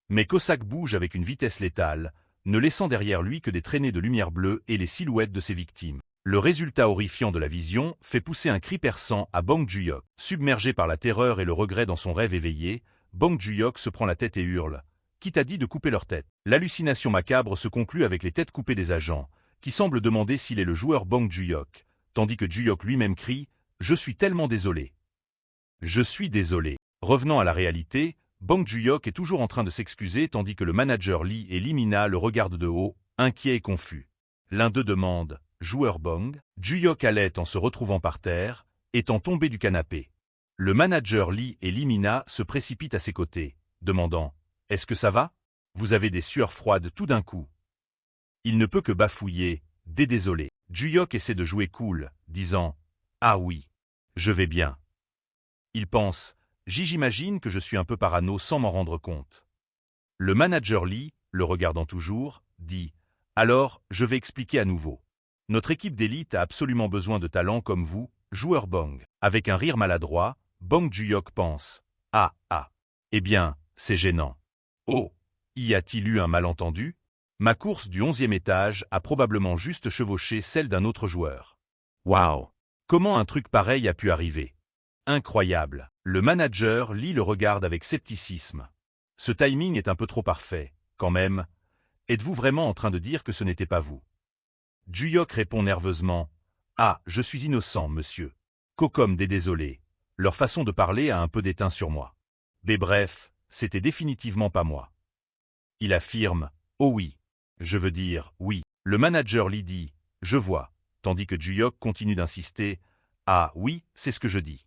Mais Cossack bouge avec une vitesse létale, ne laissant derrière lui que des traînées de lumière bleue et les silhouettes de ses victimes. Le résultat horrifiant de la vision fait pousser un cri perçant à Bong Ju-yok. Submergé par la terreur et le regret dans son rêve éveillé, Bong Ju-yok se prend la tête et hurle « Qui t'a dit de couper leur tête ?» L'hallucination macabre se conclut avec les têtes coupées des agents, qui semblent demander s'il est le joueur Bong Ju-yok, tandis que Ju-yok lui-même crie « Je suis tellement désolé. Je suis désolé. » Revenant à la réalité, Bong Ju-yok est toujours en train de s'excuser tandis que le manager Lee et Limina le regardent de haut, inquiets et confus. L'un d'eux demande « Joueur Bong ?» Ju-yok halète en se retrouvant par terre, étant tombé du canapé. Le manager Lee et Limina se précipitent à ses côtés, demandant « Est-ce que ça va? Vous avez des sueurs froides tout d'un coup. » Il ne peut que bafouiller « Désolé ». Ju-yok essaie de jouer cool, disant « Ah oui, je vais bien. » Il pense « J'imagine que je suis un peu parano sans m'en rendre compte. » Le manager Lee, le regardant toujours, dit « Alors, je vais expliquer à nouveau. Notre équipe d'élite a absolument besoin de talents comme vous, joueur Bong. » Avec un rire maladroit, Bong Ju-yok pense « Ah, ah. Eh bien, c'est gênant. Oh, y a-t-il eu un malentendu? Ma course du 11e étage a probablement juste chevauché celle d'un autre joueur. Waouh! Comment un truc pareil a pu arriver? Incroyable. » Le manager Lee le regarde avec scepticisme. Ce timing est un peu trop parfait, quand même. Êtes-vous vraiment en train de dire que ce n'était pas vous? Ju-yok répond nerveusement. Ah, je suis innocent, monsieur. Comme des désolés. Leur façon de parler a un peu déteint sur moi. Mais bref, c'était définitivement pas moi. Il affirme. Oh oui. Je veux dire, oui. Le manager Lee dit. Je vois. Tandis que Ju-yok continue d'insister. Ah oui, c'est ce que je dis.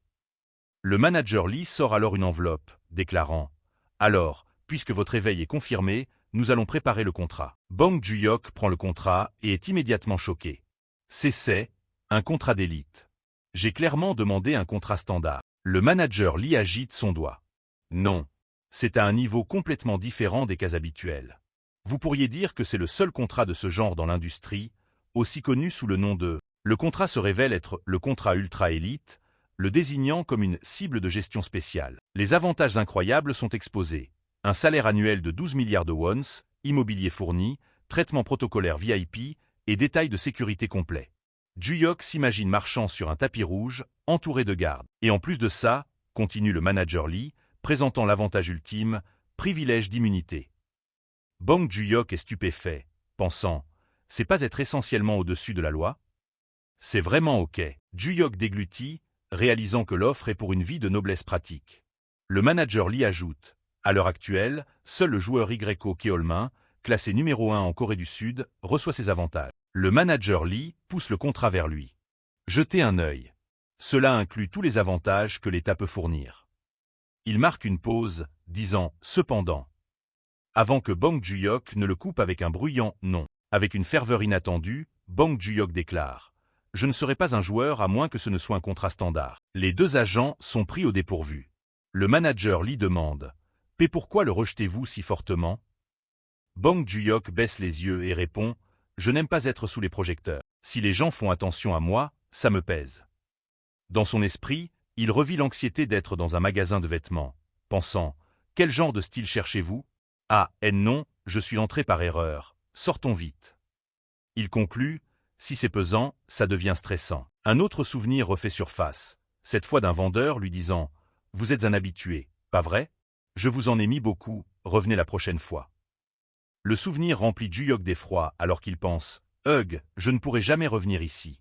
Le manager Lee sort alors une enveloppe, déclarant « Alors, puisque votre éveil est confirmé, nous allons préparer le contrat. » Bong Ju-yok prend le contrat et est immédiatement choqué. C'est un contrat d'élite. J'ai clairement demandé un contrat standard. Le manager Lee agite son doigt. Non, c'est à un niveau complètement différent des cas habituels. Vous pourriez dire que c'est le seul contrat de ce genre dans l'industrie, aussi connu sous le nom de « Le contrat se révèle être le contrat ultra élite », le désignant comme une cible de gestion spéciale. Les avantages incroyables sont exposés. Un salaire annuel de 12 milliards de wons, immobilier fourni, traitement protocolaire VIP et détails de sécurité complets. Ju-Yok s'imagine marchant sur un tapis rouge, entouré de gardes. Et en plus de ça, continue le manager Lee, présentant l'avantage ultime, privilège d'immunité. Bong Ju-Yok est stupéfait, pensant « C'est pas être essentiellement au-dessus de la loi ?» C'est vraiment ok. Ju-Yok déglutit, réalisant que l'offre est pour une vie de noblesse pratique. Le manager Lee ajoute « À l'heure actuelle, seul le joueur YO Keolmin, classé numéro 1 en Corée du Sud, reçoit ces avantages. » Le manager Lee pousse le contrat vers lui. Jetez un œil. Cela inclut tous les avantages que l'État peut fournir. Il marque une pause, disant « Cependant ». Avant que Bong Ju-Yok ne le coupe avec un bruyant « non ». Avec une ferveur inattendue, Bong Ju-Yok déclare « Je ne serai pas un joueur à moins que ce ne soit un contrat standard ». Les deux agents sont pris au dépourvu. Le manager Lee demande « Mais pourquoi le rejetez-vous si fortement ?» Bong Ju-Yok baisse les yeux et répond « Je n'aime pas être sous les projecteurs. Si les gens font attention à moi, ça me pèse. » Dans son esprit, il revit l'anxiété d'être dans un magasin de vêtements, pensant « Quel genre de style cherchez-vous » Ah, non, je suis entré par erreur. Sortons vite. Il conclut « Si c'est pesant, ça devient stressant. » Un autre souvenir refait surface, cette fois d'un vendeur lui disant « Vous êtes un habitué, pas vrai? Je vous en ai mis beaucoup, revenez la prochaine fois. » Le souvenir remplit Ju-Yok d'effroi alors qu'il pense « Hug, je ne pourrai jamais revenir ici.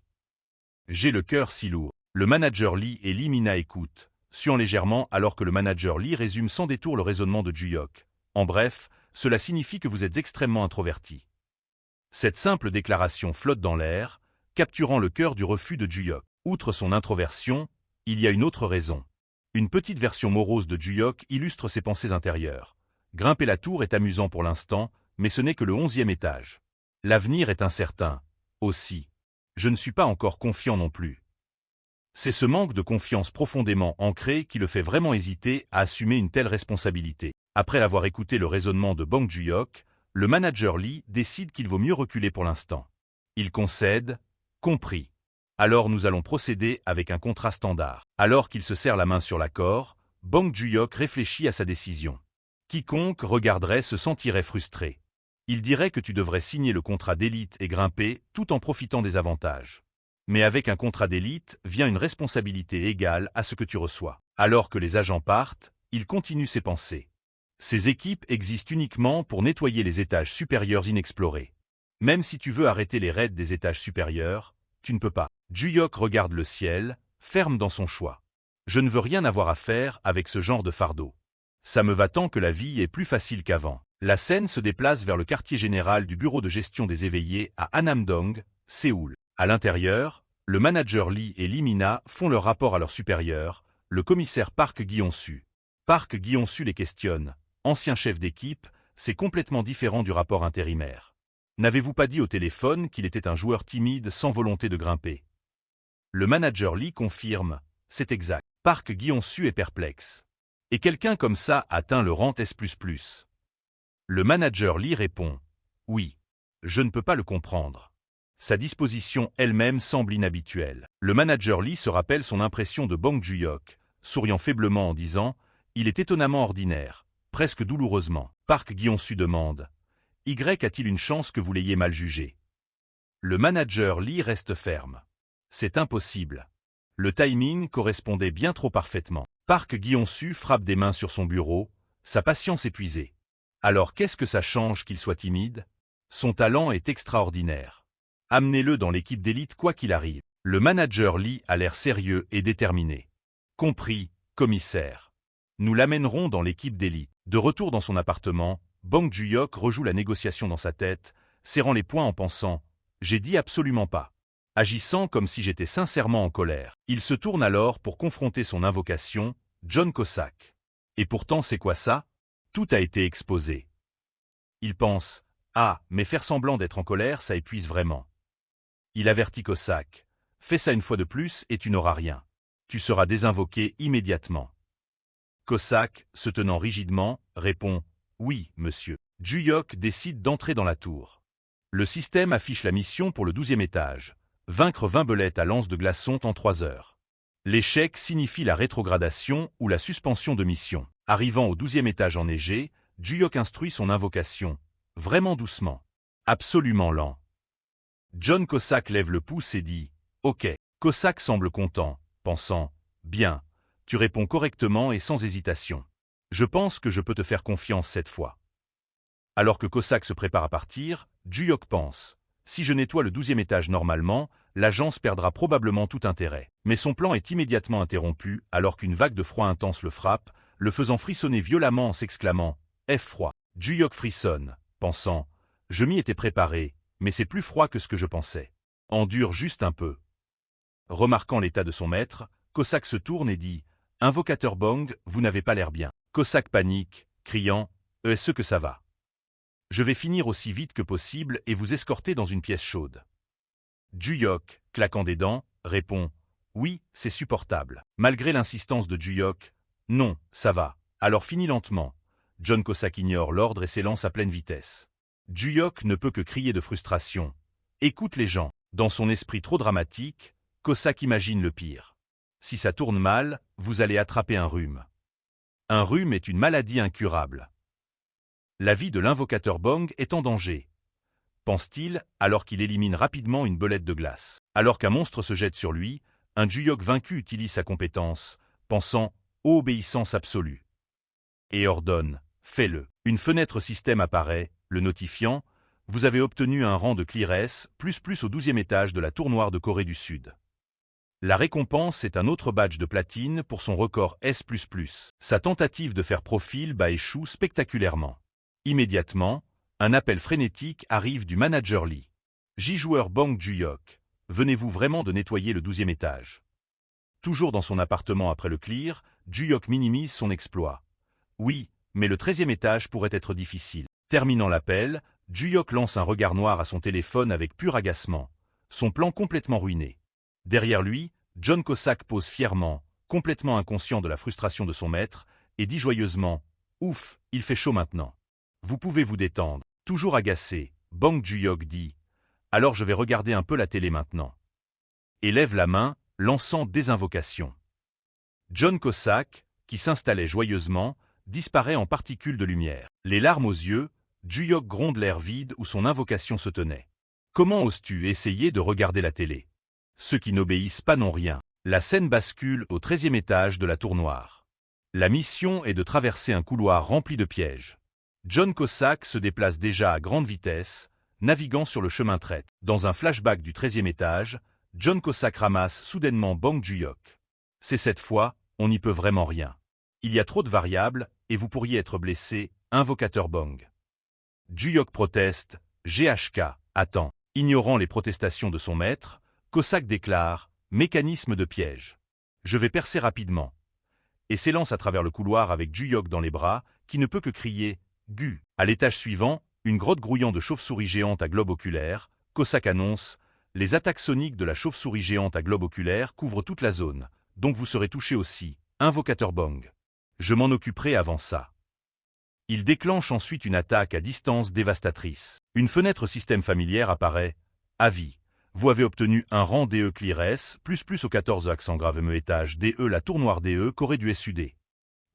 J'ai le cœur si lourd. » Le manager Lee et Lee Mina écoutent, suant légèrement alors que le manager Lee résume sans détour le raisonnement de Ju-Yok. En bref, cela signifie que vous êtes extrêmement introverti. Cette simple déclaration flotte dans l'air, capturant le cœur du refus de Ju-Yok. Outre son introversion, il y a une autre raison. Une petite version morose de Ju-Yok illustre ses pensées intérieures. Grimper la tour est amusant pour l'instant, mais ce n'est que le 11e étage. L'avenir est incertain. Aussi. Je ne suis pas encore confiant non plus. C'est ce manque de confiance profondément ancré qui le fait vraiment hésiter à assumer une telle responsabilité. Après avoir écouté le raisonnement de Bong Ju-Yok, le manager Lee décide qu'il vaut mieux reculer pour l'instant. Il concède « Compris. Alors nous allons procéder avec un contrat standard. » Alors qu'il se serre la main sur l'accord, Bong Ju-Yok réfléchit à sa décision. Quiconque regarderait se sentirait frustré. Il dirait que tu devrais signer le contrat d'élite et grimper tout en profitant des avantages. Mais avec un contrat d'élite vient une responsabilité égale à ce que tu reçois. Alors que les agents partent, il continue ses pensées. Ces équipes existent uniquement pour nettoyer les étages supérieurs inexplorés. Même si tu veux arrêter les raids des étages supérieurs, tu ne peux pas. Ju-Yok regarde le ciel, ferme dans son choix. Je ne veux rien avoir à faire avec ce genre de fardeau. Ça me va tant que la vie est plus facile qu'avant. La scène se déplace vers le quartier général du bureau de gestion des éveillés à Annam-dong, Séoul. À l'intérieur, le manager Lee et Lee Mina font leur rapport à leur supérieur, le commissaire Park Gyeong-su. Park Gyeong-su les questionne. Ancien chef d'équipe, c'est complètement différent du rapport intérimaire. N'avez-vous pas dit au téléphone qu'il était un joueur timide sans volonté de grimper? Le manager Lee confirme, c'est exact. Park Gyeong-su est perplexe. Et quelqu'un comme ça atteint le rang S++. Le manager Lee répond, oui. Je ne peux pas le comprendre. Sa disposition elle-même semble inhabituelle. Le manager Lee se rappelle son impression de Bong Ju-Yok, souriant faiblement en disant, il est étonnamment ordinaire. Presque douloureusement. Park Gyeong-su demande « Y a-t-il une chance que vous l'ayez mal jugé ?» Le manager Lee reste ferme. C'est impossible. Le timing correspondait bien trop parfaitement. Park Gyeong-su frappe des mains sur son bureau, sa patience épuisée. Alors qu'est-ce que ça change qu'il soit timide? Son talent est extraordinaire. Amenez-le dans l'équipe d'élite quoi qu'il arrive. Le manager Lee a l'air sérieux et déterminé. Compris, commissaire. Nous l'amènerons dans l'équipe d'élite. De retour dans son appartement, Bong Ju-Yok rejoue la négociation dans sa tête, serrant les poings en pensant « J'ai dit absolument pas ». Agissant comme si j'étais sincèrement en colère. Il se tourne alors pour confronter son invocation, John Cossack. Et pourtant c'est quoi ça? Tout a été exposé. Il pense « Ah, mais faire semblant d'être en colère, ça épuise vraiment ». Il avertit Cossack « Fais ça une fois de plus et tu n'auras rien. Tu seras désinvoqué immédiatement ». Cossack, se tenant rigidement, répond « Oui, monsieur ». Ju-Yok décide d'entrer dans la tour. Le système affiche la mission pour le 12e étage. Vaincre 20 belettes à lance de glaçons en 3 heures. L'échec signifie la rétrogradation ou la suspension de mission. Arrivant au 12e étage enneigé, Juyok instruit son invocation, vraiment doucement. Absolument lent. John Cossack lève le pouce et dit « Ok ». Cossack semble content, pensant « Bien, tu réponds correctement et sans hésitation. Je pense que je peux te faire confiance cette fois ». Alors que Cossack se prépare à partir, Juyok pense « Si je nettoie le 12e étage normalement, l'agence perdra probablement tout intérêt ». Mais son plan est immédiatement interrompu alors qu'une vague de froid intense le frappe, le faisant frissonner violemment en s'exclamant « F froid ». Juyok frissonne, pensant « Je m'y étais préparé, mais c'est plus froid que ce que je pensais. Endure juste un peu ». Remarquant l'état de son maître, Cossack se tourne et dit « Invocateur Bong, vous n'avez pas l'air bien ». Cossack panique, criant « Est-ce que ça va ? Je vais finir aussi vite que possible et vous escorter dans une pièce chaude. » Juyok, claquant des dents, répond « Oui, c'est supportable. » Malgré l'insistance de Juyok, « Non, ça va. Alors finis lentement. » John Cossack ignore l'ordre et s'élance à pleine vitesse. Juyok ne peut que crier de frustration. « Écoute les gens. » Dans son esprit trop dramatique, Cossack imagine le pire. Si ça tourne mal, vous allez attraper un rhume. Un rhume est une maladie incurable. La vie de l'invocateur Bong est en danger, pense-t-il, alors qu'il élimine rapidement une belette de glace. Alors qu'un monstre se jette sur lui, un Juyok vaincu utilise sa compétence, pensant « obéissance absolue » et ordonne « fais-le ». Une fenêtre système apparaît, le notifiant « Vous avez obtenu un rang de Clear S++ au 12e étage de la Tour Noire de Corée du Sud ». La récompense est un autre badge de platine pour son record S++. Sa tentative de faire profil échoue spectaculairement. Immédiatement, un appel frénétique arrive du manager Lee. « J-joueur Bong Juyok, venez-vous vraiment de nettoyer le 12e étage ?» Toujours dans son appartement après le clear, Juyok minimise son exploit. « Oui, mais le 13e étage pourrait être difficile. » Terminant l'appel, Juyok lance un regard noir à son téléphone avec pur agacement. Son plan complètement ruiné. Derrière lui, John Cossack pose fièrement, complètement inconscient de la frustration de son maître, et dit joyeusement « Ouf, il fait chaud maintenant. Vous pouvez vous détendre. » Toujours agacé, Bong Juyok dit « Alors je vais regarder un peu la télé maintenant. » Et lève la main, lançant des invocations. John Cossack, qui s'installait joyeusement, disparaît en particules de lumière. Les larmes aux yeux, Juyok gronde l'air vide où son invocation se tenait. « Comment oses-tu essayer de regarder la télé ? Ceux qui n'obéissent pas n'ont rien. » La scène bascule au 13e étage de la Tour Noire. La mission est de traverser un couloir rempli de pièges. John Cossack se déplace déjà à grande vitesse, naviguant sur le chemin traître. Dans un flashback du 13e étage, John Cossack ramasse soudainement Bong Juyok. C'est cette fois, on n'y peut vraiment rien. Il y a trop de variables, et vous pourriez être blessé, invocateur Bong. Juyok proteste, GHK, attends. Ignorant les protestations de son maître, Cossack déclare « Mécanisme de piège. Je vais percer rapidement. » Et s'élance à travers le couloir avec Juyok dans les bras, qui ne peut que crier « Gu ». À l'étage suivant, une grotte grouillant de chauve-souris géante à globe oculaire, Cossack annonce « Les attaques soniques de la chauve-souris géante à globe oculaire couvrent toute la zone, donc vous serez touché aussi, invocateur Bong. Je m'en occuperai avant ça. » Il déclenche ensuite une attaque à distance dévastatrice. Une fenêtre système familière apparaît « Avis. Vous avez obtenu un rang DE Clear S++ au 14 accent grave ME étage DE la Tour Noire DE Corée du SUD. »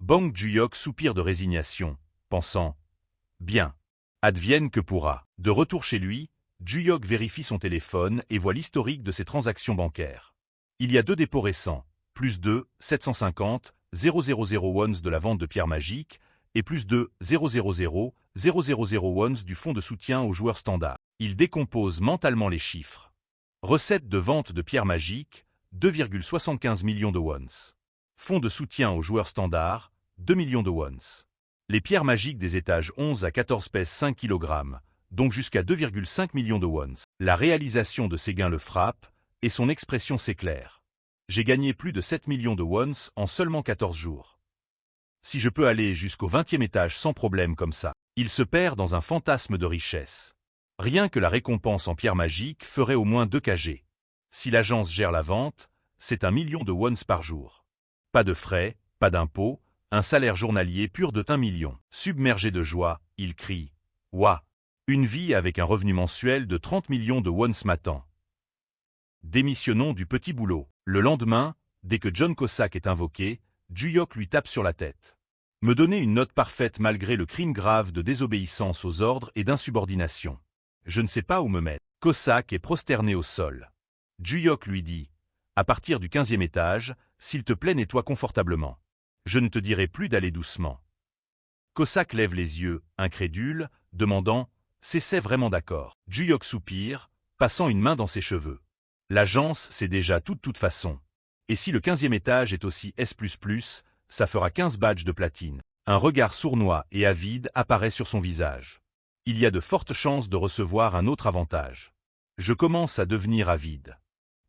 Bong Juyok soupire de résignation, pensant « Bien. Advienne que pourra. » De retour chez lui, Juyok vérifie son téléphone et voit l'historique de ses transactions bancaires. Il y a 2 dépôts récents, plus de 750 000 wons de la vente de pierres magiques et plus de 000 wons du fonds de soutien aux joueurs standards. Il décompose mentalement les chiffres. Recette de vente de pierres magiques, 2,75 millions de wons. Fonds de soutien aux joueurs standards, 2 millions de wons. Les pierres magiques des étages 11 à 14 pèsent 5 kg, donc jusqu'à 2,5 millions de wons. La réalisation de ces gains le frappe, et son expression s'éclaire. J'ai gagné plus de 7 millions de wons en seulement 14 jours. Si je peux aller jusqu'au 20e étage sans problème comme ça, il se perd dans un fantasme de richesse. Rien que la récompense en pierre magique ferait au moins 2 kg. Si l'agence gère la vente, c'est 1 million de wons par jour. Pas de frais, pas d'impôts, un salaire journalier pur de 1 million. Submergé de joie, il crie « Ouah !» Une vie avec un revenu mensuel de 30 millions de wons m'attend. Démissionnons du petit boulot. Le lendemain, Dès que John Cossack est invoqué, Juyok lui tape sur la tête. Me donner une note parfaite malgré le crime grave de désobéissance aux ordres et d'insubordination. Je ne sais pas où me mettre. Cossack est prosterné au sol. Juyok lui dit, à partir du 15e étage, s'il te plaît nettoie confortablement. Je ne te dirai plus d'aller doucement. Cossack lève les yeux, incrédule, demandant, c'est vraiment d'accord. Juyok soupire, passant une main dans ses cheveux. L'agence, c'est déjà toute façon. Et si le 15e étage est aussi S++, ça fera 15 badges de platine. Un regard sournois et avide apparaît sur son visage. Il y a de fortes chances de recevoir un autre avantage. Je commence à devenir avide.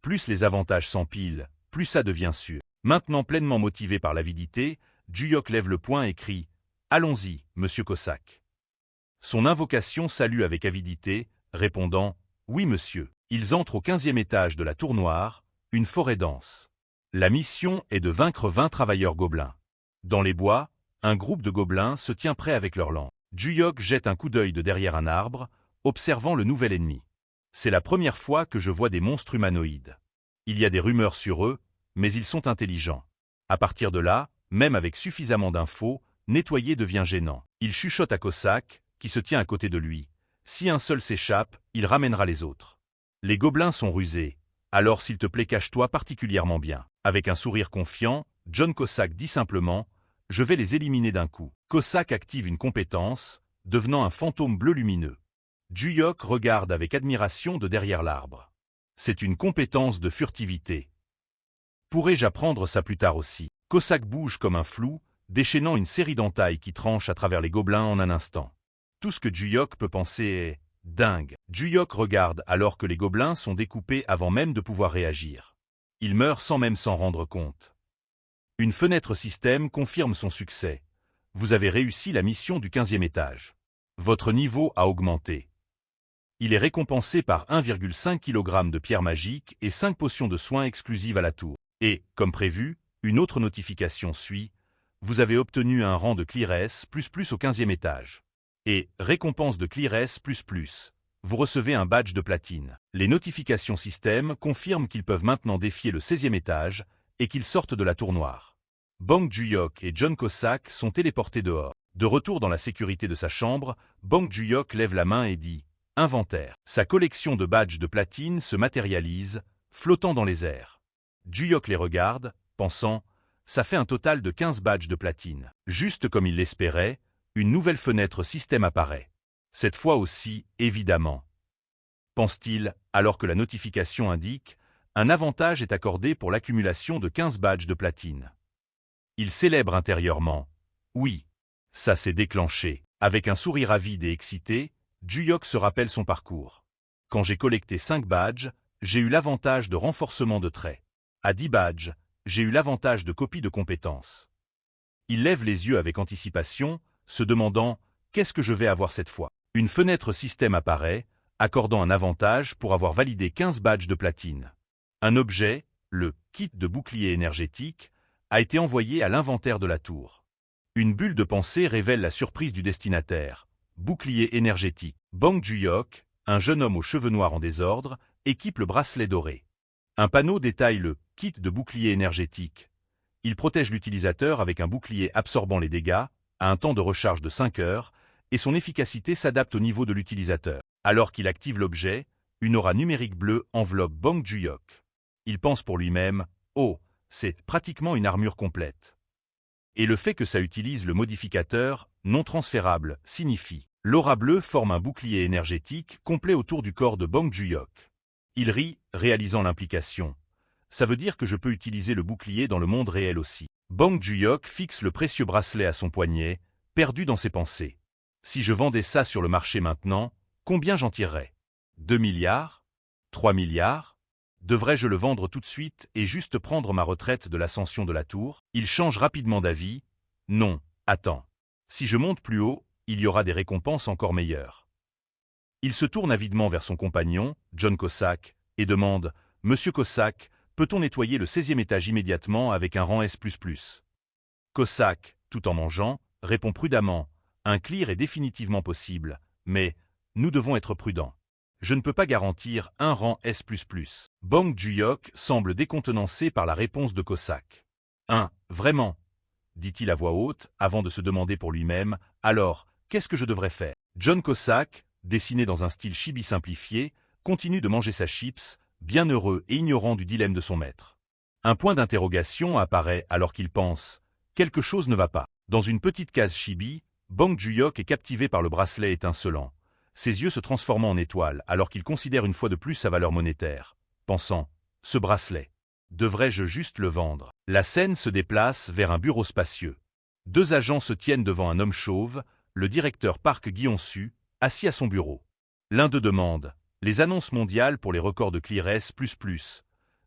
Plus les avantages s'empilent, plus ça devient sûr. Maintenant pleinement motivé par l'avidité, Juyok lève le poing et crie « Allons-y, monsieur Cossack ». Son invocation salue avec avidité, répondant « Oui monsieur ». Ils entrent au 15e étage de la tour noire, une forêt dense. La mission est de vaincre 20 travailleurs gobelins. Dans les bois, un groupe de gobelins se tient prêt avec leurs lances. Juyok jette un coup d'œil de derrière un arbre, observant le nouvel ennemi. C'est la première fois que je vois des monstres humanoïdes. Il y a des rumeurs sur eux, mais ils sont intelligents. À partir de là, même avec suffisamment d'infos, nettoyer devient gênant. Il chuchote à Cossack, qui se tient à côté de lui. Si un seul s'échappe, il ramènera les autres. Les gobelins sont rusés, alors s'il te plaît cache-toi particulièrement bien. Avec un sourire confiant, John Cossack dit simplement « Je vais les éliminer d'un coup ». Cossack active une compétence, devenant un fantôme bleu lumineux. Juyok regarde avec admiration de derrière l'arbre. C'est une compétence de furtivité. Pourrais-je apprendre ça plus tard aussi? Cossack bouge comme un flou, déchaînant une série d'entailles qui tranchent à travers les gobelins en un instant. Tout ce que Juyok peut penser est « dingue ». Juyok regarde alors que les gobelins sont découpés avant même de pouvoir réagir. Il meurt sans même s'en rendre compte. Une fenêtre système confirme son succès. Vous avez réussi la mission du 15e étage. Votre niveau a augmenté. Il est récompensé par 1,5 kg de pierres magiques et 5 potions de soins exclusives à la tour. Et, comme prévu, une autre notification suit. Vous avez obtenu un rang de Clearess++ au 15e étage. Et, récompense de Clearess++. Vous recevez un badge de platine. Les notifications système confirment qu'ils peuvent maintenant défier le 16e étage et qu'ils sortent de la tour noire. Bang Juyok et John Cossack sont téléportés dehors. De retour dans la sécurité de sa chambre, Bang Juyok lève la main et dit « Inventaire ». Sa collection de badges de platine se matérialise, flottant dans les airs. Juyok les regarde, pensant « Ça fait un total de 15 badges de platine ». Juste comme il l'espérait, une nouvelle fenêtre système apparaît. Cette fois aussi, évidemment. Pense-t-il, alors que la notification indique « Un avantage est accordé pour l'accumulation de 15 badges de platine ». Il célèbre intérieurement. Oui, ça s'est déclenché. Avec un sourire avide et excité, Juyok se rappelle son parcours. Quand j'ai collecté 5 badges, j'ai eu l'avantage de renforcement de traits. À 10 badges, j'ai eu l'avantage de copie de compétences. Il lève les yeux avec anticipation, se demandant « Qu'est-ce que je vais avoir cette fois ?» Une fenêtre système apparaît, accordant un avantage pour avoir validé 15 badges de platine. Un objet, le « kit de bouclier énergétique », a été envoyé à l'inventaire de la tour. Une bulle de pensée révèle la surprise du destinataire. Bouclier énergétique. Bang Juyok, un jeune homme aux cheveux noirs en désordre, équipe le bracelet doré. Un panneau détaille le « kit de bouclier énergétique ». Il protège l'utilisateur avec un bouclier absorbant les dégâts, à un temps de recharge de 5 heures, et son efficacité s'adapte au niveau de l'utilisateur. Alors qu'il active l'objet, une aura numérique bleue enveloppe Bang Juyok. Il pense pour lui-même « Oh, c'est pratiquement une armure complète ». Et le fait que ça utilise le modificateur « non transférable » signifie « L'aura bleue forme un bouclier énergétique complet autour du corps de Bang Juyok ». Il rit, réalisant l'implication. Ça veut dire que je peux utiliser le bouclier dans le monde réel aussi. Bang Juyok fixe le précieux bracelet à son poignet, perdu dans ses pensées. Si je vendais ça sur le marché maintenant, combien j'en tirerais? 2 milliards? 3 milliards? Devrais-je le vendre tout de suite et juste prendre ma retraite de l'ascension de la tour? Il change rapidement d'avis. Non, attends. Si je monte plus haut, il y aura des récompenses encore meilleures. Il se tourne avidement vers son compagnon, John Cossack, et demande « Monsieur Cossack, peut-on nettoyer le 16e étage immédiatement avec un rang S++? » Cossack, tout en mangeant, répond prudemment « Un clear est définitivement possible, mais nous devons être prudents. Je ne peux pas garantir un rang S++. Bong Joon-hyuk semble décontenancé par la réponse de Cossack. Vraiment, dit-il à voix haute, avant de se demander pour lui-même, alors, qu'est-ce que je devrais faire? John Cossack, dessiné dans un style chibi simplifié, continue de manger sa chips, bien heureux et ignorant du dilemme de son maître. Un point d'interrogation apparaît alors qu'il pense « quelque chose ne va pas ». Dans une petite case chibi, Bong Joon-hyuk est captivé par le bracelet étincelant, ses yeux se transformant en étoiles alors qu'il considère une fois de plus sa valeur monétaire, pensant « ce bracelet, devrais-je juste le vendre ?» La scène se déplace vers un bureau spacieux. Deux agents se tiennent devant un homme chauve, le directeur Park Gi-hong-su, assis à son bureau. L'un d'eux demande « les annonces mondiales pour les records de ClearS++,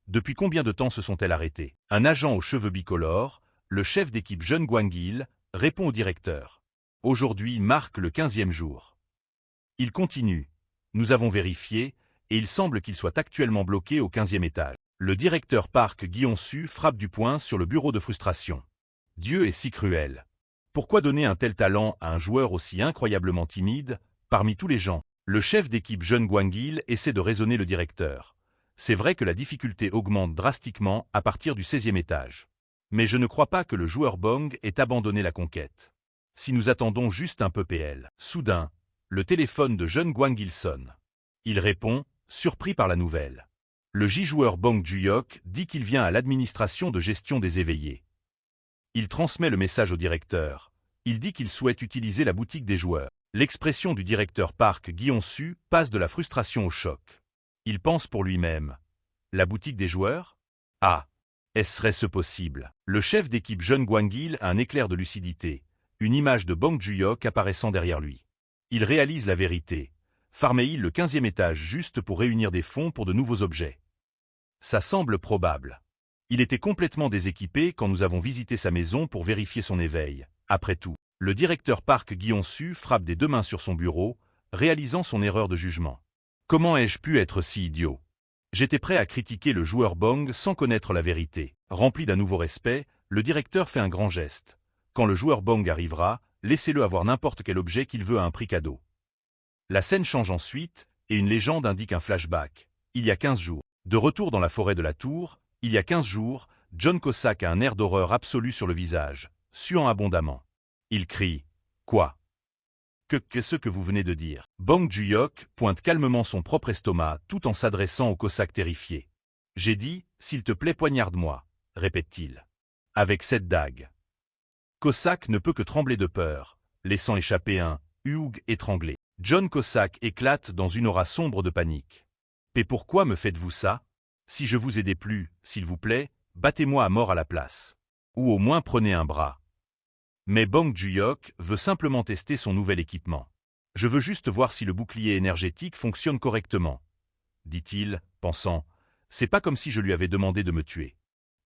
depuis combien de temps se sont-elles arrêtées ?» Un agent aux cheveux bicolores, le chef d'équipe Jeon Gwang-il, répond au directeur. Aujourd'hui marque le 15e jour. Il continue. Nous avons vérifié, et il semble qu'il soit actuellement bloqué au 15e étage. Le directeur Park Gi-hong-su frappe du poing sur le bureau de frustration. Dieu est si cruel. Pourquoi donner un tel talent à un joueur aussi incroyablement timide, parmi tous les gens? Le chef d'équipe Jeon Gwang-il essaie de raisonner le directeur. C'est vrai que la difficulté augmente drastiquement à partir du 16e étage. Mais je ne crois pas que le joueur Bong ait abandonné la conquête. Si nous attendons juste un peu PL. Soudain, le téléphone de Jeon Gwang-il sonne. Il répond, surpris par la nouvelle. Le J-joueur Bong Joon-hyuk dit qu'il vient à l'administration de gestion des éveillés. Il transmet le message au directeur. Il dit qu'il souhaite utiliser la boutique des joueurs. L'expression du directeur Park Gi-hong-su passe de la frustration au choc. Il pense pour lui-même. La boutique des joueurs? Ah, est-ce possible? Le chef d'équipe Jeon Gwang-il a un éclair de lucidité, une image de Bong Joon-hyuk apparaissant derrière lui. Il réalise la vérité. Farmer le 15e étage juste pour réunir des fonds pour de nouveaux objets. Ça semble probable. Il était complètement déséquipé quand nous avons visité sa maison pour vérifier son éveil. Après tout, le directeur Park Gi-hong-su frappe des deux mains sur son bureau, réalisant son erreur de jugement. Comment ai-je pu être si idiot? J'étais prêt à critiquer le joueur Bong sans connaître la vérité. Rempli d'un nouveau respect, le directeur fait un grand geste. Quand le joueur Bong arrivera, laissez-le avoir n'importe quel objet qu'il veut à un prix cadeau. La scène change ensuite, et une légende indique un flashback. Il y a 15 jours. De retour dans la forêt de la tour, il y a 15 jours, John Cossack a un air d'horreur absolu sur le visage, suant abondamment. Il crie « Quoi ? Qu'est-ce que vous venez de dire ?» Bong Joon-hyuk pointe calmement son propre estomac tout en s'adressant au Cossack terrifié. « J'ai dit, s'il te plaît poignarde-moi, » répète-t-il. Avec cette dague. Cossack ne peut que trembler de peur, laissant échapper un « Hugh étranglé ». John Cossack éclate dans une aura sombre de panique. « Et pourquoi me faites-vous ça? Si je vous ai déplu, s'il vous plaît, battez-moi à mort à la place. Ou au moins prenez un bras. » Mais Bong Joon-hyuk veut simplement tester son nouvel équipement. « Je veux juste voir si le bouclier énergétique fonctionne correctement, » dit-il, pensant. « C'est pas comme si je lui avais demandé de me tuer.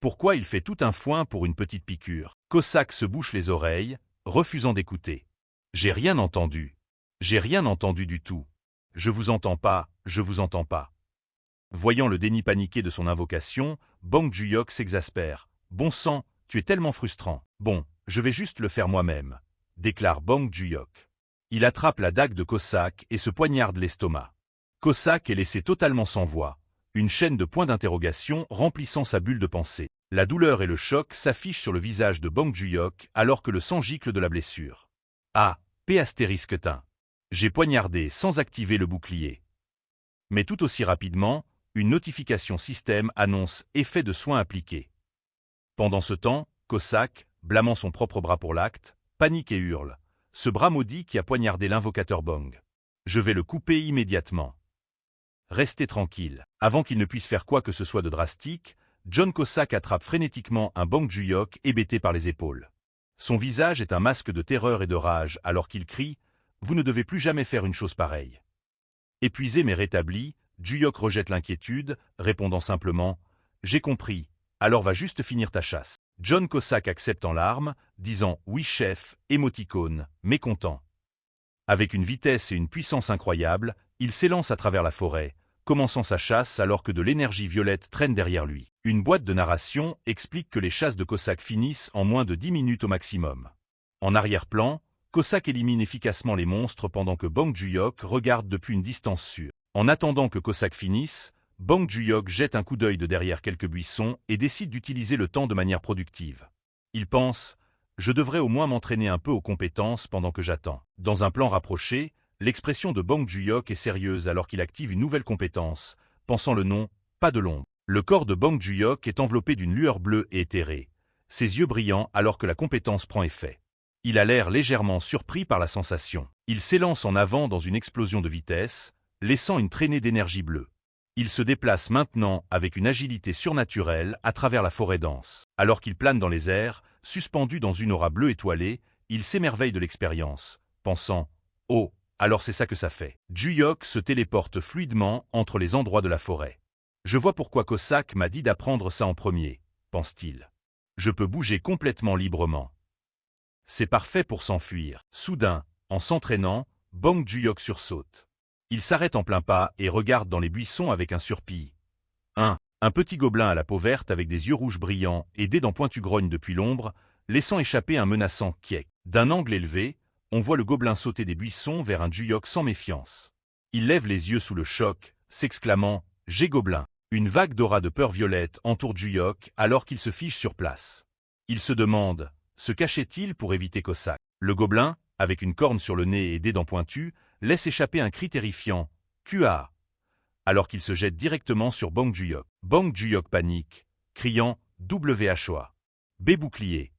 Pourquoi il fait tout un foin pour une petite piqûre? » Cossack se bouche les oreilles, refusant d'écouter. « J'ai rien entendu. J'ai rien entendu du tout. Je vous entends pas, je vous entends pas. » Voyant le déni paniqué de son invocation, Bong Joon-hyuk s'exaspère. « Bon sang, tu es tellement frustrant. Bon, je vais juste le faire moi-même, » déclare Bong Joon-hyuk. Il attrape la dague de Cossack et se poignarde l'estomac. Cossack est laissé totalement sans voix, une chaîne de points d'interrogation remplissant sa bulle de pensée. La douleur et le choc s'affichent sur le visage de Bong Joon-hyuk alors que le sang gicle de la blessure. Ah, P***. J'ai poignardé sans activer le bouclier. Mais tout aussi rapidement, une notification système annonce effet de soins appliqués. Pendant ce temps, Cossack, blâmant son propre bras pour l'acte, panique et hurle. Ce bras maudit qui a poignardé l'invocateur Bong. Je vais le couper immédiatement. Restez tranquille. Avant qu'il ne puisse faire quoi que ce soit de drastique, John Cossack attrape frénétiquement un Bong Joon-hyuk hébété par les épaules. Son visage est un masque de terreur et de rage alors qu'il crie « Vous ne devez plus jamais faire une chose pareille. » Épuisé mais rétabli, Joon-hyuk rejette l'inquiétude, répondant simplement « J'ai compris, alors va juste finir ta chasse. » John Cossack accepte en larmes, disant « Oui chef », émoticône, mécontent. Avec une vitesse et une puissance incroyables, il s'élance à travers la forêt, commençant sa chasse alors que de l'énergie violette traîne derrière lui. Une boîte de narration explique que les chasses de Cossack finissent en moins de 10 minutes au maximum. En arrière-plan, Cossack élimine efficacement les monstres pendant que Bong Joon-hyuk regarde depuis une distance sûre. En attendant que Cossack finisse, Bong Joon-hyuk jette un coup d'œil de derrière quelques buissons et décide d'utiliser le temps de manière productive. Il pense « Je devrais au moins m'entraîner un peu aux compétences pendant que j'attends ». Dans un plan rapproché, l'expression de Bong Joon-hyuk est sérieuse alors qu'il active une nouvelle compétence, pensant le nom « pas de l'ombre ». Le corps de Bong Joon-hyuk est enveloppé d'une lueur bleue et éthérée, ses yeux brillants alors que la compétence prend effet. Il a l'air légèrement surpris par la sensation. Il s'élance en avant dans une explosion de vitesse, laissant une traînée d'énergie bleue. Il se déplace maintenant avec une agilité surnaturelle à travers la forêt dense. Alors qu'il plane dans les airs, suspendu dans une aura bleue étoilée, il s'émerveille de l'expérience, pensant « Oh, alors c'est ça que ça fait ». Joon-hyuk se téléporte fluidement entre les endroits de la forêt. « Je vois pourquoi Cossack m'a dit d'apprendre ça en premier », pense-t-il. « Je peux bouger complètement librement. C'est parfait pour s'enfuir. » Soudain, en s'entraînant, Bong Joon-hyuk sursaute. Il s'arrête en plein pas et regarde dans les buissons avec un surplis. Un petit gobelin à la peau verte avec des yeux rouges brillants et des dents pointues-grognes depuis l'ombre, laissant échapper un menaçant kiek. D'un angle élevé, on voit le gobelin sauter des buissons vers un Joon-hyuk sans méfiance. Il lève les yeux sous le choc, s'exclamant « J'ai gobelin ». Une vague d'aura de peur violette entoure Joon-hyuk alors qu'il se fige sur place. Il se demande « Se cachait-il pour éviter Cossack ?» Le gobelin, avec une corne sur le nez et des dents pointues, laisse échapper un cri terrifiant « QA !» alors qu'il se jette directement sur Bong Joon-hyuk. Bong Joon-hyuk panique, criant « WHOA !» B bouclier.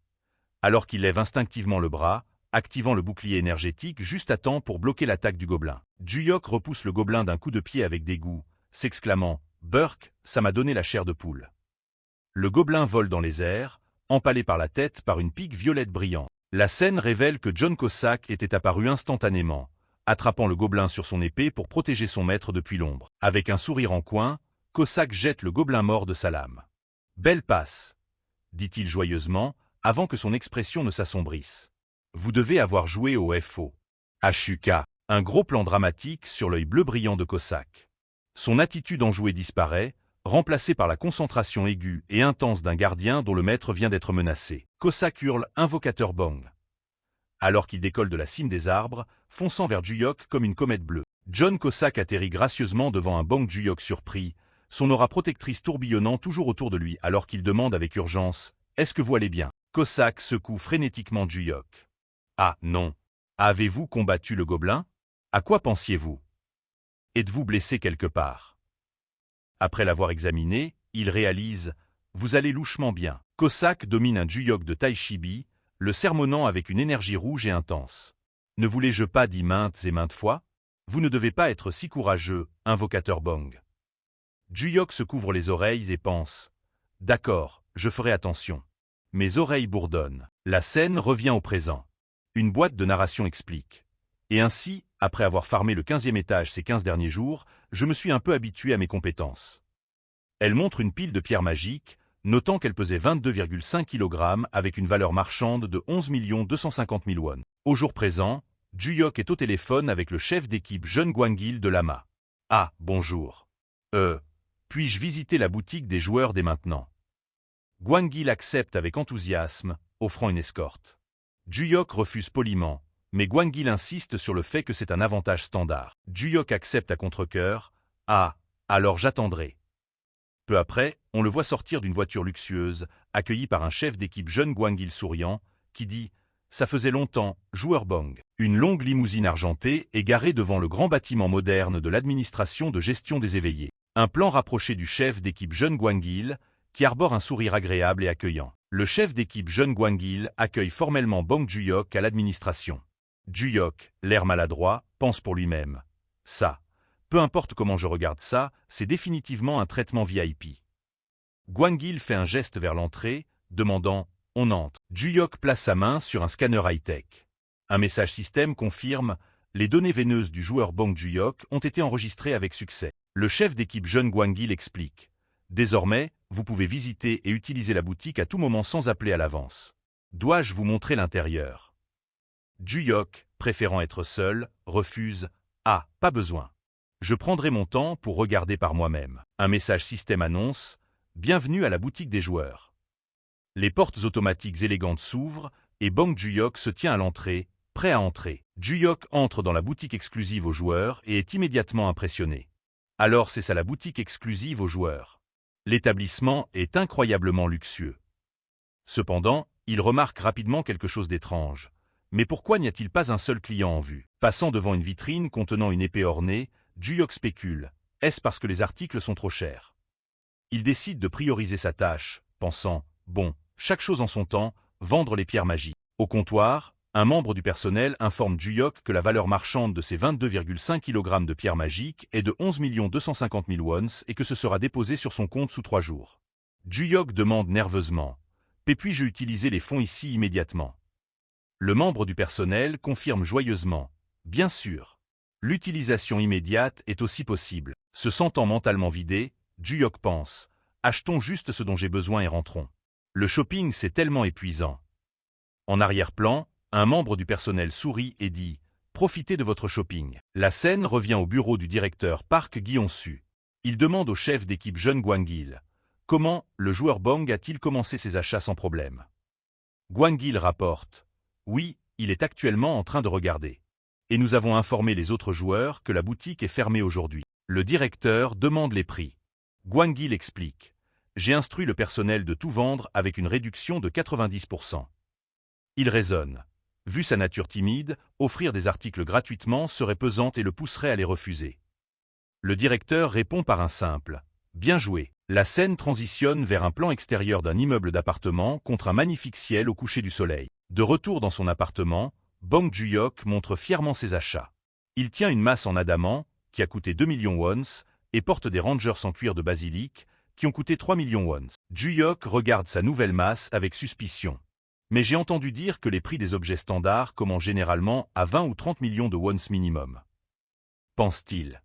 Alors qu'il lève instinctivement le bras, activant le bouclier énergétique juste à temps pour bloquer l'attaque du gobelin. Joon-hyuk repousse le gobelin d'un coup de pied avec dégoût, s'exclamant « Burk, ça m'a donné la chair de poule ». Le gobelin vole dans les airs, empalé par la tête par une pique violette brillante. La scène révèle que John Cossack était apparu instantanément, attrapant le gobelin sur son épée pour protéger son maître depuis l'ombre. Avec un sourire en coin, Cossack jette le gobelin mort de sa lame. « Belle passe !» dit-il joyeusement, avant que son expression ne s'assombrisse. « Vous devez avoir joué au FO. » HUK, un gros plan dramatique sur l'œil bleu brillant de Cossack. Son attitude enjouée disparaît, remplacée par la concentration aiguë et intense d'un gardien dont le maître vient d'être menacé. Cossack hurle « Invocateur Bong !» alors qu'il décolle de la cime des arbres, fonçant vers Joon-hyuk comme une comète bleue. John Cossack atterrit gracieusement devant un Bong Joon-hyuk surpris, son aura protectrice tourbillonnant toujours autour de lui alors qu'il demande avec urgence « Est-ce que vous allez bien ?» Cossack secoue frénétiquement Joon-hyuk. « Ah, non. Avez-vous combattu le gobelin? À quoi pensiez-vous? Êtes-vous blessé quelque part ?» Après l'avoir examiné, il réalise « Vous allez louchement bien ». Cossack domine un Joon-hyuk de taille chibi, le sermonnant avec une énergie rouge et intense. « Ne vous l'ai-je pas dit maintes et maintes fois? Vous ne devez pas être si courageux, invocateur Bong. » Joon-hyuk se couvre les oreilles et pense « D'accord, je ferai attention. » Mes oreilles bourdonnent. La scène revient au présent. Une boîte de narration explique. Et ainsi, après avoir farmé le 15e étage ces 15 derniers jours, je me suis un peu habitué à mes compétences. Elle montre une pile de pierres magiques, notant qu'elle pesait 22,5 kg avec une valeur marchande de 11 250 000 won. Au jour présent, Joon-hyuk est au téléphone avec le chef d'équipe Jeune Gwang-il de Lama. « Ah, bonjour. Puis-je visiter la boutique des joueurs dès maintenant ?» Gwang-il accepte avec enthousiasme, offrant une escorte. Joon-hyuk refuse poliment, mais Gwang-il insiste sur le fait que c'est un avantage standard. Joon-hyuk accepte à contre-cœur. « Ah, alors j'attendrai. » Peu après, on le voit sortir d'une voiture luxueuse, accueilli par un chef d'équipe Jeune Gwang-il souriant, qui dit « Ça faisait longtemps, joueur Bong ». Une longue limousine argentée est garée devant le grand bâtiment moderne de l'administration de gestion des éveillés. Un plan rapproché du chef d'équipe Jeune Gwang-il, qui arbore un sourire agréable et accueillant. Le chef d'équipe Jeune Gwang-il accueille formellement Bong Joon-hyuk à l'administration. Joon-hyuk, l'air maladroit, pense pour lui-même « Ça. Peu importe comment je regarde ça, c'est définitivement un traitement VIP. » Gwang-il fait un geste vers l'entrée, demandant « On entre ». Joon-hyuk place sa main sur un scanner high-tech. Un message système confirme « Les données veineuses du joueur Bong Joon-hyuk ont été enregistrées avec succès ». Le chef d'équipe Jeune Gwang-il explique « Désormais, vous pouvez visiter et utiliser la boutique à tout moment sans appeler à l'avance. Dois-je vous montrer l'intérieur ?» Joon-hyuk, préférant être seul, refuse « Ah, pas besoin. Je prendrai mon temps pour regarder par moi-même. » Un message système annonce « Bienvenue à la boutique des joueurs. » Les portes automatiques élégantes s'ouvrent et Bong Joon-hyuk se tient à l'entrée, prêt à entrer. Joon-hyuk entre dans la boutique exclusive aux joueurs et est immédiatement impressionné. Alors c'est ça la boutique exclusive aux joueurs. L'établissement est incroyablement luxueux. Cependant, il remarque rapidement quelque chose d'étrange. Mais pourquoi n'y a-t-il pas un seul client en vue? Passant devant une vitrine contenant une épée ornée, Ju-Yok spécule. Est-ce parce que les articles sont trop chers? Il décide de prioriser sa tâche, pensant, bon, chaque chose en son temps, vendre les pierres magiques. Au comptoir, un membre du personnel informe Ju-Yok que la valeur marchande de ses 22,5 kg de pierres magiques est de 11 250 000 wons et que ce sera déposé sur son compte sous 3 jours. Ju-Yok demande nerveusement, « Puis-je utiliser les fonds ici immédiatement ?» Le membre du personnel confirme joyeusement, « Bien sûr. » L'utilisation immédiate est aussi possible. Se sentant mentalement vidé, Ju-Yok pense, « Achetons juste ce dont j'ai besoin et rentrons. » Le shopping c'est tellement épuisant. En arrière-plan, un membre du personnel sourit et dit « Profitez de votre shopping ». La scène revient au bureau du directeur Park Gi-On-Su. Il demande au chef d'équipe jeune Gwang-il « Comment le joueur Bong a-t-il commencé ses achats sans problème ?» Gwang-il rapporte « Oui, il est actuellement en train de regarder. Et nous avons informé les autres joueurs que la boutique est fermée aujourd'hui. » Le directeur demande les prix. Gwang-il explique « J'ai instruit le personnel de tout vendre avec une réduction de 90%. » Il raisonne. Vu sa nature timide, offrir des articles gratuitement serait pesant et le pousserait à les refuser. Le directeur répond par un simple « Bien joué ». La scène transitionne vers un plan extérieur d'un immeuble d'appartement contre un magnifique ciel au coucher du soleil. De retour dans son appartement, Bong Ju-Yok montre fièrement ses achats. Il tient une masse en adamant, qui a coûté 2 millions wons, et porte des Rangers en cuir de basilic, qui ont coûté 3 millions wons. Ju-Yok regarde sa nouvelle masse avec suspicion. Mais j'ai entendu dire que les prix des objets standards commencent généralement à 20 ou 30 millions de wons minimum. Pense-t-il.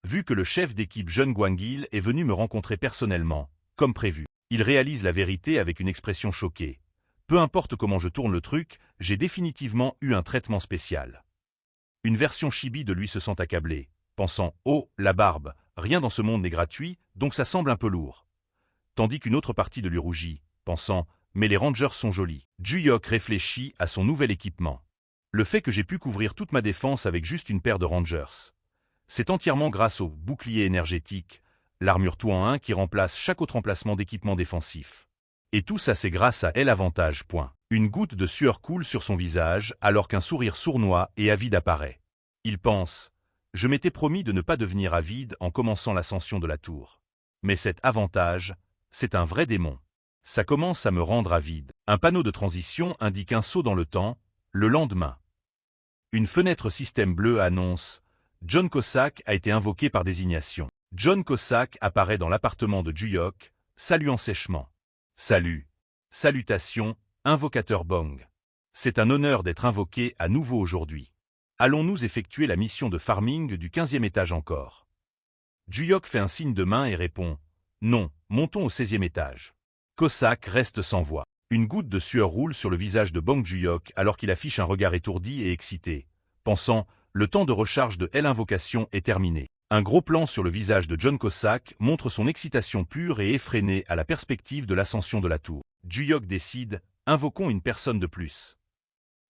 Vu que le chef d'équipe jeune Gwang-il est venu me rencontrer personnellement, comme prévu, il réalise la vérité avec une expression choquée. Peu importe comment je tourne le truc, j'ai définitivement eu un traitement spécial. Une version chibi de lui se sent accablée, pensant « Oh, la barbe, rien dans ce monde n'est gratuit, donc ça semble un peu lourd. » Tandis qu'une autre partie de lui rougit, pensant « Mais les Rangers sont jolis. » Ju-Yok réfléchit à son nouvel équipement. Le fait que j'ai pu couvrir toute ma défense avec juste une paire de Rangers. C'est entièrement grâce au bouclier énergétique, l'armure tout en un qui remplace chaque autre emplacement d'équipement défensif. Et tout ça c'est grâce à Elle Avantage. Une goutte de sueur coule sur son visage alors qu'un sourire sournois et avide apparaît. Il pense « Je m'étais promis de ne pas devenir avide en commençant l'ascension de la tour. Mais cet Avantage, c'est un vrai démon. Ça commence à me rendre avide. » Un panneau de transition indique un saut dans le temps, le lendemain. Une fenêtre système bleu annonce John Cossack a été invoqué par désignation. John Cossack apparaît dans l'appartement de Ju-Yok, saluant sèchement. Salut. Salutations, invocateur Bong. C'est un honneur d'être invoqué à nouveau aujourd'hui. Allons-nous effectuer la mission de farming du 15e étage encore? Ju-Yok fait un signe de main et répond non, montons au 16e étage. Cossack reste sans voix. Une goutte de sueur roule sur le visage de Bong Ju-Yok alors qu'il affiche un regard étourdi et excité, pensant le temps de recharge de L-invocation est terminé. Un gros plan sur le visage de John Cossack montre son excitation pure et effrénée à la perspective de l'ascension de la tour. Ju-Yok décide, invoquons une personne de plus.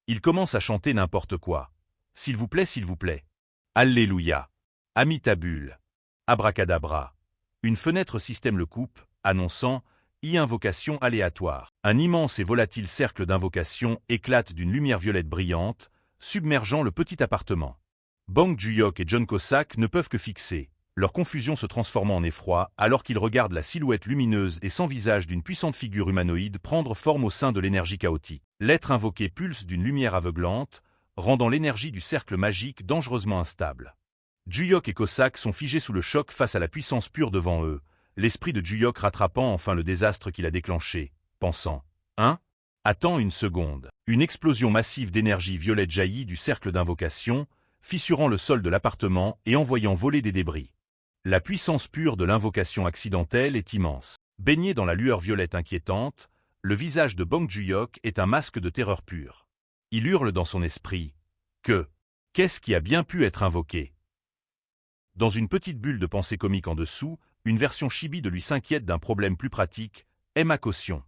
Il commence à chanter n'importe quoi. S'il vous plaît. Alléluia. Amitabule. Abracadabra. Une fenêtre système le coupe, annonçant invocation aléatoire. Un immense et volatile cercle d'invocation éclate d'une lumière violette brillante, submergeant le petit appartement. Bong Ju-Yok et John Cossack ne peuvent que fixer, leur confusion se transformant en effroi alors qu'ils regardent la silhouette lumineuse et sans visage d'une puissante figure humanoïde prendre forme au sein de l'énergie chaotique. L'être invoqué pulse d'une lumière aveuglante, rendant l'énergie du cercle magique dangereusement instable. Ju-Yok et Cossack sont figés sous le choc face à la puissance pure devant eux, l'esprit de Ju-Yok rattrapant enfin le désastre qu'il a déclenché, pensant « Hein ? Attends une seconde. » Une explosion massive d'énergie violette jaillit du cercle d'invocation, fissurant le sol de l'appartement et envoyant voler des débris. La puissance pure de l'invocation accidentelle est immense. Baigné dans la lueur violette inquiétante, le visage de Bong Ju-Yok est un masque de terreur pure. Il hurle dans son esprit que « Qu'est-ce qui a bien pu être invoqué ?» Dans une petite bulle de pensée comique en dessous, une version chibi de lui s'inquiète d'un problème plus pratique, Emma Caution.